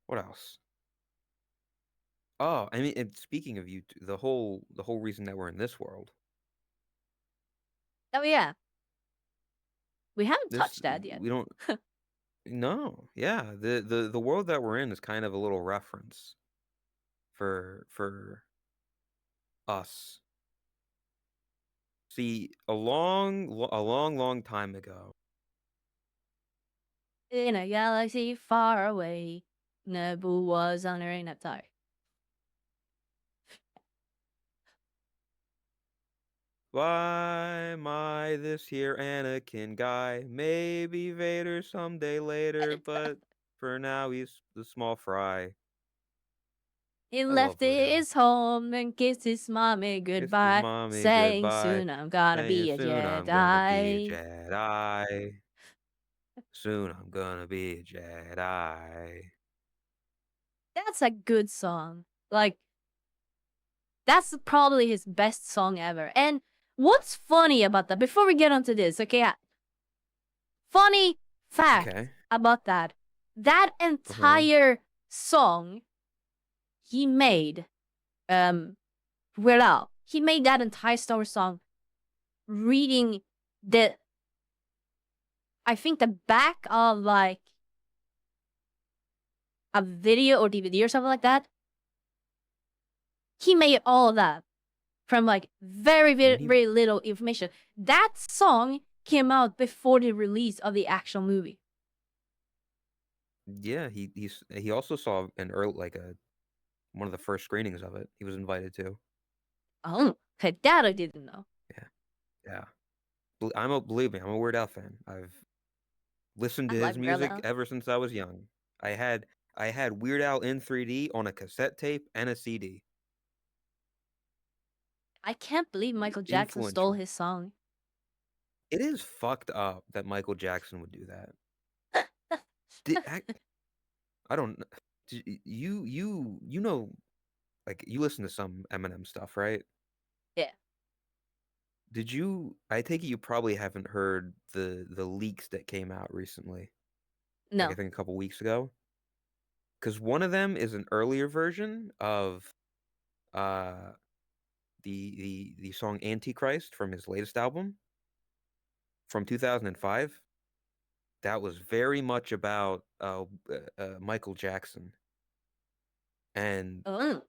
What else? Oh, I mean, and speaking of you, the whole reason that we're in this world. Oh yeah. We haven't This touched that yet. we don't. No, yeah, the world that we're in is kind of a little reference for us. See, a long time ago. In a galaxy far away, Nebu was on a rain sorry. Why am I this here Anakin guy? Maybe Vader someday later, but for now he's the small fry. He love left Weird Al. his home and kissed his mommy Kissed his goodbye, mommy saying goodbye, soon I'm gonna saying be a soon I'm gonna be a Jedi. Jedi. Soon I'm gonna be a Jedi. That's a good song. Like, that's probably his best song ever. And what's funny about that, before we get onto this, okay, funny fact Okay. about that, that entire song he made, Weird Al, he made that entire Star Wars song reading I think the back of like a video or DVD or something like that. He made all of that from like very, very, very little information. That song came out before the release of the actual movie. Yeah, he also saw an early one of the first screenings of it. He was invited to. Oh, okay, that I didn't know. Yeah. Believe me, I'm a Weird Al fan. I've listened I to like his Weird music Al. ever since I was young. I had Weird Al in 3D on a cassette tape and a CD. I can't believe Michael Jackson stole Influential. his song. It is fucked up that Michael Jackson would do that. I don't. You know, like you listen to some Eminem stuff, right? Yeah. Did you? I take it you probably haven't heard the leaks that came out recently. Like I No. think a couple weeks ago. Because one of them is an earlier version of uh the song Antichrist from his latest album from 2005. That was very much about Michael Jackson, and Oh.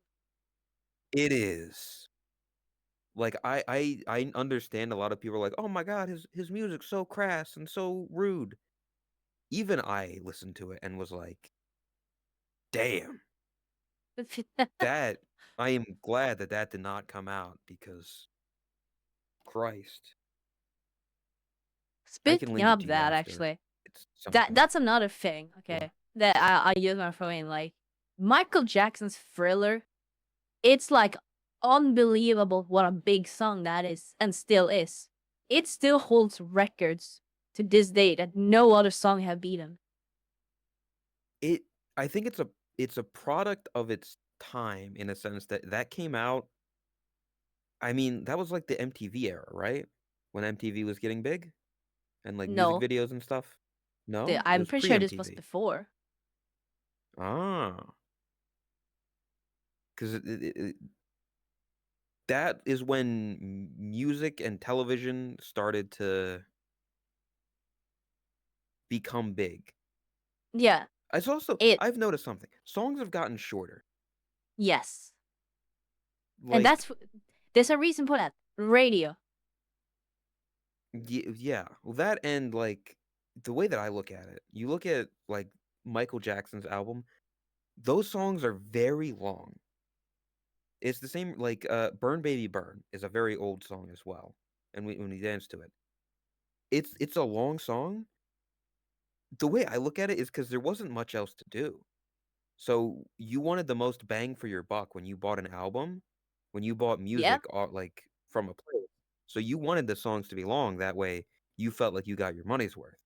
it is like I understand a lot of people are like, oh my god, his music's so crass and so rude. Even I listened to it and was like, damn, that I am glad that did not come out because Christ. I can Speaking link it to of you that, after. actually, It's something. that's another thing, What? okay, that I use my phone in. Like, Michael Jackson's Thriller, it's like unbelievable what a big song that is and still is. It still holds records to this day that no other song have beaten. I think it's a product of its time in a sense that came out. I mean, that was like the MTV era, right? When MTV was getting big and like music No, videos and stuff. No, it I'm was pretty sure this was pre-MTV. before. Ah, because that is when music and television started to become big. Yeah, It's also it I've noticed something. Songs have gotten shorter. yes, and Like there's a reason for that. Radio. yeah, well, that and like the way that I look at it, you look at like Michael Jackson's album, those songs are very long. It's the same like Burn Baby Burn is a very old song as well. And when we dance to it, it's a long song. The way I look at it is because there wasn't much else to do. So you wanted the most bang for your buck when you bought an album, when you bought Yeah, music like from a place. So you wanted the songs to be long. That way you felt like you got your money's worth.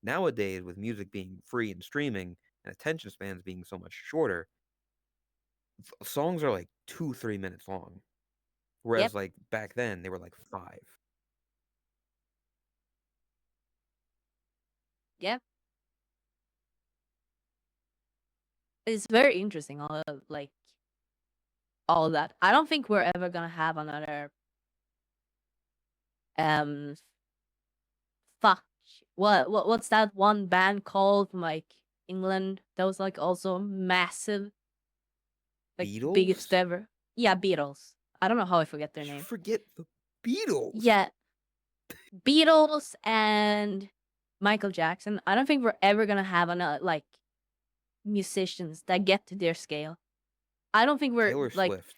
Nowadays, with music being free and streaming and attention spans being so much shorter, songs are like 2-3 minutes long. yep, Whereas like back then they were like 5. yep. It's very interesting. All of that. I don't think we're ever gonna have another um fuck what's that one band called from like England that was like also massive, like biggest Beatles? ever. Yeah, Beatles. I don't know how I forget their You name. forget the Beatles. Yeah, Beatles and Michael Jackson. I don't think we're ever gonna have another like musicians that get to their scale. I don't think we're Taylor like Swift.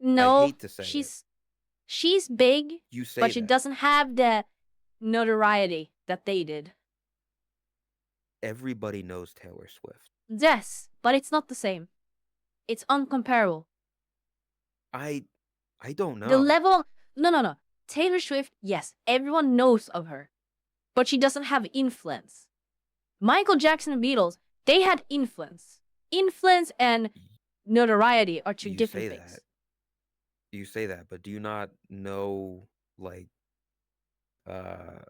I no. hate to say it. She's big, You say but she that. doesn't have the notoriety that they did. Everybody knows Taylor Swift. Yes, but it's not the same. It's uncomparable. I don't The know. level, no. Taylor Swift, yes, everyone knows of her, but she doesn't have influence. Michael Jackson and Beatles, they had influence. Influence and notoriety are two You different say things. that. You say that, but do you not know like uh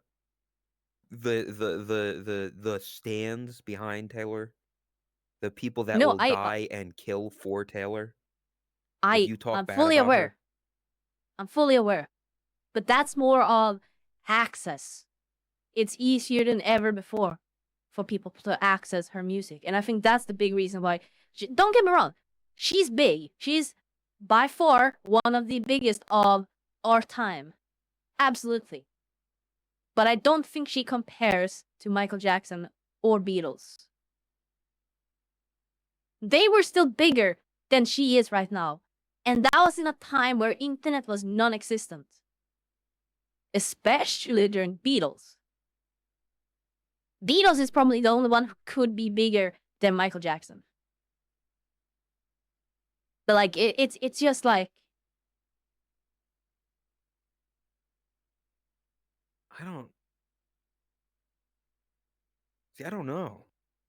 the stands behind Taylor? The people that No, will die and kill for Taylor if you talk I'm bad fully about aware. her? I'm fully aware. But that's more of access. It's easier than ever before for people to access her music. And I think that's the big reason why. Don't get me wrong, she's big. She's by far one of the biggest of our time. Absolutely. But I don't think she compares to Michael Jackson or Beatles. They were still bigger than she is right now. And that was in a time where internet was non-existent. Especially during Beatles. Beatles is probably the only one who could be bigger than Michael Jackson. But like it's just like I don't see. I don't know.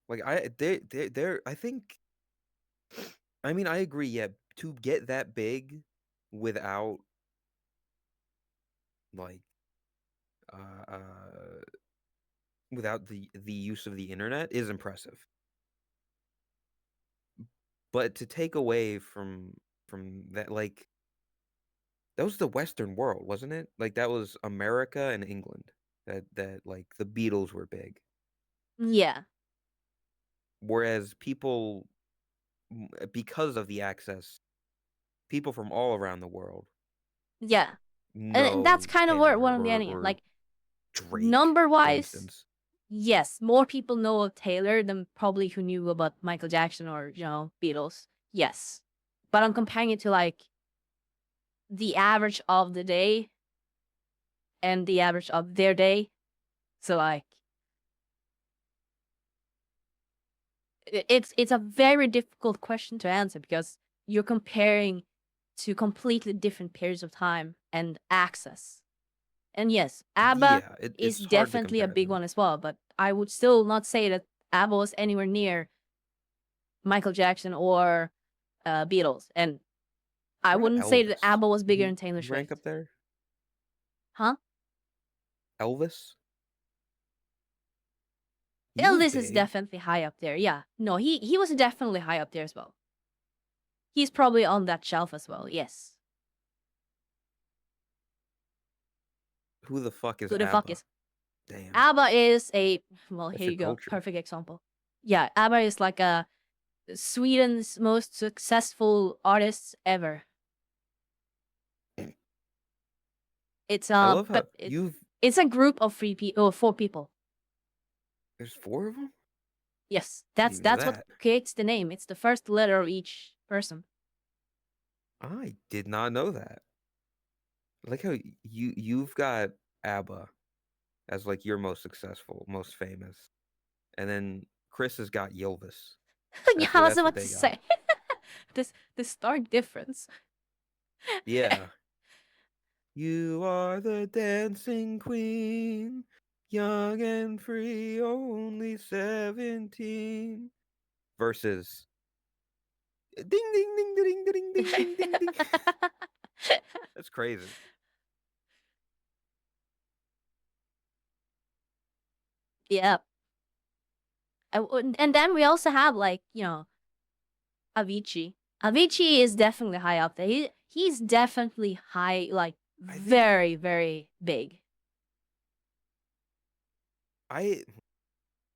Like they're. I think. I mean, I agree. Yeah, to get that big without like uh, uh without the use of the internet is impressive. But to take away from that, like that was the Western world, wasn't it? Like that was America and England. That like the Beatles were big. yeah. Whereas people, because of the access, people from all around the world Yeah. And that's know kind of Taylor what I'm getting at. or Like Drake, number for wise, instance. yes, more people know of Taylor than probably who knew about Michael Jackson or, Beatles. Yes. But I'm comparing it to like the average of the day and the average of their day. So like it's a very difficult question to answer because you're comparing to completely different periods of time and access. And yes, ABBA Yeah, is it's hard to definitely a compare big them. one as well, but I would still not say that ABBA was anywhere near Michael Jackson or Beatles. And I What wouldn't about say that Elvis? ABBA was bigger He than Taylor he rank Swift. up there? Huh? Elvis? He was Elvis is big. definitely high up there. Yeah. No, he was definitely high up there as well. He's probably on that shelf as well. Yes. Who the fuck is Who the fuck ABBA? is Damn, ABBA is a that's here your you go, culture. perfect example. Yeah, ABBA is like a Sweden's most successful artists ever. It's I love how but it's a group of four people. there's 4 of them? Yes, I didn't even know that's what that. creates the name. It's the first letter of each person. I did not know that. I like how you've got ABBA as like your most successful, most famous, and then Chris has got Ylvis. Yeah, I was That's what about to they got. say. The stark difference. Yeah. You are the dancing queen, young and free, only 17. Versus ding ding ding ding ding ding ding ding ding. That's crazy. Yeah. And then we also have like, Avicii. Avicii is definitely high up there. He's definitely high, like I think very, very big. I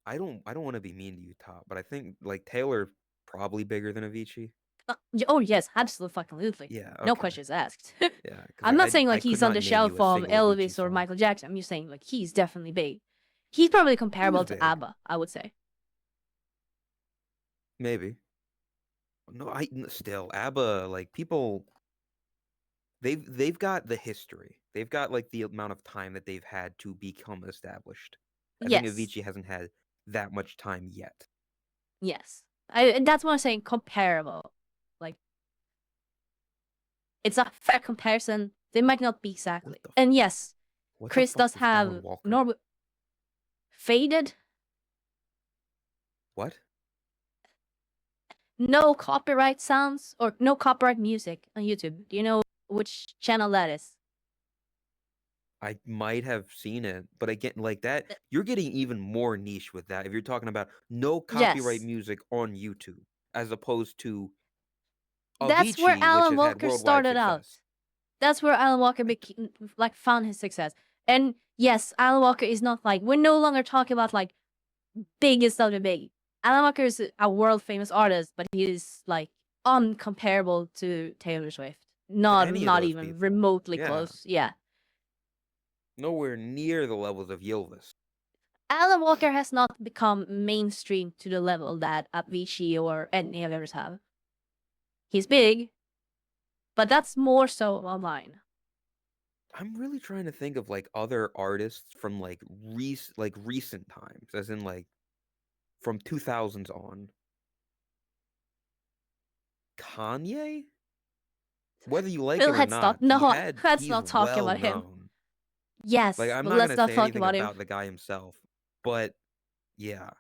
I don't want to be mean to you, Top, but I think like Taylor probably bigger than Avicii. Oh yes, absolutely. Yeah, No okay. questions asked. Yeah, because I'm not saying I like could he's on not the name shelf you a from single Avicii Elvis or song. Michael Jackson. I'm just saying like he's definitely big. He's probably He comparable was to big. ABBA, I would say. Maybe. No, still ABBA, like people they've got the history. They've got like the amount of time that they've had to become established. I think Yes. Avicii hasn't had that much time yet. Yes. That's what I'm saying, comparable. It's a fair comparison. They might not be exactly. the f- And yes, What the Chris fuck does is Alan have Walker? faded, What? no copyright sounds or no copyright music on YouTube. Do you know which channel that is? I might have seen it, but again, like that, you're getting even more niche with that. If you're talking about no copyright Yes. music on YouTube, as opposed to That's where Avicii, which Alan has had Walker worldwide started out. success. That's where Alan Walker like found his success. And yes, Alan Walker is not like, we're no longer talking about like biggest of the big. Alan Walker is a world famous artist, but he is like uncomparable to Taylor Swift. Not any of those even people. remotely Yeah. close. Yeah. Nowhere near the levels of Ylvis. Alan Walker has not become mainstream to the level that Avicii or any of others have. He's big, but that's more so online. I'm really trying to think of like other artists from like recent times, as in like from 2000s on. Kanye? Whether you like him or Let's not, stop. No, let's he's not talk well about him. known. Yes, Like I'm but not let's gonna not say talk anything about him. about the guy himself, but yeah,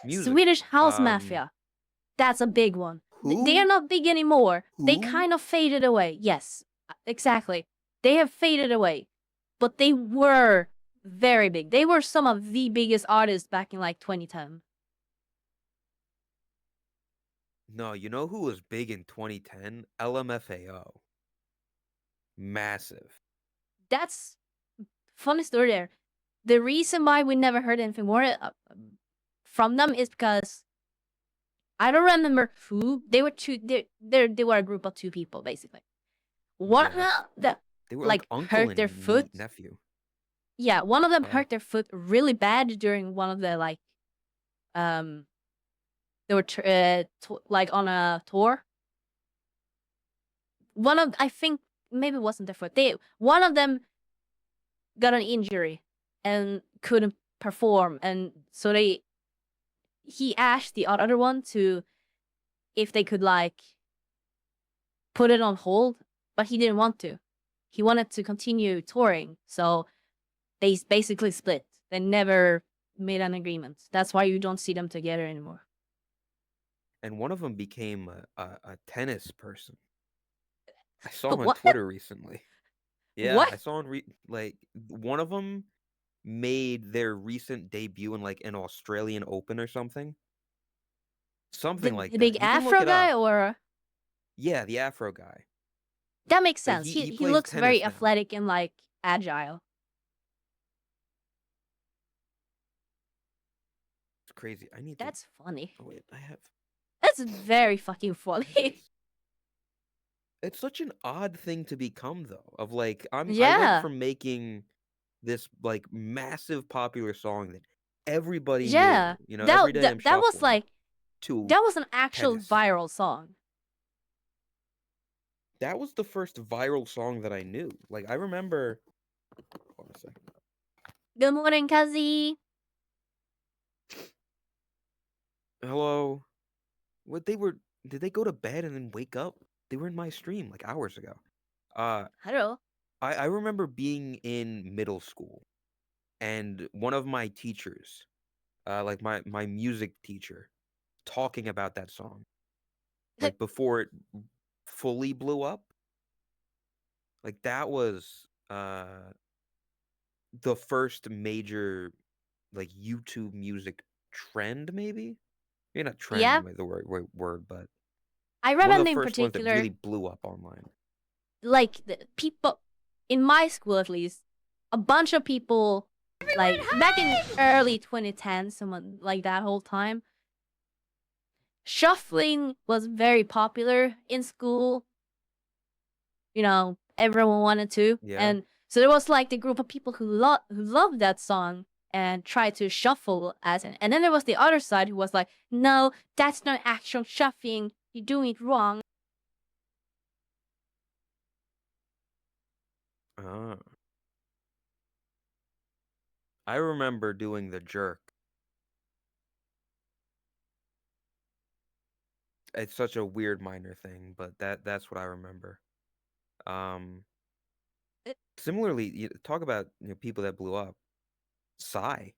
music. Swedish House Mafia. That's a big one. They are Who? not big anymore. They Who? kind of faded away. Yes, exactly. They have faded away. But they were very big. They were some of the biggest artists back in like 2010. No, you know who was big in 2010? LMFAO. Massive. That's funny story there. The reason why we never heard anything more from them is because I don't remember who they were. They were a group of two people basically. One Yes. that They were like uncle hurt and their foot. nephew. Yeah, one of them Oh. hurt their foot really bad during one of the like, they were like on a tour. I think maybe it wasn't their foot. One of them got an injury and couldn't perform, and so he asked the other one to if they could like put it on hold, but he didn't want to. He wanted to continue touring, so they basically split. They never made an agreement. That's why you don't see them together anymore. And one of them became a tennis person. I saw him on What? Twitter recently. Yeah, What? I saw him like one of them made their recent debut in like an Australian Open or something. Something like The that. big You can look Afro it guy, up. or Yeah, the Afro guy. that makes Like sense. he He plays looks very tennis now. athletic and like agile. It's crazy. I need That's funny. to. Oh wait, I have. That's very fucking funny. It's such an odd thing to become though. Of like I went Yeah. from making this like massive popular song that everybody Yeah. knew, every day I'm That was shuffling like to that was an actual tennis. viral song. That was the first viral song that I knew. Like I remember. Hold on a second. Good morning, Kazi. Hello. What they were? Did they go to bed and then wake up? They were in my stream like hours ago. Hello. I remember being in middle school, and one of my teachers, like my music teacher, talking about that song, like before it fully blew up. Like that was the first major like YouTube music trend, maybe. Maybe not trend, Yeah. the word, but I one of remember the in first ones that particular, really blew up online. like the people in my school at least, a bunch of people like back in early 2010, someone like that whole time. Shuffling was very popular in school. Everyone wanted to. Yeah. And so there was like the group of people who loved that song and tried to shuffle as it. And then there was the other side who was like, no, that's not actual shuffling. You're doing it wrong. I remember doing the jerk. It's such a weird minor thing, but that's what I remember. Um, It- similarly, talk about people that blew up. Psy,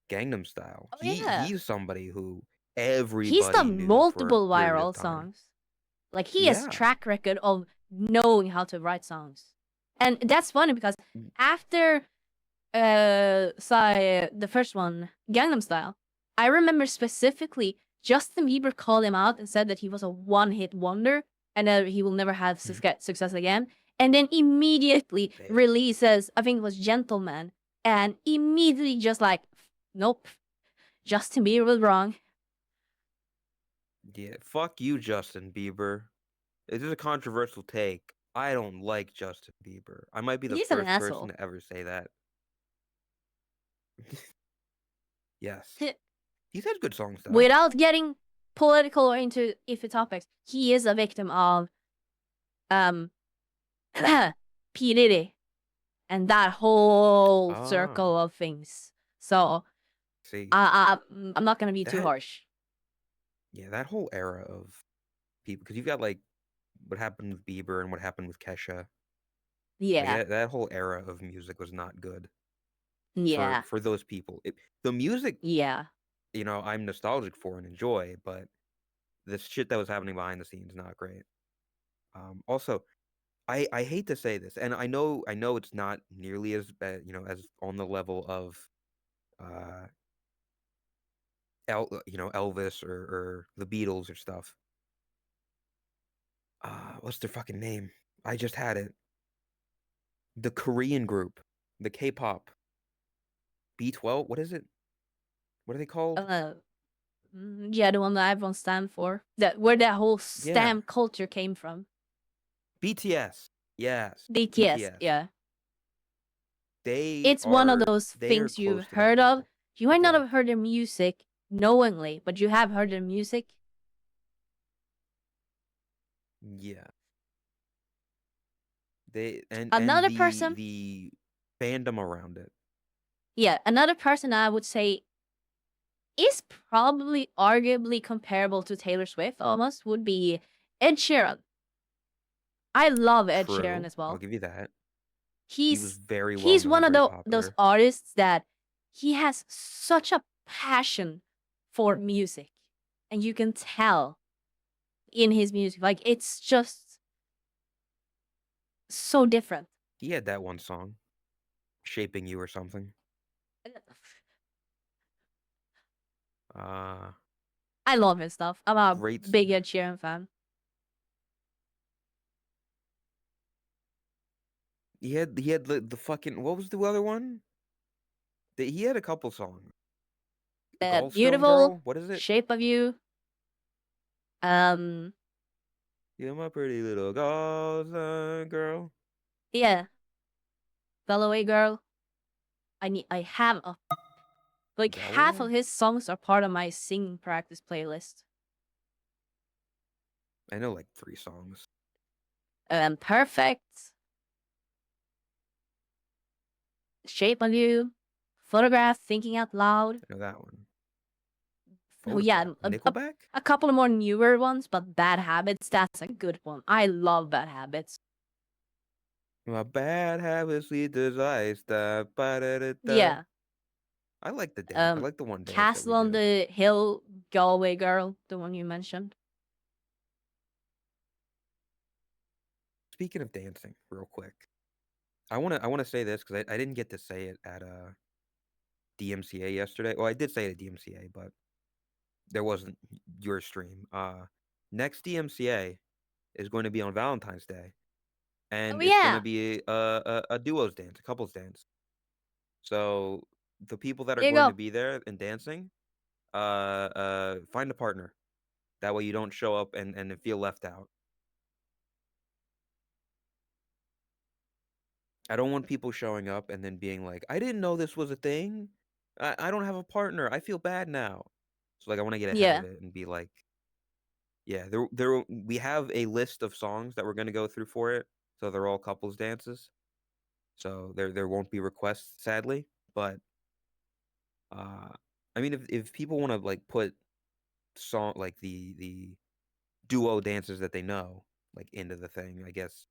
Gangnam Style. Oh yeah, He's somebody who he's everybody done knew for a multiple period of viral time. songs. Like he has Yeah. track record of knowing how to write songs, and that's funny because after the first one, Gangnam Style, I remember specifically Justin Bieber called him out and said that he was a one-hit wonder and that he will never have success again. And then immediately Failed. releases, I think it was Gentleman, and immediately just like, nope, Justin Bieber was wrong. Yeah, fuck you, Justin Bieber. This is a controversial take. I don't like Justin Bieber. I might be the He's an first person asshole. to ever say that. Yes. He's had good songs, though. Without getting political or into iffy topics, he is a victim of P. Diddy and that whole circle of things. So See, I'm not gonna be too That- harsh. yeah, that whole era of people, because you've got like what happened with Bieber and what happened with Kesha. Like, Yeah, that whole era of music was not good yeah, for those people. The music, yeah. I'm nostalgic for and enjoy, but the shit that was happening behind the scenes not great. Also, I hate to say this, and I know it's not nearly as bad, as on the level of uh Elvis or the Beatles or stuff. What's their fucking name? I just had it. The Korean group, the K-pop, B12. What is it? What are they called? Yeah, the one that everyone stand for. Where that whole Yeah. stamp culture came from. BTS. Yes. BTS, yeah. They It's one of are- those they are things close you've to that heard of. level. You might not like- have heard their music knowingly, but you have heard their music. Yeah. They Another and person- the fandom around it. Yeah, another person I would say is probably arguably comparable to Taylor Swift almost would be Ed Sheeran. I love Ed True. Sheeran as well. I'll give you that. He's He was very well he's known, one of very those popular. artists that he has such a passion for music, and you can tell in his music. Like it's just so different. He had that one song, "Shaping You" or something. I love his stuff. I'm a Great big singer. Ed Sheeran fan. He had the fucking, what was the other one? He had a couple songs. Gallstone Beautiful, Girl? What is it? Shape of You. You're my pretty little Gallstone girl. Yeah. Fell Away Girl. I have a like That half one? of his songs are part of my sing practice playlist. I know like 3 songs. Perfect. Shape of You. Photograph, Thinking Out Loud. I know that one. Oh yeah, Photograph. Nickelback? a couple of more newer ones, but Bad Habits, that's a good one. I love Bad Habits. My bad habits lead to vice. Yeah. I like the dance. I like the one dance. that we Castle on did. the Hill, Galway Girl, the one you mentioned. Speaking of dancing, real quick, I wanna say this because I didn't get to say it at DMCA yesterday. Well, I did say it at DMCA, but there wasn't your stream. Next DMCA is going to be on Valentine's Day, and it's going yeah. to be a duos dance, a couples dance. So the people that are There you going go. to be there and dancing, find a partner. That way you don't show up and feel left out. I don't want people showing up and then being like, I didn't know this was a thing. I don't have a partner. I feel bad now. So like I want to get ahead of it and be like, yeah, we have a list of songs that we're gonna go through for it. So they're all couples dances. So there won't be requests, sadly. But I mean if people want to like put song like the duo dances that they know, like into the thing. I guess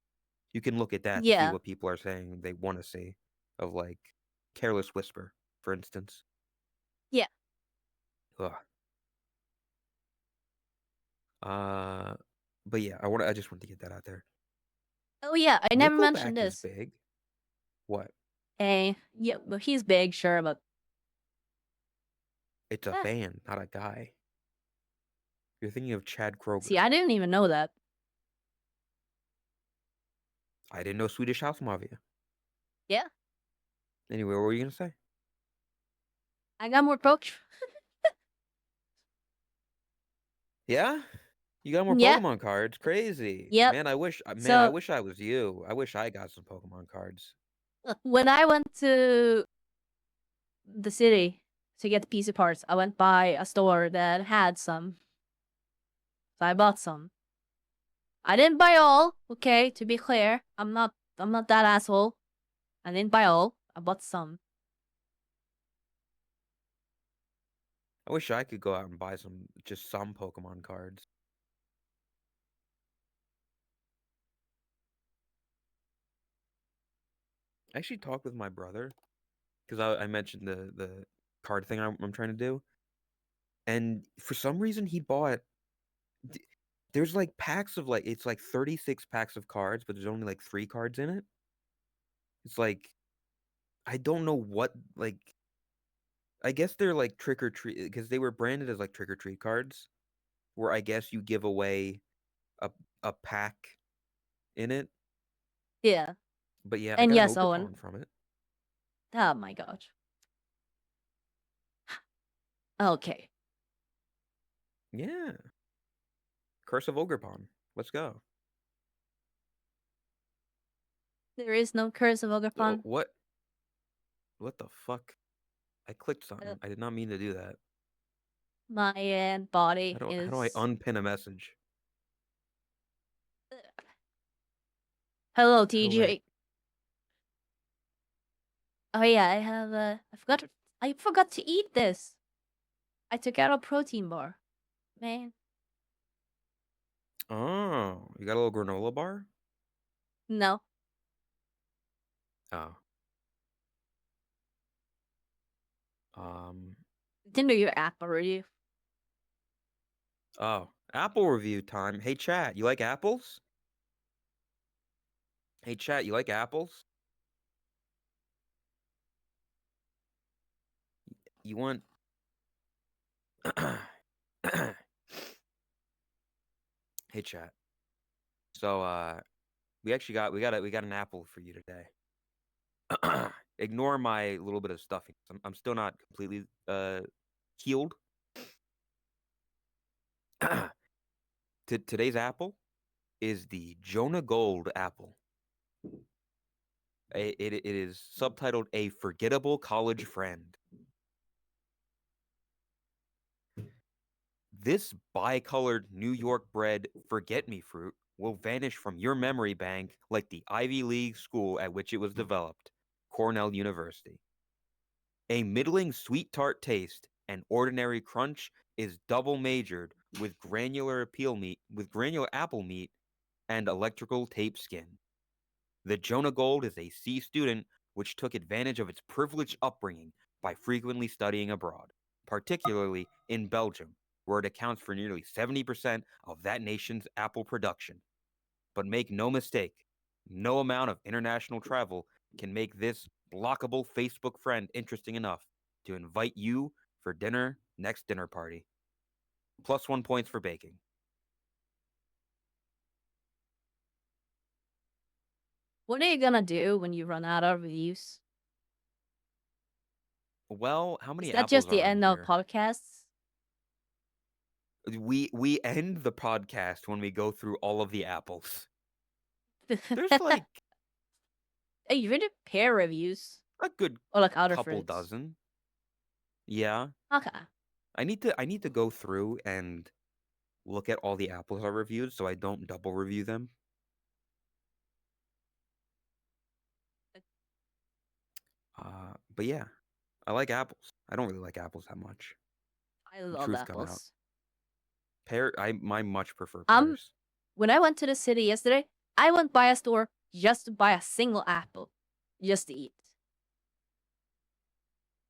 you can look at that to see Yeah. what people are saying they want to see, of like Careless Whisper, for instance. Yeah. Ugh. But yeah, I just wanted to get that out there. Oh yeah, I never Nickelback mentioned is this. big. What? Yeah, but he's big, sure, but It's a eh. band, not a guy. You're thinking of Chad Kroger. See, I didn't even know that. I didn't know Swedish House Mafia. Yeah. Anyway, what were you gonna say? I got more Yeah? You got more Yeah. Pokemon cards? Crazy. Yep. Man, I wish So I was you. I wish I got some Pokemon cards. when I went to the city to get PC parts, I went by a store that had some. So I bought some. I didn't buy all, okay, to be clear. I'm not that asshole. I didn't buy all. I bought some. I wish I could go out and buy just some Pokemon cards. I actually talked with my brother because I mentioned the card thing I'm trying to do, and for some reason he bought. There's like packs of it's like 36 packs of cards, but there's only like 3 cards in it. It's like I don't know what I guess they're like trick or treat because they were branded as like trick or treat cards, where I guess you give away a pack in it. Yeah. But yeah, I And got an yes, Owen. Ogerpon from it. Oh my gosh. Okay. Yeah. Curse of Ogerpon. Let's go. There is no curse of Ogerpon. What? What the fuck? I clicked something. I did not mean to do that. My body How do I is. unpin a message? Hello, How do TJ. Oh yeah, I have. I forgot to eat this. I took out a protein bar. Man. Oh, you got a little granola bar? No. Oh. Um. Didn't do your app already. Oh, Apple review time. Hey, chat, you like apples? Hey, chat, you like apples? You want? Hey, chat. So, we got an apple for you today. Ignore my little bit of stuffing. I'm still not completely healed. Today's apple is the Jonah Gold apple. It is subtitled "A Forgettable College Friend." This bicolored New York bred forget-me fruit will vanish from your memory bank like the Ivy League school at which it was developed, Cornell University. A middling sweet tart taste and ordinary crunch is double majored with granular apple meat and electrical tape skin. The Jonah Gold is a C student which took advantage of its privileged upbringing by frequently studying abroad, particularly in Belgium, where it accounts for nearly 70% of that nation's apple production. But make no mistake, no amount of international travel can make this blockable Facebook friend interesting enough to invite you for dinner next dinner party. +1 points for baking. What are you gonna do when you run out of reviews? Well, how Is many that apples just the are in end of here? podcasts? We end the podcast when we go through all of the apples. There's like Hey, you read pear reviews a good or like other couple fruits? dozen. Yeah. Okay. I need to go through and look at all the apples I reviewed so I don't double review them. But yeah, I like apples. I don't really like apples that much. I The love truth come out. apples. I much prefer I'm pears. when I went to the city yesterday, I went by a store just to buy a single apple, just to eat.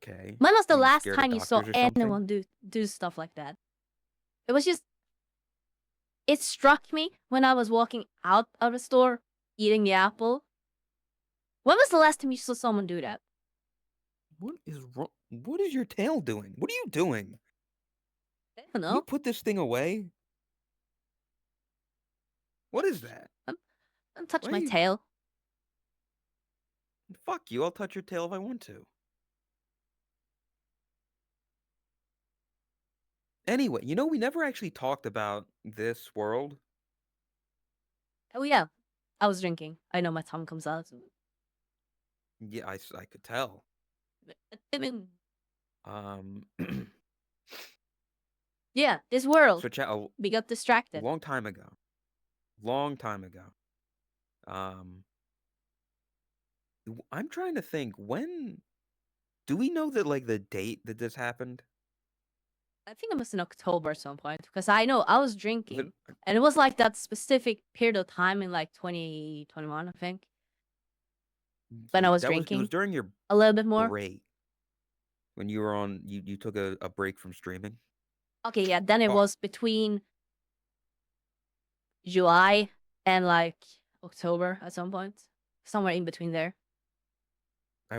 Okay. When was the Were you last scared of time you saw doctors or something? anyone do stuff like that? It was just. It struck me when I was walking out of the store eating the apple. When was the last time you saw someone do that? What is wrong? What is your tail doing? What are you doing? I don't Can you know. put this thing away? What is that? Don't touch Why my you- tail. Fuck you, I'll touch your tail if I want to. Anyway, you know, we never actually talked about this world. Oh yeah, I was drinking. I know my tongue comes out. Yeah, I could tell. I mean, Um, yeah, this world. so chat, We got distracted. long time ago. I'm trying to think, when do we know that, like, the date that this happened? I think it was in October at some point because I know I was Was it drinking and it was like that specific period of time in like 2021, I think, when I was it was drinking during your a little bit more. break when you were on you took a break from streaming? Okay, yeah, then it Oh, was between July and like October at some point, somewhere in between there.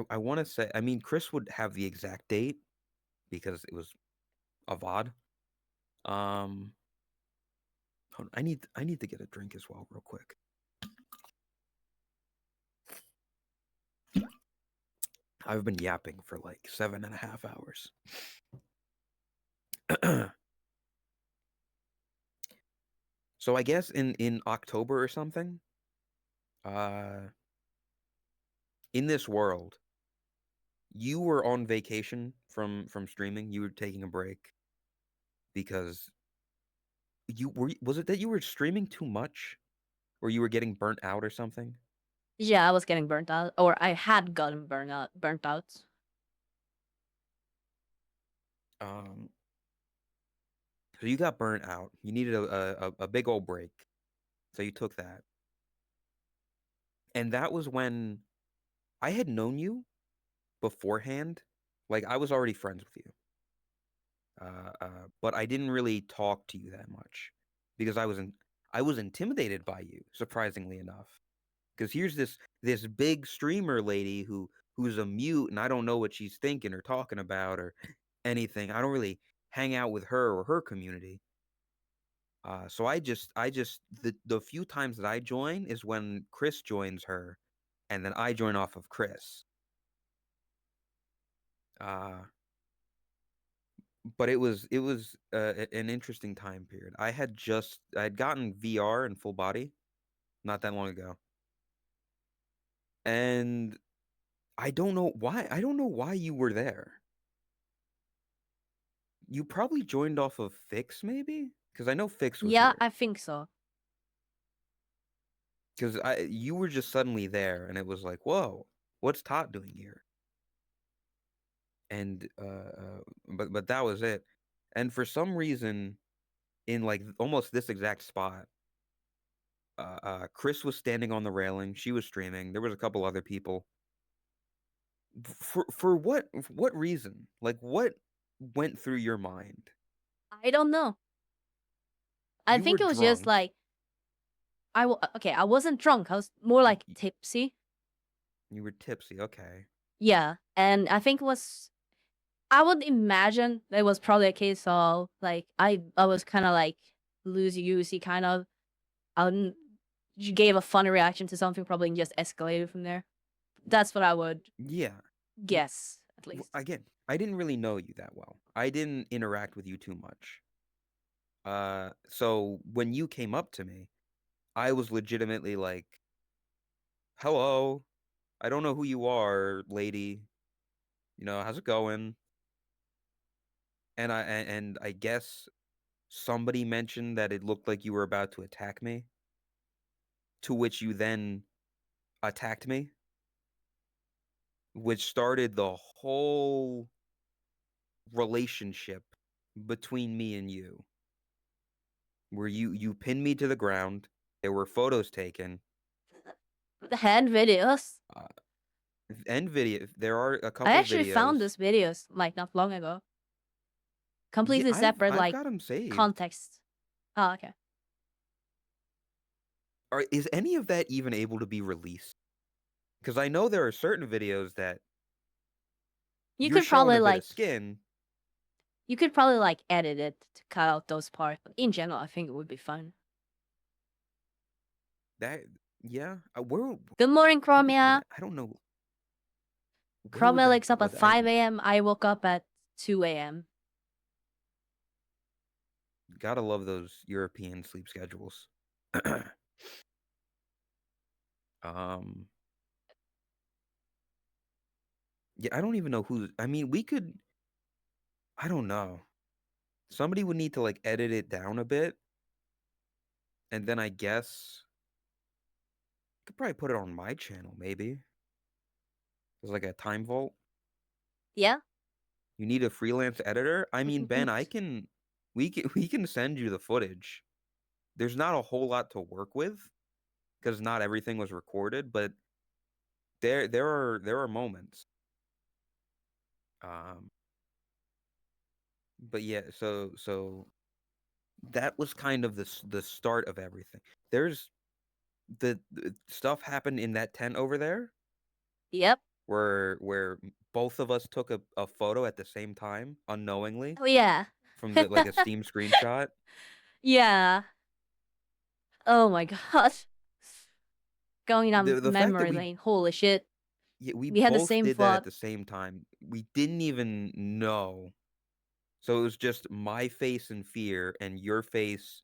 I want to say, I mean, Chris would have the exact date because it was a VOD. Hold on, I need to get a drink as well, real quick. I've been yapping for like 7.5 hours. So I guess in October or something, in this world, you were on vacation from streaming. You were taking a break because was it that you were streaming too much, or you were getting burnt out or something? Yeah, I was getting burnt out, or I had gotten burnt out. So you got burnt out. You needed a big old break, so you took that. And that was when I had known you beforehand. Like, I was already friends with you. But I didn't really talk to you that much because I was intimidated by you, surprisingly enough. Because here's this big streamer lady who's a mute, and I don't know what she's thinking or talking about or anything. I don't really hang out with her or her community. So I just the few times that I join is when Chris joins her, and then I join off of Chris. But it was an interesting time period. I had gotten VR and full body not that long ago, and I don't know why. I don't know why you were there. You probably joined off of Fix, maybe, because I know Fix was Yeah, here. I think so. Because you were just suddenly there, and it was like, whoa, what's Tot doing here? And but that was it. And for some reason, in like almost this exact spot, Chris was standing on the railing. She was streaming. There was a couple other people. For what reason? Like, what went through your mind? I don't know. I You were think it was just drunk. like okay. I wasn't drunk. I was more like tipsy. You were tipsy. Okay. Yeah, and I think it was. I would imagine that it was probably a case of like I was kind of like loosey goosey kind of. You gave a funny reaction to something, probably and just escalated from there. That's what I would Yeah. guess, at least. Again, I didn't really know you that well. I didn't interact with you too much. So when you came up to me, I was legitimately like, "Hello, I don't know who you are, lady. You know, how's it going?" And I guess somebody mentioned that it looked like you were about to attack me, to which you then attacked me, which started the whole relationship between me and you, where you pinned me to the ground, There were photos taken. The hand videos. And video. There are a couple I actually videos. found those videos like not long ago. Completely separate, I've like got them saved. context. Oh, okay. Is any of that even able to be released? Because I know there are certain videos that You you're could showing probably a bit like of skin. you could probably like edit it to cut out those parts. But in general, I think it would be fun. That yeah. Where Good morning, who would put Chromia. it? I don't know. Where would Chromia that wakes up go? at 5 a.m. I woke up at 2 a.m. Gotta love those European sleep schedules. um. Yeah, I don't even know who. I mean, we could. I don't know. Somebody would need to like edit it down a bit, and then I guess could probably put it on my channel. Maybe there's like a time vault. Yeah. You need a freelance editor. I mean, Ben, I can. We can send you the footage. There's not a whole lot to work with because not everything was recorded, but there are moments. But yeah, so that was kind of the start of everything. There's the stuff happened in that tent over there Yep. where both of us took a photo at the same time unknowingly Oh yeah. from the like a Steam screenshot. Yeah. Oh my gosh. Going down The fact that memory lane. Holy shit. we We had the both same did that at thought. the same time. We didn't even know. So it was just my face in fear and your face.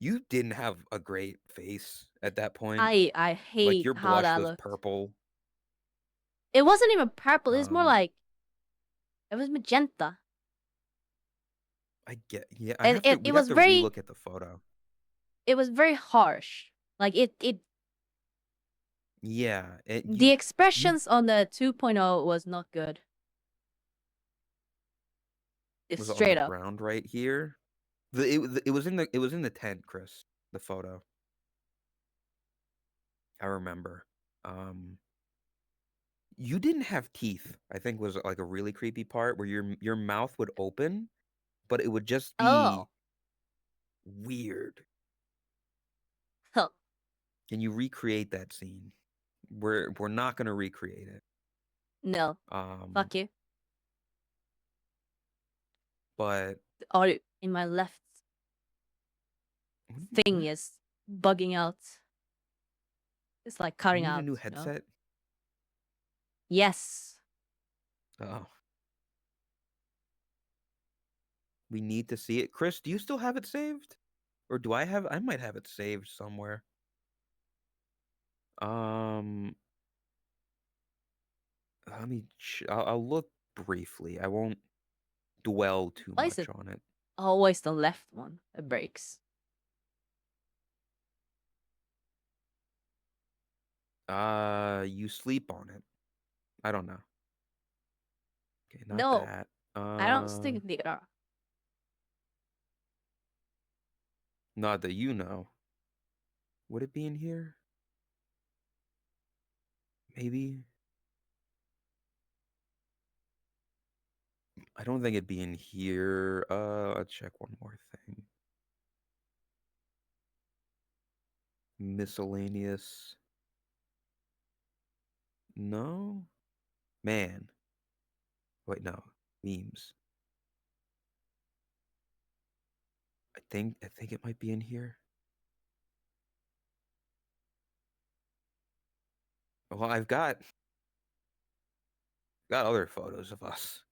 You didn't have a great face at that point. I Like hate your how blush that was looked. purple. It wasn't even purple. It's more Um, like it was magenta. I get yeah. And We it have was to very relook at the photo. harsh. Like it Yeah, the you expressions on the 2.0 was not good. It's was on the straight up. ground right here. It was in the tent, Chris. The photo. I remember. You didn't have teeth. I think was like a really creepy part where your mouth would open, but it would just be Oh. weird. Huh. Can you recreate that scene? We're not gonna recreate it. No. Fuck you. But The audio in my left thing what? is bugging out. It's like You cutting need a out, new you know? headset? Yes. Oh. We need to see it. Chris, do you still have it saved? Or do I have I might have it saved somewhere. Let me I'll look briefly. I won't dwell too Why is much it on it. always the left one that breaks? You sleep on it. I don't know. Okay, not No. that. I don't stick there. Not that you know. Would it be in here? Maybe. I don't think it'd be in here. I'll check one more thing. Miscellaneous. No? Man. Wait, no. Memes. I think it might be in here. Well, I've got other photos of us.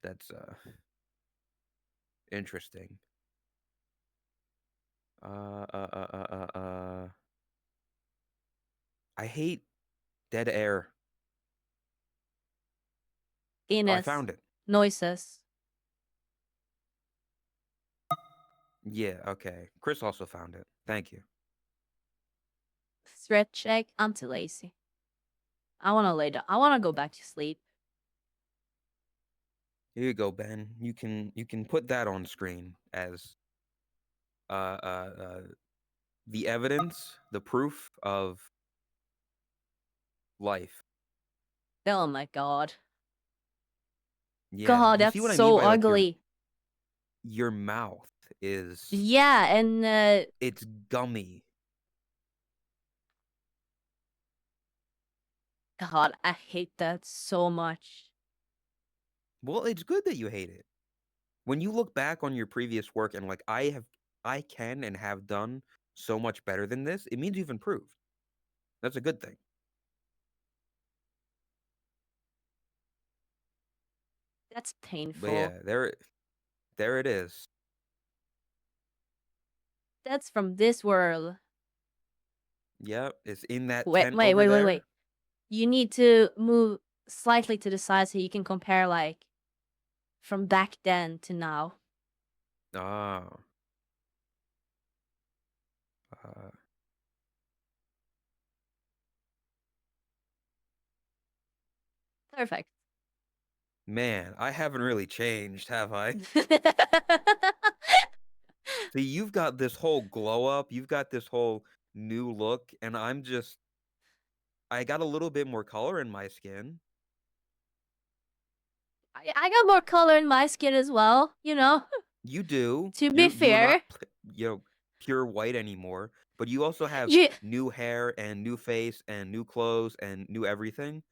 That's interesting. I hate dead air. Oh, I Ines. found it. Noises. Yeah, okay. Chris also found it. Thank you. Stretch check. I'm too lazy. I want to lay down. I want to go back to sleep. Here you go, Ben. You can put that on screen as the evidence, the proof of life. Oh my god. Yeah. God, You see that's what I mean so by like ugly. your mouth is Yeah, and it's gummy. God, I hate that so much. Well, it's good that you hate it. When you look back on your previous work and like I can and have done so much better than this, it means you've improved. That's a good thing. That's But painful. yeah, there it is. That's from this world. Yep, it's in that Wait, tent wait, over wait, wait, there. wait. You need to move slightly to the side so you can compare, like, from back then to now. Ah. Uh, Perfect. man, I haven't really changed, have I? See, you've got this whole glow up, you've got this whole new look, and I got a little bit more color in my skin. I got more color in my skin as well, you know? You do. To be You're not, fair, pure white anymore, but you also have you new hair and new face and new clothes and new everything.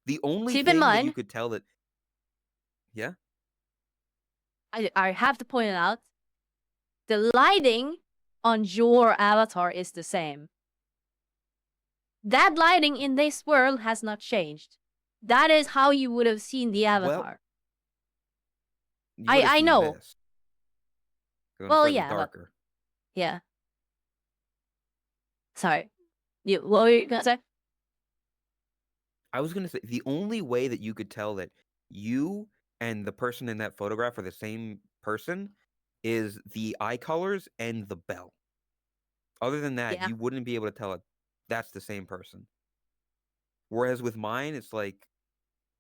The only keep in thing that you mind, could tell that, yeah, I have to point it out, the lighting on your avatar is the same. That lighting in this world has not changed. That is how you would have seen the well, avatar. you would have I seen know. this going Well, further yeah, but darker. yeah. Sorry. What were you gonna say? I was gonna say the only way that you could tell that you and the person in that photograph are the same person is the eye colors and the belt. Other than that, Yeah. you wouldn't be able to tell it that's the same person. Whereas with mine, it's like,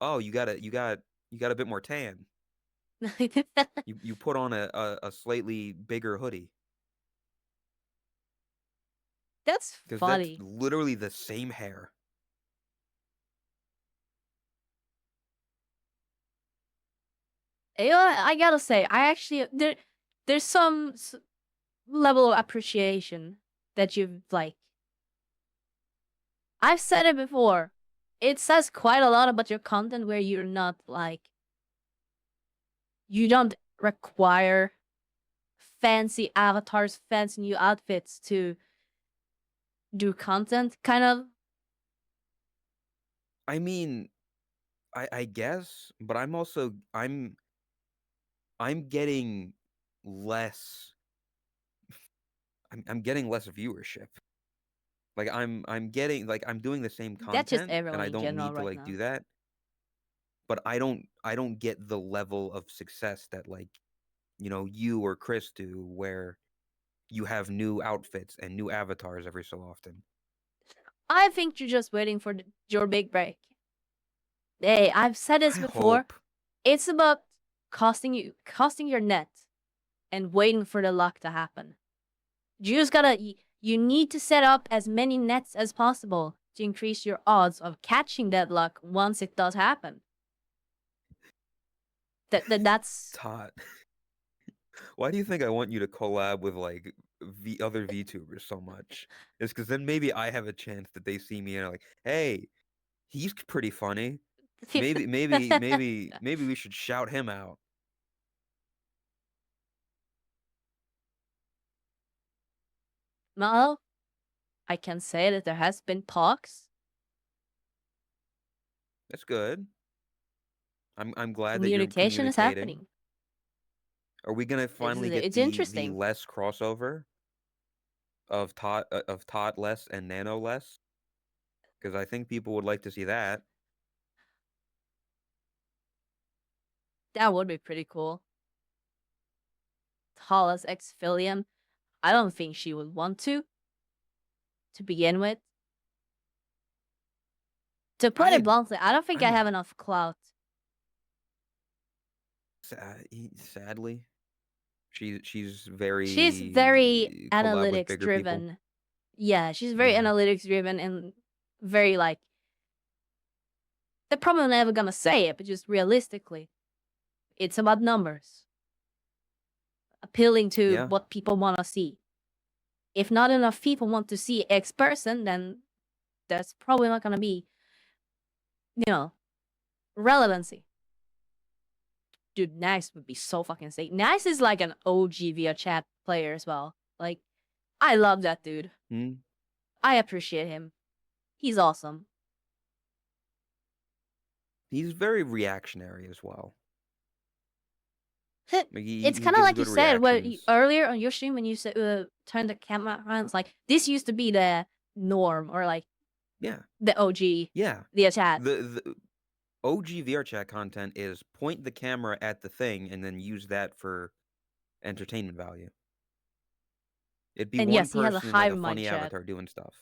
oh, you got a bit more tan. You put on a slightly bigger hoodie That's because that's funny. literally the same hair. You know what? I gotta say, I actually there's some level of appreciation that you've like. I've said it before. It says quite a lot about your content where you're not like you don't require fancy avatars, fancy new outfits to do content. Kind of. I mean, I guess, but I'm getting less. I'm getting less viewership. Like I'm getting like I'm doing the same That's just content and everyone I in don't general need to right like now. do that, but I don't get the level of success that like, you or Chris do where you have new outfits and new avatars every so often. I think you're just waiting for your big break. Hey, I've said this I before. hope. It's about casting your net and waiting for the luck to happen. You just gotta you need to set up as many nets as possible to increase your odds of catching that luck once it does happen. That's Todd, why do you think I want you to collab with like other VTubers so much? It's because then maybe I have a chance that they see me and are like, hey, he's pretty funny. Maybe we should shout him out. Well, I can say that there has been talks. That's good. I'm glad that you're Communication is communicating. happening. Are we gonna finally get It's the interesting. less crossover of TOTLESS and NanoLess? Because I think people would like to see that. That would be pretty cool. Tallest ex Philium. I don't think she would want to begin with. To put it I bluntly, I don't think I I'm have enough clout. sadly, she's She's very very collab with analytics bigger people. driven. Yeah, she's very Yeah. analytics driven and very like. They're probably never gonna say it, but just realistically, it's about numbers, appealing to Yeah. what people want to see. If not enough people want to see X person, then that's probably not gonna be, relevancy. Dude, Nax would be so fucking sick. Nax is like an OG via chat player as well. Like, I love that dude. Hmm. I appreciate him. He's awesome. He's very reactionary as well. Like, It's he kind of gives like you good said reactions. earlier on your stream when you said turn the camera around. It's like this used to be the norm or like Yeah. the OG Yeah. via chat. The OG VR chat content is point the camera at the thing and then use that for entertainment value. It'd be And one yes, he has a person in like hive a mind funny chat. avatar doing stuff.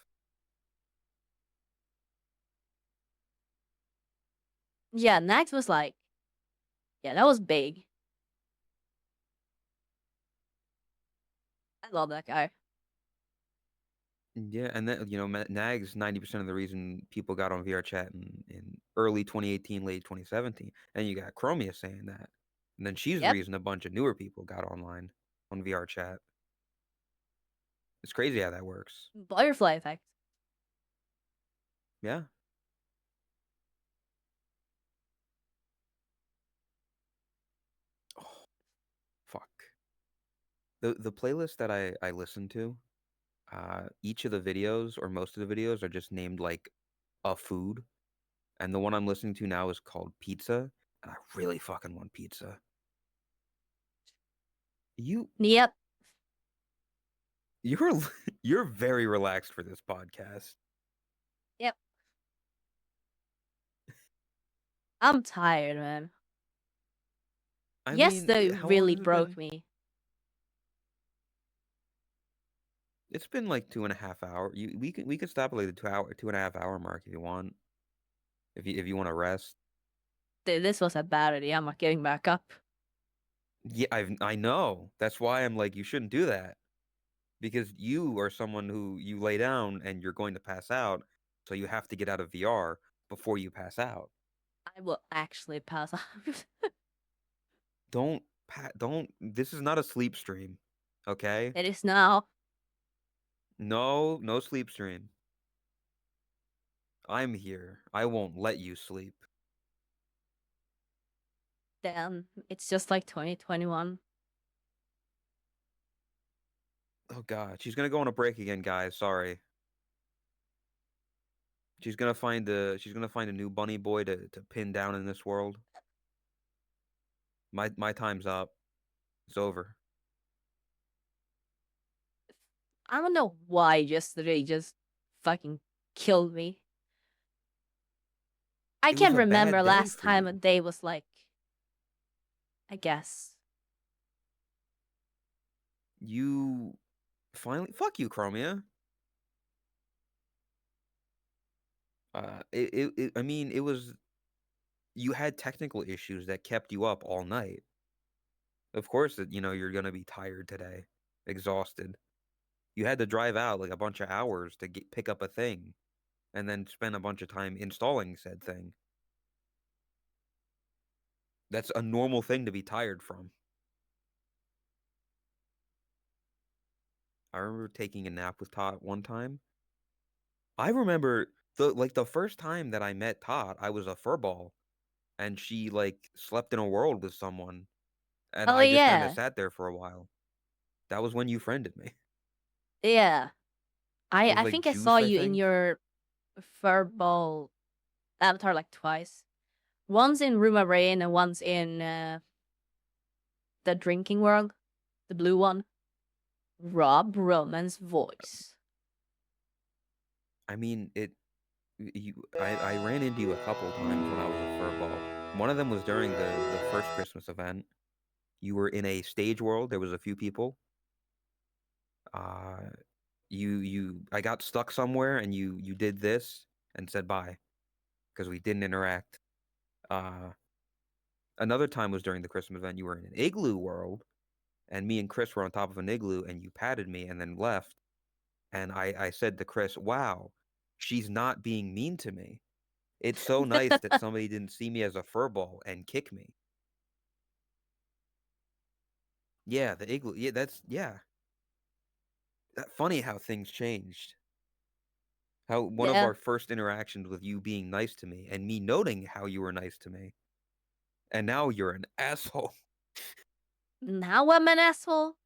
Yeah, Nax was like, yeah, that was big. I love that guy. Yeah, and then Nag's 90% of the reason people got on VR chat in early 2018, late 2017, and you got Chromia saying that, and then she's the Yep. reason a bunch of newer people got online on VR chat. It's crazy how that works. Butterfly effect. Yeah. Oh, fuck. The playlist that I listen to, each of the videos or most of the videos are just named like a food, and the one I'm listening to now is called Pizza, and I really fucking want pizza. You Yep. You're you're very relaxed for this podcast. Yep. I'm tired, man. I Yes, mean, they how long really has it broke been? me. It's been like 2.5 hours. We can stop at like the 2.5 hour mark if you want. If you want to rest. Dude, this was a bad idea. I'm not getting back up. Yeah, I know. That's why I'm like you shouldn't do that because you are someone who you lay down and you're going to pass out, so you have to get out of VR before you pass out. I will actually pass out. Don't. This is not a sleep stream, okay? It is now. No sleep stream. I'm here. I won't let you sleep. Damn, it's just like 2021. Oh god, she's gonna go on a break again, guys. Sorry. She's gonna find a new bunny boy to pin down in this world. My time's up. It's over. I don't know why yesterday just fucking killed me. I It was can't a remember bad day last for time a you. day was like, I guess. You finally fuck you, Chromia. I mean, it was you had technical issues that kept you up all night. Of course, you're gonna be tired today, exhausted. You had to drive out like a bunch of hours to pick up a thing, and then spend a bunch of time installing said thing. That's a normal thing to be tired from. I remember taking a nap with Tot one time. I remember the first time that I met Tot, I was a furball, and she like slept in a world with someone, and Oh I just kind of yeah, sat there for a while. That was when you friended me. yeah. It was I like think I saw Juice, I you in think. your furball avatar like twice. Once in Ruma Rain and once in the drinking world, the blue one. Rob Roman's voice. I mean, I ran into you a couple times when I was a furball. One of them was during the first Christmas event. You were in a stage world. There was a few people. Uh, I got stuck somewhere, and you did this and said bye because we didn't interact. Uh, Another time was during the Christmas event. You were in an igloo world, and me and Chris were on top of an igloo, and you patted me and then left. And I said to Chris, "Wow, she's not being mean to me. It's so nice that somebody didn't see me as a furball and kick me." Yeah, the igloo. Yeah, funny how things changed. How one of Yeah. our first interactions with you being nice to me and me noting how you were nice to me, and now you're an asshole. Now I'm an asshole.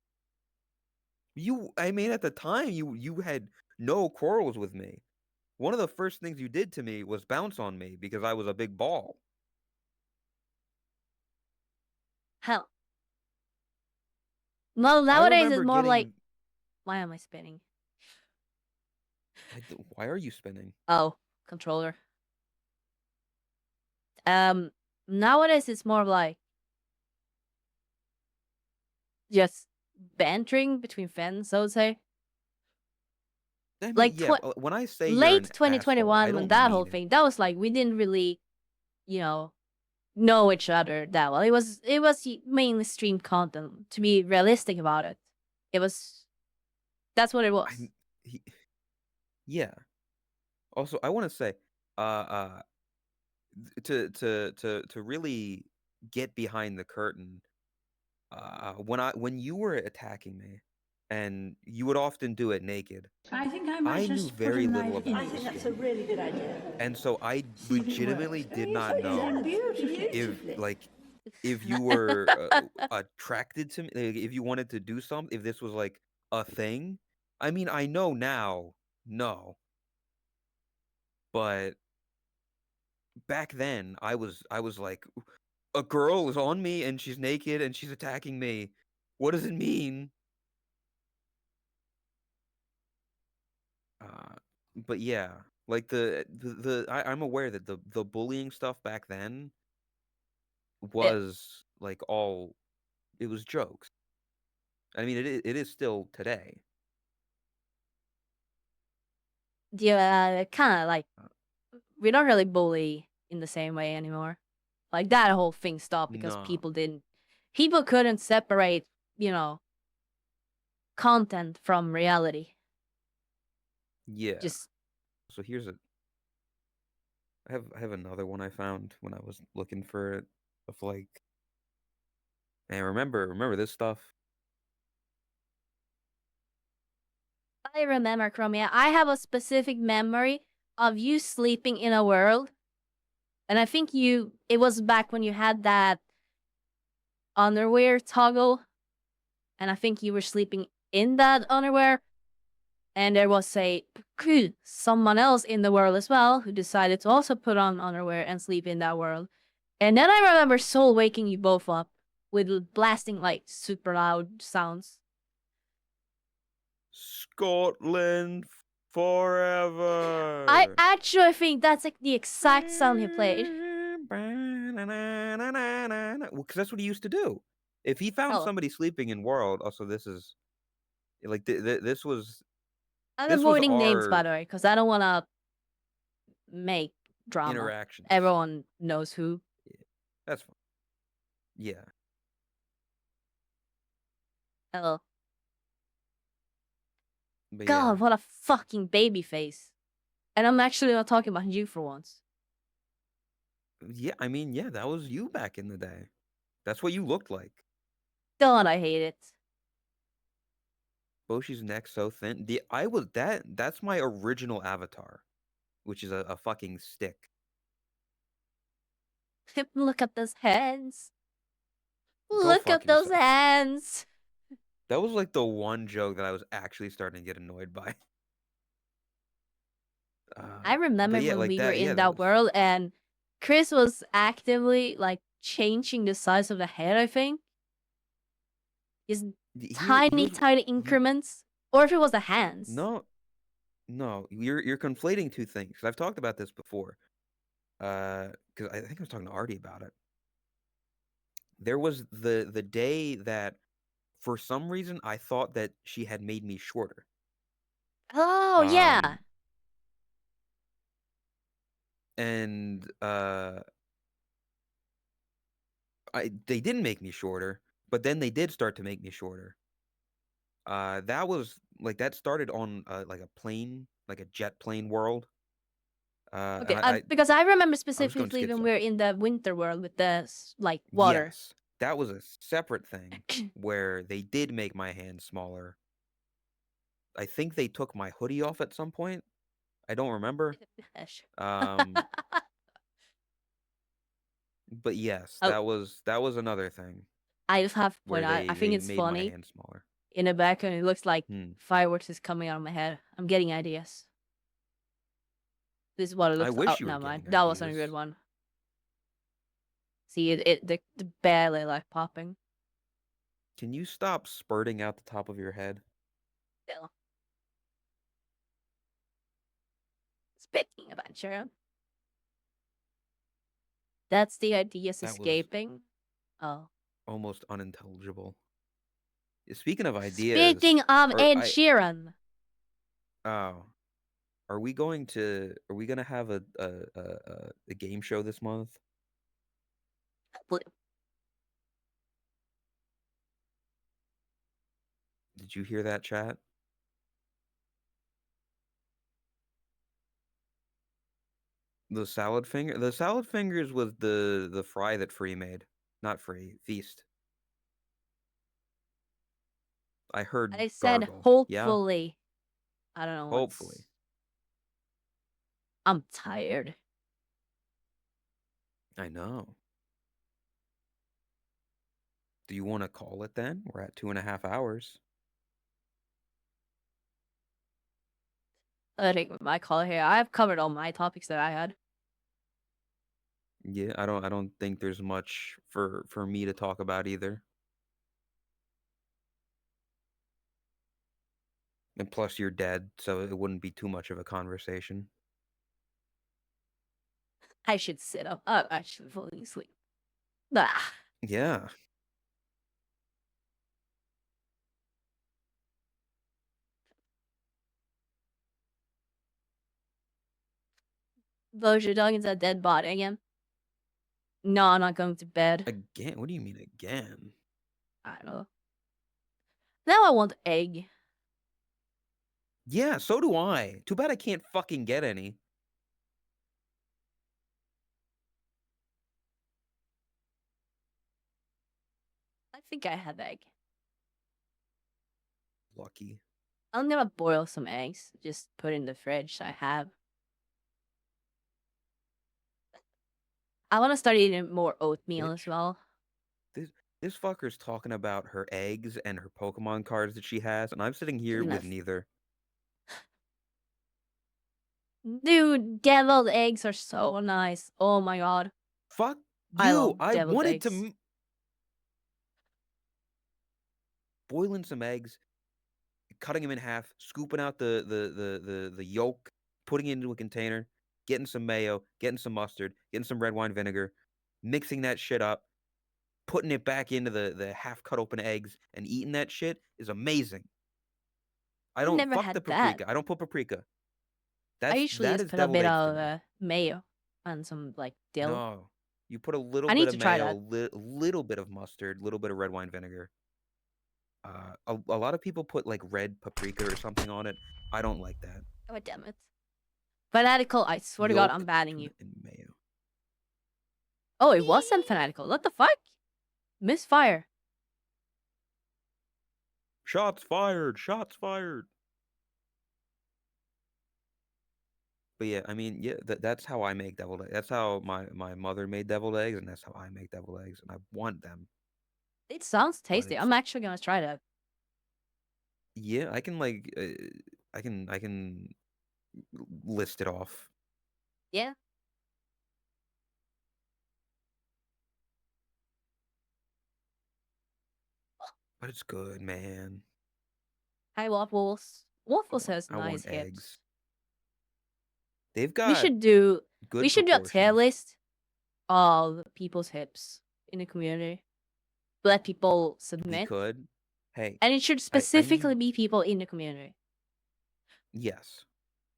I mean, at the time, you had no quarrels with me. One of the first things you did to me was bounce on me because I was a big ball. Hell. No, I nowadays it's remember more like, getting. why am I spinning? Why are you spinning? Oh, controller. Nowadays it's more like just bantering between friends, I would say. I mean, Like yeah, when I say you're late an asshole, I 2021 when don't that whole mean it. thing, that was like we didn't really, you know each other that well. It was mainly streamed content, to be realistic about it. That's what it was. He, yeah. Also, I want to say, uh, uh, to really get behind the curtain, when you were attacking me, and you would often do it naked, I think I might I knew just put a very little knife in. about I your think that's a skin, really good idea. and so I See if it legitimately works. did not know Beautifully. if if you were attracted to me, like, if you wanted to do something, if this was like a thing. I mean, I know now, no, but back then I was like, a girl is on me and she's naked and she's attacking me. What does it mean? Uh, but yeah, like I'm aware that the bullying stuff back then It, was like all it was jokes. I mean, it is still today. yeah, kind of like Uh, we don't really bully in the same way anymore. Like that whole thing stopped because no, people couldn't separate, content from reality. yeah. Just So I have another one I found when I was looking for it of like, man, remember this stuff? I remember, Chromia. I have a specific memory of you sleeping in a world, and I think it was back when you had that underwear toggle, and I think you were sleeping in that underwear, and there was someone else in the world as well who decided to also put on underwear and sleep in that world. And then I remember Soul waking you both up with blasting like super loud sounds. Scotland forever. I actually think that's like the exact sound he played. Well, because that's what he used to do. If he found Oh, somebody sleeping in world, also this is like this was I'm this was avoiding names, by our the way, because I don't want to make drama. interactions. Everyone knows who. Yeah, that's fine. Yeah, Oh, but yeah, God, what a fucking baby face. And I'm actually not talking about you for once. yeah. I mean, yeah, that was you back in the day. That's what you looked like. God, I hate it. Boshi's neck so thin. That's my original avatar, which is a fucking stick. Look at those hands. Go Look fuck at those yourself. hands. That was like the one joke that I was actually starting to get annoyed by. I remember But yeah, when like we were that. Yeah, in that that was. world and Chris was actively like changing the size of the head, I think. His He tiny, was. tiny He increments. Or if it was the hands. no no. You're conflating two things. I've talked about this before. Because I think I was talking to Artie about it. There was the day that for some reason I thought that she had made me shorter. Oh, yeah. Um, and they didn't make me shorter, but then they did start to make me shorter. That was like that started on like a plane, like a jet plane world. Okay, And I because I remember I was going specifically when schizo. we were in the winter world with the like water. Yes, that was a separate thing where they did make my hands smaller. I think they took my hoodie off at some point. I don't remember. Um, but yes, Oh, that was another thing I just have to point where out, I think they it's made my funny. hands smaller. In the background, it looks like Hmm. fireworks is coming out of my head. I'm getting ideas. This is what it I looks. Oh, wish you were never mind. getting That wasn't a good ideas. one. See, the barely like popping. Can you stop spurting out the top of your head? Still. Speaking of adventure, that's the ideas That was escaping. Oh. almost unintelligible. Speaking of ideas, Speaking of are Ed I Sheeran, oh, are we gonna have a game show this month? Blue. Did you hear that, chat? The salad fingers was the fry that Free made. Not Free, Feast. I heard I said gargle. Yeah? hopefully. I don't know. Hopefully. I'm tired. I know. Do you want to call it then? We're at 2.5 hours. I think with my call here, I've covered all my topics that I had. Yeah, I don't think there's much for me to talk about either. And plus you're dead, so it wouldn't be too much of a conversation. I should sit up. Oh, I should fall asleep. Ah. Yeah. Boja Dog is a dead body again. No, I'm not going to bed. Again? What do you mean again? I don't know. Now I want egg. Yeah, so do I. Too bad I can't fucking get any. I think I have egg. Lucky. I'll never boil some eggs. Just put in the fridge. I have. I want to start eating more oatmeal as Bitch. well. This fucker's talking about her eggs and her Pokemon cards that she has, and I'm sitting here with neither. Dude, deviled eggs are so nice. Oh my god. Fuck I you! love I deviled wanted eggs. to boiling some eggs, cutting them in half, scooping out the yolk, putting it into a container, getting some mayo, getting some mustard, getting some red wine vinegar, mixing that shit up, putting it back into the half cut open eggs, and eating that shit is amazing. I don't Never fuck had the that. paprika. I don't put paprika. I usually that just is put a deviled bit eggs to me. of mayo and some like dill. No, you put a little I bit need of to try mayo, that. little bit of mustard, little bit of red wine vinegar. A lot of people put like red paprika or something on it. I don't like that. Oh damn it. Fanatical, I swear to god, I'm Yolk, banning tuna, you. and mayo. Oh, it wasn't fanatical. What the fuck? Misfire. Shots fired! Shots fired! But yeah, I mean, yeah, that's how I make deviled eggs. That's how my mother made deviled eggs, and that's how I make deviled eggs, and I want them. It sounds But tasty. I'm actually gonna try that. yeah, I can like, I can list it off. Yeah. But it's good, man. Hi, Waffles. Waffles Come on, has I nice want hips. eggs. They've got We should do good a tier proportions. list of people's hips in the community. Let people We submit. could. Hey, And it should I specifically need... be people in the community. Yes.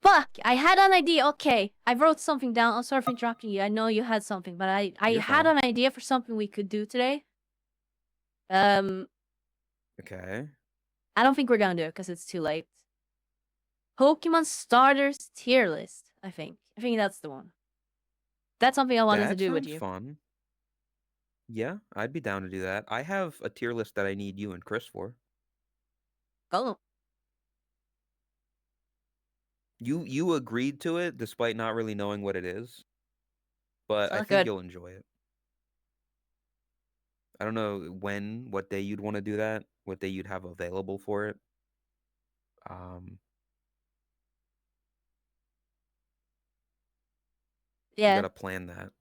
Fuck! I had an idea. Okay, I wrote something down. I'm sorry for interrupting you. I know you had something, but I You're had fine. an idea for something we could do today. Okay. I don't think we're gonna do it because it's too late. Pokemon starters tier list. I think that's the one. That's something I wanted to That do with sounds you. fun. Yeah, I'd be down to do that. I have a tier list that I need you and Chris for. Go. You agreed to it despite not really knowing what it is, but I Sounds think good. you'll enjoy it. I don't know what day you'd want to do that, what day you'd have available for it. You Yeah. gotta plan that.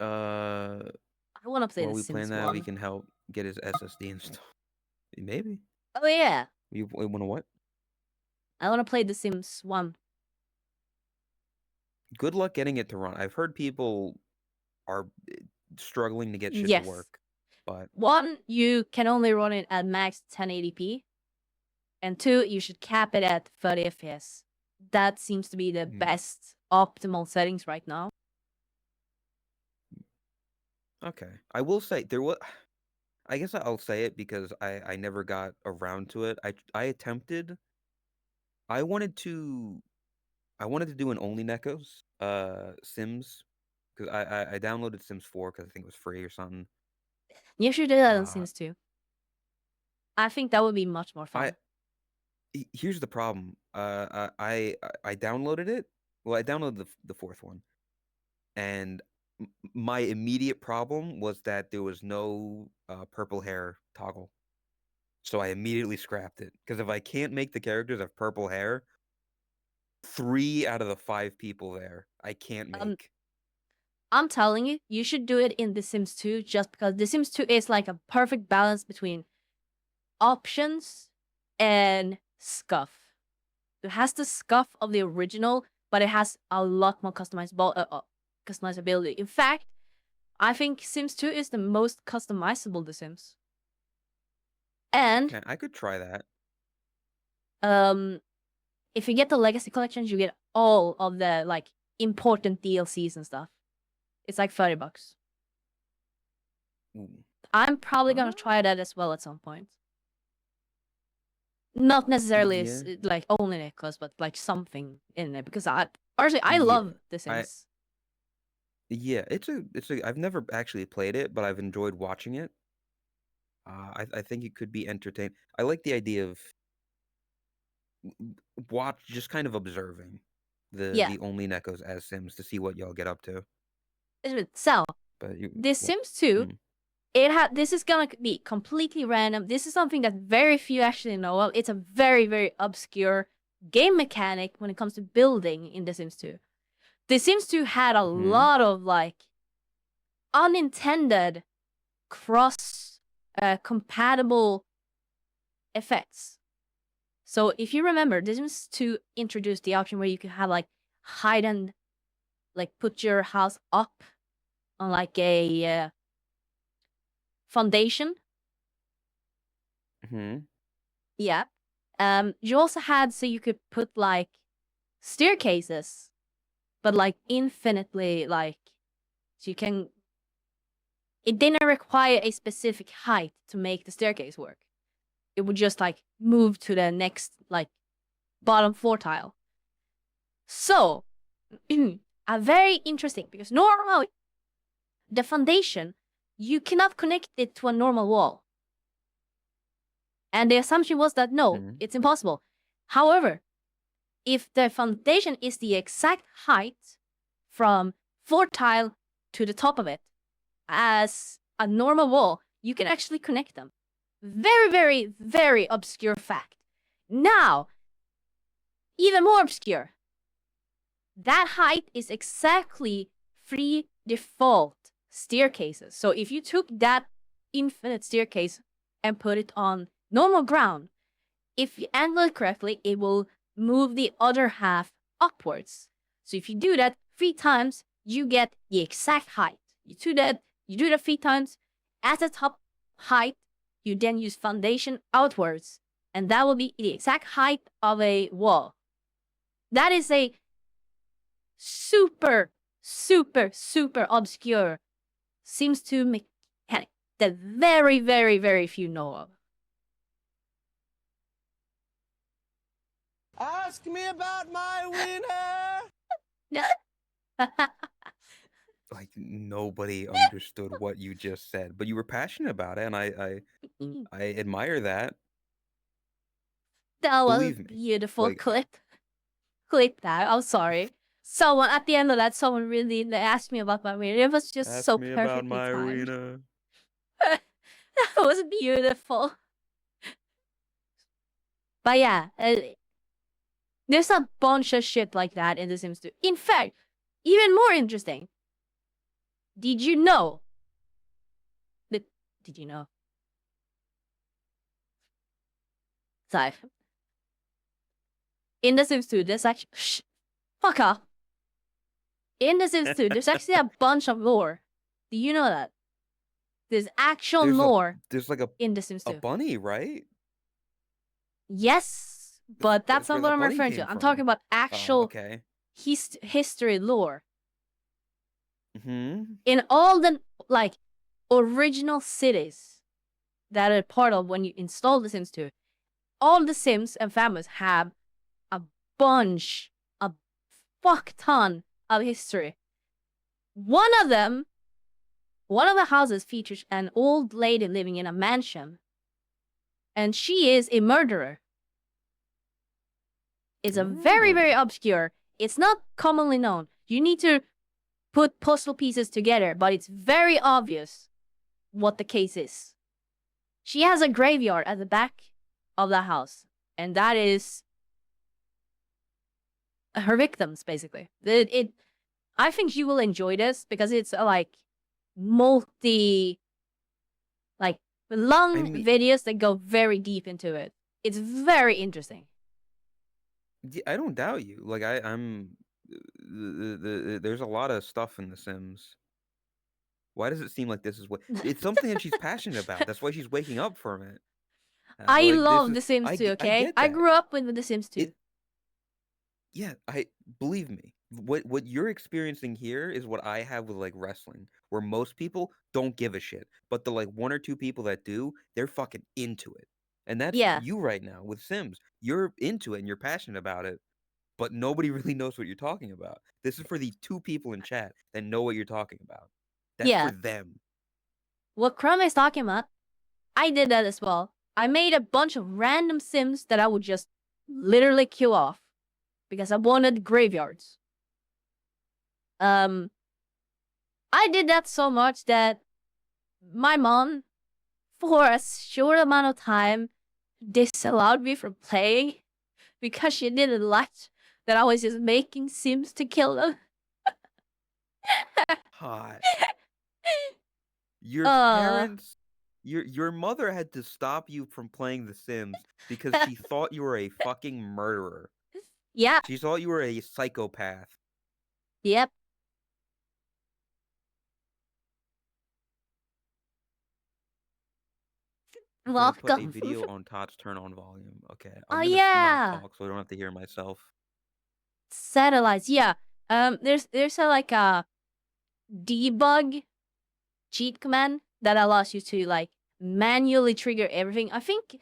I want to play While The we plan Sims that, we 1. can help get his SSD installed. Maybe. Oh yeah, You want to what? I want to play The Sims 1. Good luck getting it to run. I've heard people are struggling to get shit to Yes. work, but 1, you can only run it at max 1080p, and 2, you should cap it at 30 FPS. That seems to be the best optimal settings right now. okay. I will say there was. I guess I'll say it because I never got around to it. I attempted. I wanted to do an only Neckos Sims because I downloaded Sims 4 because I think it was free or something. You should do that on Uh, Sims 2. I think that would be much more fun. Here's the problem. I downloaded it. Well, I downloaded the fourth one, and my immediate problem was that there was no purple hair toggle. So I immediately scrapped it because if I can't make the characters have purple hair, 3 out of the 5 people there I can't make. I'm telling you, you should do it in The Sims 2 just because The Sims 2 is like a perfect balance between options and scuff. It has the scuff of the original, but it has a lot more customizability. In fact, I think Sims 2 is the most customizable The Sims. And Okay, I could try that. if you get the Legacy collections, you get all of the like important DLCs and stuff. It's like $30. Ooh. I'm probably gonna try that as well at some point. Not necessarily Yeah. like only Nicholas, but like something in it because I Yeah, love The Sims. Yeah, it's a I've never actually played it, but I've enjoyed watching it. I think it could be entertaining. I like the idea of just kind of observing Yeah. the only Neckos as Sims to see what y'all get up to. So But The Sims 2, this is gonna be completely random. This is something that very few actually know of. It's a very, very obscure game mechanic when it comes to building in The Sims 2. The Sims 2 had a lot of like unintended cross compatible effects. So if you remember, The Sims 2 introduced the option where you could have like hide and like put your house up on like a foundation. Yeah. You also had so you could put like staircases, but like infinitely like so you can. It didn't require a specific height to make the staircase work. It would just like move to the next like bottom 4 tile. So, a very interesting because normally the foundation you cannot connect it to a normal wall. And the assumption was that no, it's impossible. However, if the foundation is the exact height from 4 tile to the top of it as a normal wall, you can actually connect them. Very, very, very obscure fact. Now, even more obscure. That height is exactly 3 default staircases. So if you took that infinite staircase and put it on normal ground, if you angle it correctly, it will move the other half upwards. So if you do that 3 times, you get the exact height. You do that 3 times. At the top height, you then use foundation outwards, and that will be the exact height of a wall. That is a super, super, super obscure Sims 2 mechanic that very, very, very few know of. Ask me about my wiener. Like nobody understood what you just said, but you were passionate about it, and I admire that. That was a Believe me. beautiful Like clip. Clip that. I'm sorry. Someone at the end of that, someone really asked me about my wiener. It was just ask so me about perfectly my timed. arena. That was beautiful. But yeah, there's a bunch of shit like that in The Sims 2. In fact, even more interesting. Did you know? Did you know? Sorry. In The Sims 2, there's actually fuck off. In The Sims 2, there's actually a bunch of lore. Do you know that? There's actual lore There's like in The Sims a 2. bunny, right? Yes, but that's That's not where what that I'm bunny referring came to. I'm from. talking about Oh, actual okay. history lore. Hmm. In all the like original cities that are part of when you install The Sims 2, all the Sims and families have a bunch, a fuck ton of history. One of the houses features an old lady living in a mansion, and she is a murderer. It's a very, very obscure. It's not commonly known. You need to put puzzle pieces together, but it's very obvious what the case is. She has a graveyard at the back of the house, and that is her victims, basically. I think you will enjoy this because it's like multi, like long videos that go very deep into it. It's very interesting. Yeah, I don't doubt you. Like I'm there's a lot of stuff in The Sims. Why does it seem like this is what it's something that she's passionate about? That's why she's waking up from it. I Like this love is The Sims 2, I okay? get I that. grew up with The Sims 2. Yeah, I believe me. What you're experiencing here is what I have with like wrestling, where most people don't give a shit, but the like one or two people that do, they're fucking into it. And that's Yeah. you right now with Sims. You're into it and you're passionate about it, but nobody really knows what you're talking about. This is for the two people in chat that know what you're talking about. That's Yeah. for them. What Chrome is talking about, I did that as well. I made a bunch of random Sims that I would just literally kill off because I wanted graveyards. I did that so much that my mom, for a short amount of time, disallowed me from playing because she didn't like that I was just making Sims to kill them. Hot. Your parents, your mother had to stop you from playing The Sims because she thought you were a fucking murderer. Yeah. She thought you were a psychopath. Yep. I'm gonna put a Welcome. video on Todd's turn on volume. Okay, Oh, I'm gonna yeah. not talk so I don't have to hear myself. Satellites, yeah. There's a like a debug cheat command that allows you to like manually trigger everything. I think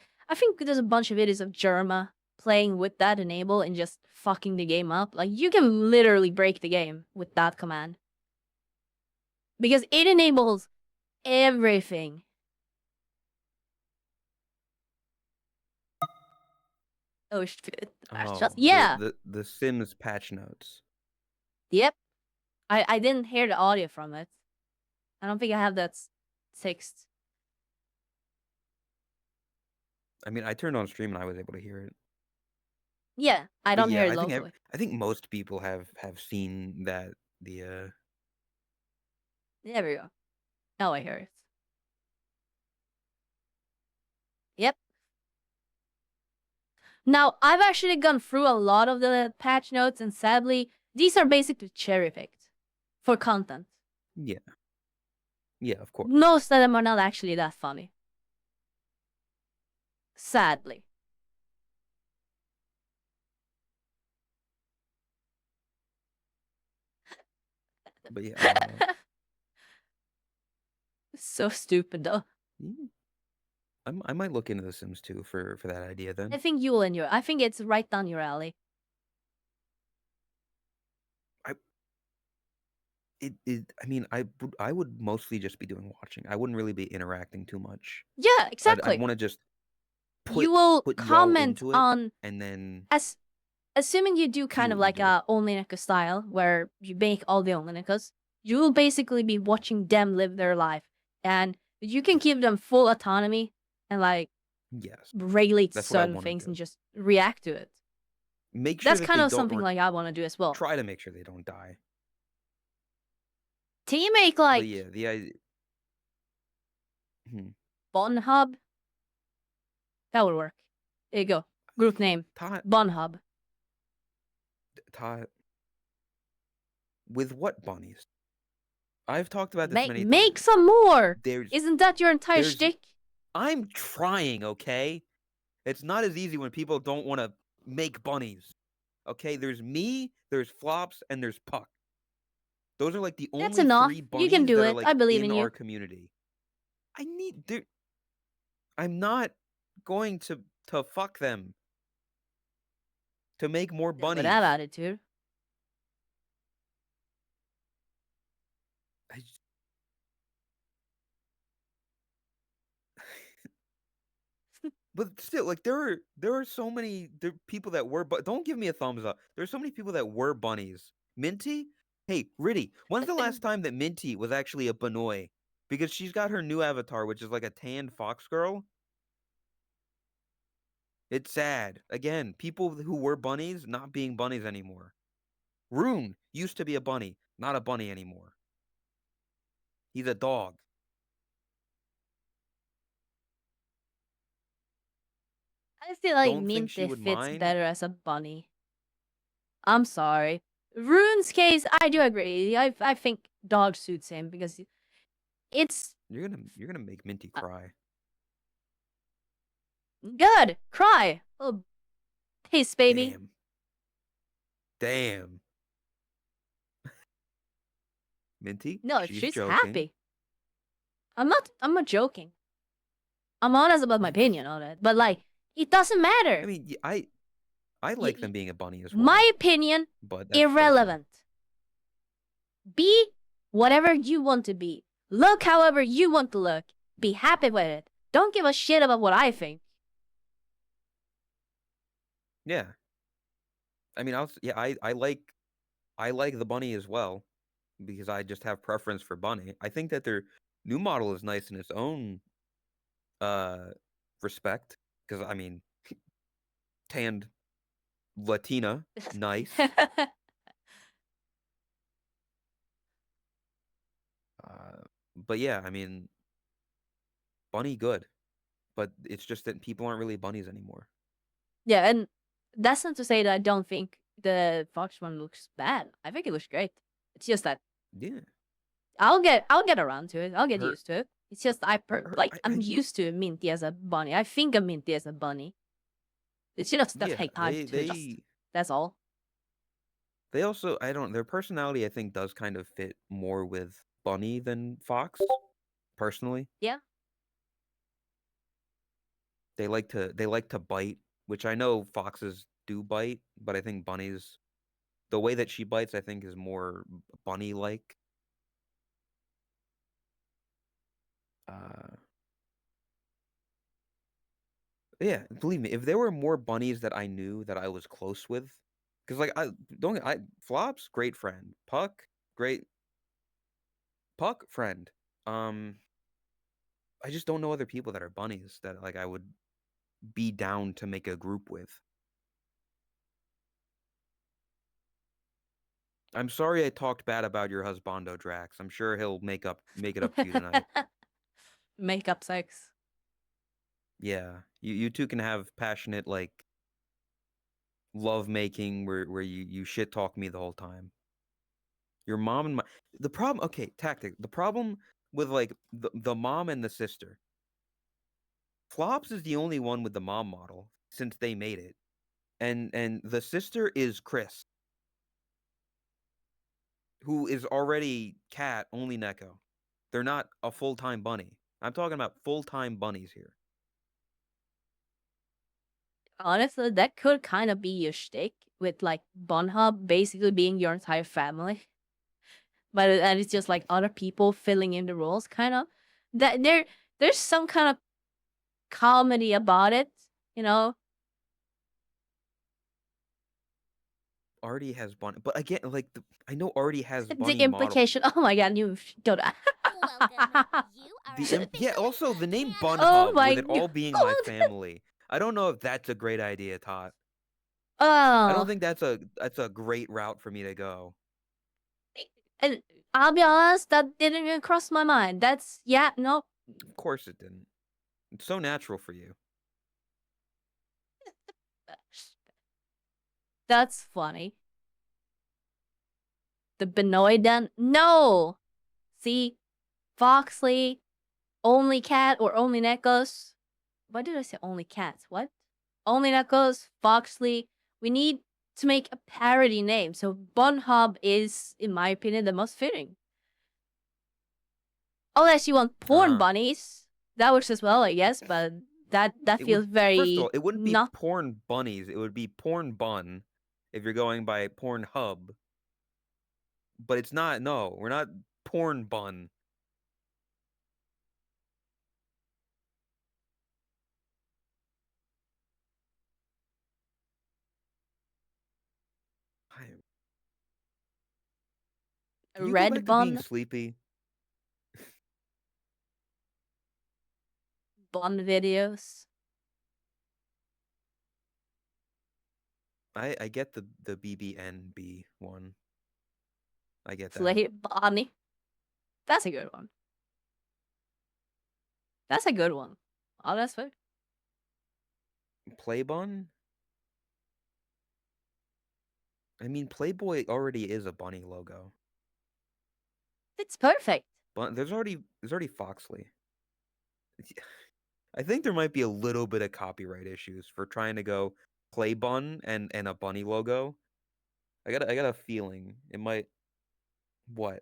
there's a bunch of videos of Germa playing with that enable and just fucking the game up. Like you can literally break the game with that command. Because it enables everything. Oh shit. Oh, Yeah. the Sims patch notes. Yep. I didn't hear the audio from it. I don't think I have that fixed. I mean, I turned on stream and I was able to hear it. Yeah, I But don't yeah, hear it I think locally. I think most people have seen that the There we go. Now I hear it. Yep. Now, I've actually gone through a lot of the patch notes, and sadly, these are basically cherry-picked for content. Yeah. Yeah, of course. Most of them are not actually that funny. Sadly. But yeah, So stupid though. I might look into The Sims 2 for that idea I then. think you will enjoy. I think it's right down your alley. I mean, I would mostly just be doing watching. I wouldn't really be interacting too much. Yeah, I'd exactly. want to just You will put y'all comment into it, on and then as assuming you do kind what of you like do. a only Neko style where you make all the only Nekos, you will basically be watching them live their life, and you can give them full autonomy and like Yes, regulate that's what I certain want to things do. and just react to it. Make sure That's that kind they of don't, something or like I want to do as well. try to make sure they don't die. Can you make But like yeah, the idea. Bon Hub? That would work. There you go. Group name Todd, Bon Hub. with what bunnies? I've talked about this many Make times. some more. There's, Isn't that your entire there's. shtick? I'm trying, okay? It's not as easy when people don't want to make bunnies. Okay, there's me, there's Flops, and there's Puck. Those are like the That's only enough. 3 You bunnies can do that are it. like I believe in in you. our community. I'm not going to fuck them to make more Yeah, with bunnies. that attitude. I just- But still, like there are so many people that were, but don't give me a thumbs up. There's so many people that were bunnies. Minty, hey Riddy, when's the last time that Minty was actually a Benoy? Because she's got her new avatar, which is like a tan fox girl. It's sad. Again, people who were bunnies not being bunnies anymore. Rune used to be a bunny, not a bunny anymore. He's a dog. I feel like Don't think she Minty would fits mind. better as a bunny. I'm sorry. Rune's case, I do agree. I think dog suits him because it's You're gonna make Minty cry. good. Cry. Oh, piss, baby. Damn. Minty? No, She's she's joking. happy. I'm not joking. I'm honest about my opinion on it, but like it doesn't matter. I mean, I like them being a bunny as well. My opinion, but that's irrelevant. Be whatever you want to be. Look however you want to look. Be happy with it. Don't give a shit about what I think. Yeah. I mean, I like the bunny as well because I just have preference for bunny. I think that their new model is nice in its own respect because I mean, tanned Latina, nice. But yeah, I mean, bunny good, but it's just that people aren't really bunnies anymore. Yeah, and that's not to say that I don't think the Fox one looks bad. I think it looks great. It's just that Yeah. I'll get around to it. I'll get Her- used to it. It's just I'm used to Minty as a bunny. I think of Minty as a bunny. It's just that take time to adjust. That's all. They also their personality I think does kind of fit more with bunny than fox, personally. Yeah. They like to bite, which I know foxes do bite, but I think bunnies, the way that she bites, I think is more bunny-like. Yeah, believe me, if there were more bunnies that I knew that I was close with, because like Flops, great friend. Puck, friend. I just don't know other people that are bunnies that like I would be down to make a group with. I'm sorry I talked bad about your husbando, Drax. I'm sure he'll make it up to you tonight. Makeup sex. Yeah, you two can have passionate like love making where you shit talk me the whole time. Your mom and the problem. Okay, tactic. The problem with like the mom and the sister. Flops is the only one with the mom model since they made it, and the sister is Chris, who is already cat only Neko. They're not a full-time bunny. I'm talking about full-time bunnies here. Honestly, that could kind of be your shtick with like Bunhub basically being your entire family. But and it's just like other people filling in the roles, kind of. That there's some kind of comedy about it, you know. Artie has bunny, but again, like I know Artie has The bunny model. implication. Oh my god, you don't. Welcome. You are Yeah, officially also the a name can Bun of Oh Hub my with it all being my god. family. I don't know if that's a great idea, Tot. I don't Oh, think that's a great route for me to go. and I'll be honest, that didn't even cross my mind. That's yeah, no. Of course it didn't. It's so natural for you. That's funny. The Benoidan? No! See? Foxley, only cat or only Nekos. Why did I say only cats? What? Only Nekos, Foxley. We need to make a parody name. So Bunhub is, in my opinion, the most fitting. Unless you want porn bunnies. That works as well, I guess, but that It feels would, first of very all, it wouldn't be not porn bunnies. It would be porn bun if you're going by porn hub. But it's not. No, we're not porn bun. I- Can you go red back to being bun, sleepy? bun videos. I get the BBNB one. I get that. Slay Bonnie. That's a good one. That's a good one. Oh, that's fair. Play bun? I mean, Playboy already is a bunny logo. It's perfect. But there's already Foxley. I think there might be a little bit of copyright issues for trying to go play bun and a bunny logo. I got a feeling it might. What?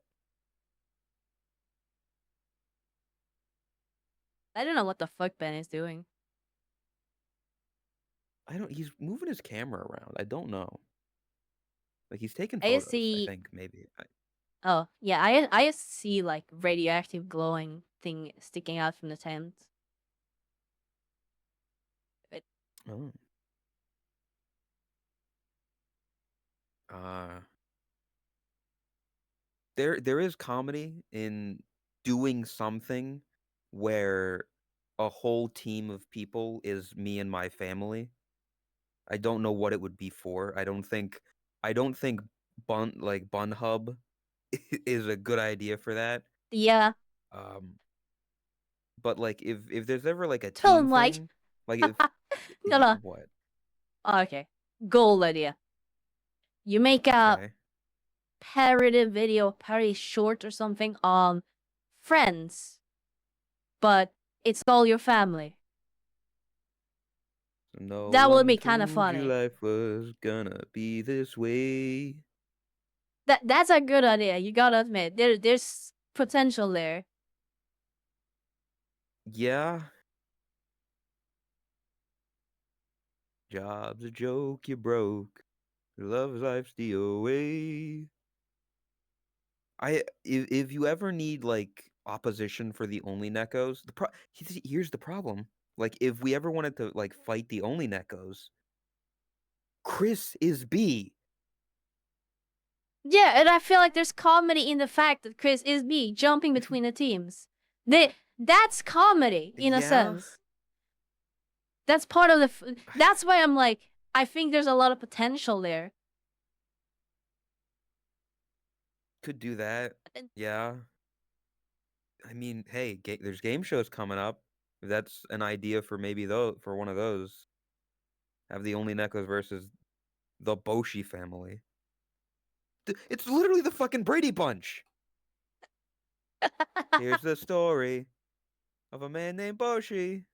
I don't know what the fuck Ben is doing. I don't. He's moving his camera around. I don't know. Like he's taking I photos. I see. think maybe. Oh yeah, I see like radioactive glowing thing sticking out from the tent. Oh. Uh there is comedy in doing something where a whole team of people is me and my family. I don't know what it would be for. I don't think Bun Hub is a good idea for that. Yeah, Um but like if there's ever like a don't team like. thing, like if No, no. what? Oh, okay, gold idea. You make a Okay. parody video, parody short or something on Friends, but it's all your family. No That would one be kind of told you funny. life was gonna be this way. That's a good idea. You gotta admit, there's potential there. Yeah. Job's a joke, you broke. Love's life's the away. If you ever need like opposition for the only Nekos, here's the problem. Like if we ever wanted to like fight the only Nekos, Chris is B. Yeah, and I feel like there's comedy in the fact that Chris is B jumping between the teams. That's comedy in a Yeah, sense. That's part of the. That's why I'm like, I think there's a lot of potential there. could do that. Yeah. I mean, hey, there's game shows coming up. If that's an idea for maybe for one of those, have the only Nekos versus the Boshi family. It's literally the fucking Brady Bunch. Here's the story of a man named Boshi.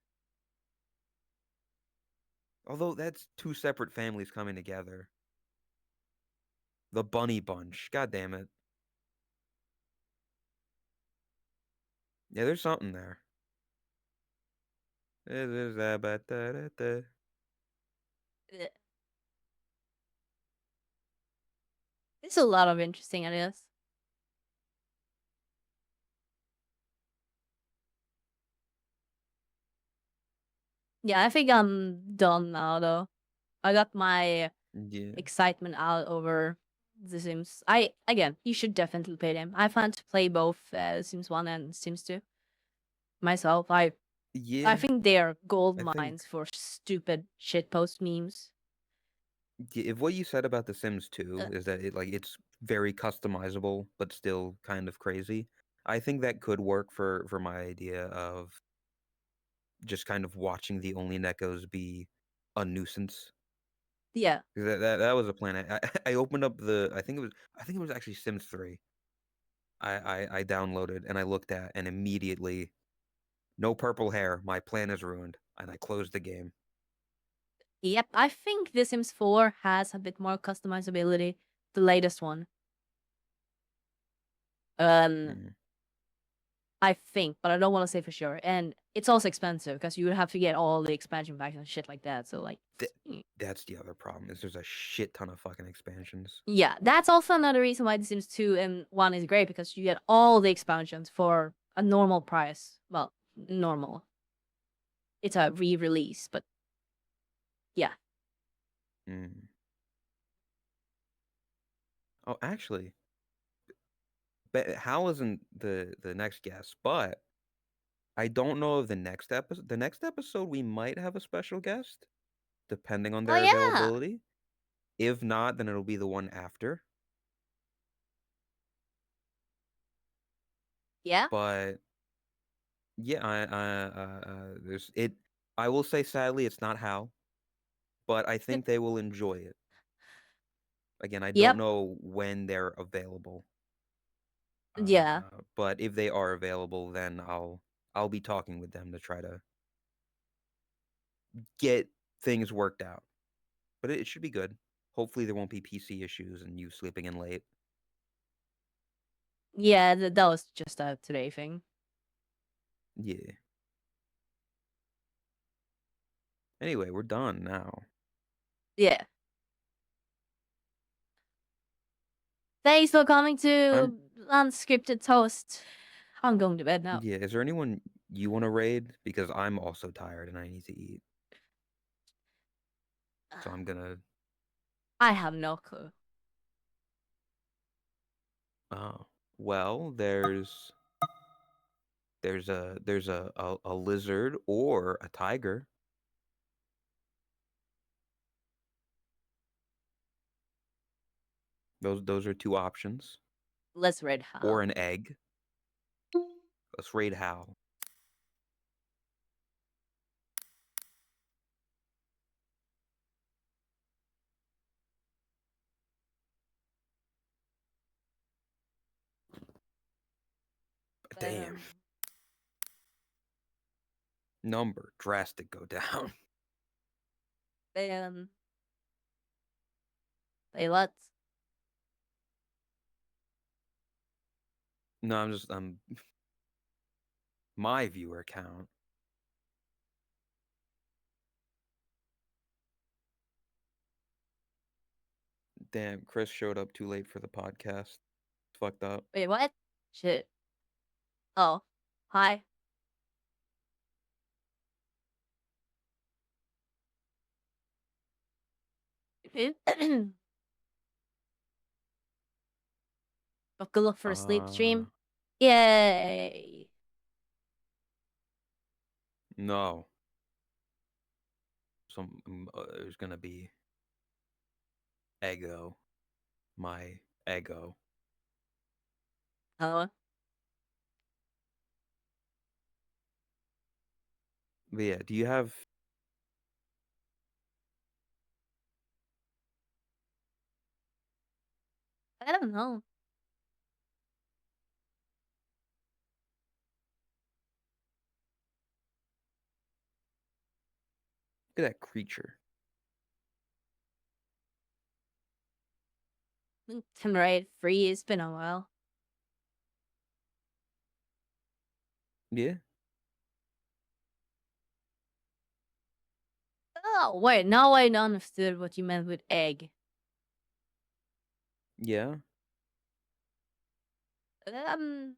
Although that's two separate families coming together. The Bunny Bunch. God damn it. Yeah, there's something there. There's that, Ugh. There's a lot of interesting ideas. Yeah, I think I'm done now though. I got my Yeah. excitement out over The Sims. You should definitely play them. I plan to play both Sims 1 and Sims 2 myself. I Yeah, think they are gold I think mines for stupid shitpost memes. if what you said about The Sims 2 Uh, is that it's very customizable but still kind of crazy, I think that could work for my idea of just kind of watching the only Neckos be a nuisance. yeah. 'Cause that was a plan. I opened up I think it was actually Sims 3. I downloaded and I looked at and immediately no purple hair. My plan is ruined, and I closed the game. Yep, I think The Sims 4 has a bit more customizability. The latest one. Um, Mm. I think, but I don't want to say for sure. And it's also expensive because you would have to get all the expansion packs and shit like that. So like, That's the other problem is there's a shit ton of fucking expansions. yeah, that's also another reason why The Sims 2 and 1 is great because you get all the expansions for a normal price. Well, normal. It's a re-release, but yeah. Mm. Oh, actually, Hal isn't the next guest, but I don't know of the next episode. The next episode, we might have a special guest, depending on Oh their yeah, availability. If not, then it'll be the one after. yeah, But yeah, there's it. I will say, sadly, it's not Hal, but I think they will enjoy it. Again, I don't yep, know when they're available. yeah, But if they are available, then I'll be talking with them to try to get things worked out. But it should be good. Hopefully there won't be PC issues and you sleeping in late. yeah. That was just a today thing. Yeah. Anyway, we're done now. Yeah. Thanks for coming I'm to Unscripted Toast. I'm going to bed now. yeah, is there anyone you want to raid? Because I'm also tired and I need to eat. So I'm gonna I have no clue. oh. Well, there's a lizard or a tiger. Those are two options. Let's read Or how. an egg. Let's raid Hal. Damn. Number drastic go down. Um, say let's. No, I'm my viewer count. Damn, Chris showed up too late for the podcast. Fucked up. Wait, what? Shit. Oh, hi. But good luck for a sleep Uh stream. Yay. no. There's gonna be ego. My ego. Oh, But yeah, do you have I don't know. look at that creature? Right, free. It's been a while. Yeah. Oh, wait. Now I understood what you meant with egg. Yeah. Um,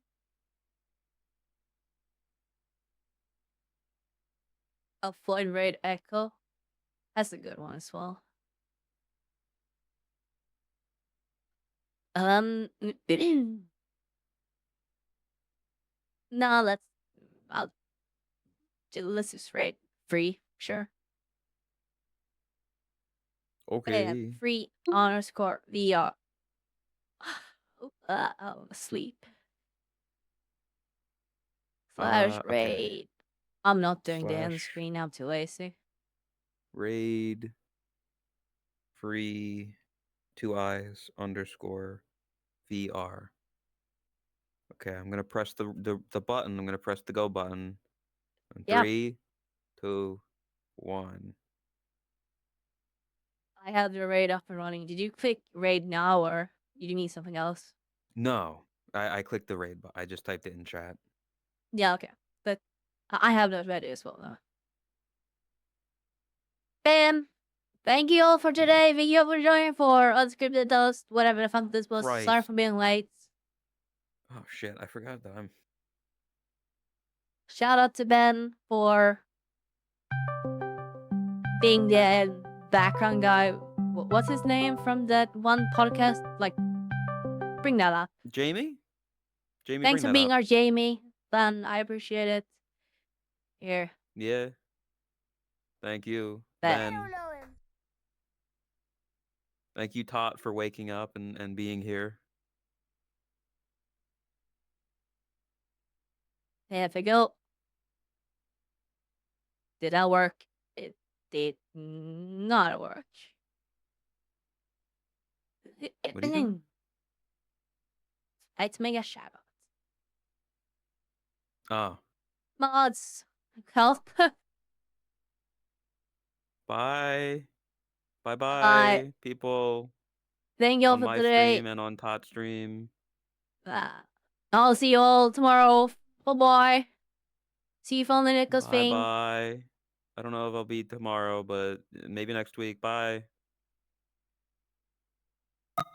a Floyd Raid Echo. That's a good one as well. No, I'll let's just rate free, sure. Okay. Free underscore VR. I'm asleep. Slash Okay. raid. I'm not doing the end Slash screen. I'm too lazy. raid free 2 eyes underscore VR. Okay, I'm gonna press the button. I'm gonna press the go button. In Yeah. 3, 2, 1. I have the raid up and running. Did you click raid now or you need something else? No, I clicked the raid button. I just typed it in chat. Yeah, okay. But I have that ready as well though. Bam! Thank you all for today. Thank you all for joining for Unscripted Toast, whatever the fuck this was. Sorry Christ. for being late. Oh shit, I forgot that I'm Shout out to Ben for being the background guy. What's his name from that one podcast? Like, bring that up. Jamie? Jamie, Thanks bring for that being up. our Jamie. Ben, I appreciate it. Here. Yeah. Thank you, Ben. I Ben. don't know him. Thank you, Tot, for waking up and being here. There we go. Did that work? It did not work. What are you doing? Let's make a shout out. Oh. Mods, help. Bye. Bye Bye. bye, people Thank you all on for my today. stream and on Tot stream. I'll see you all tomorrow. Bye bye. See you on the Nichols Bye thing. bye. I don't know if I'll be tomorrow, but maybe next week. Bye.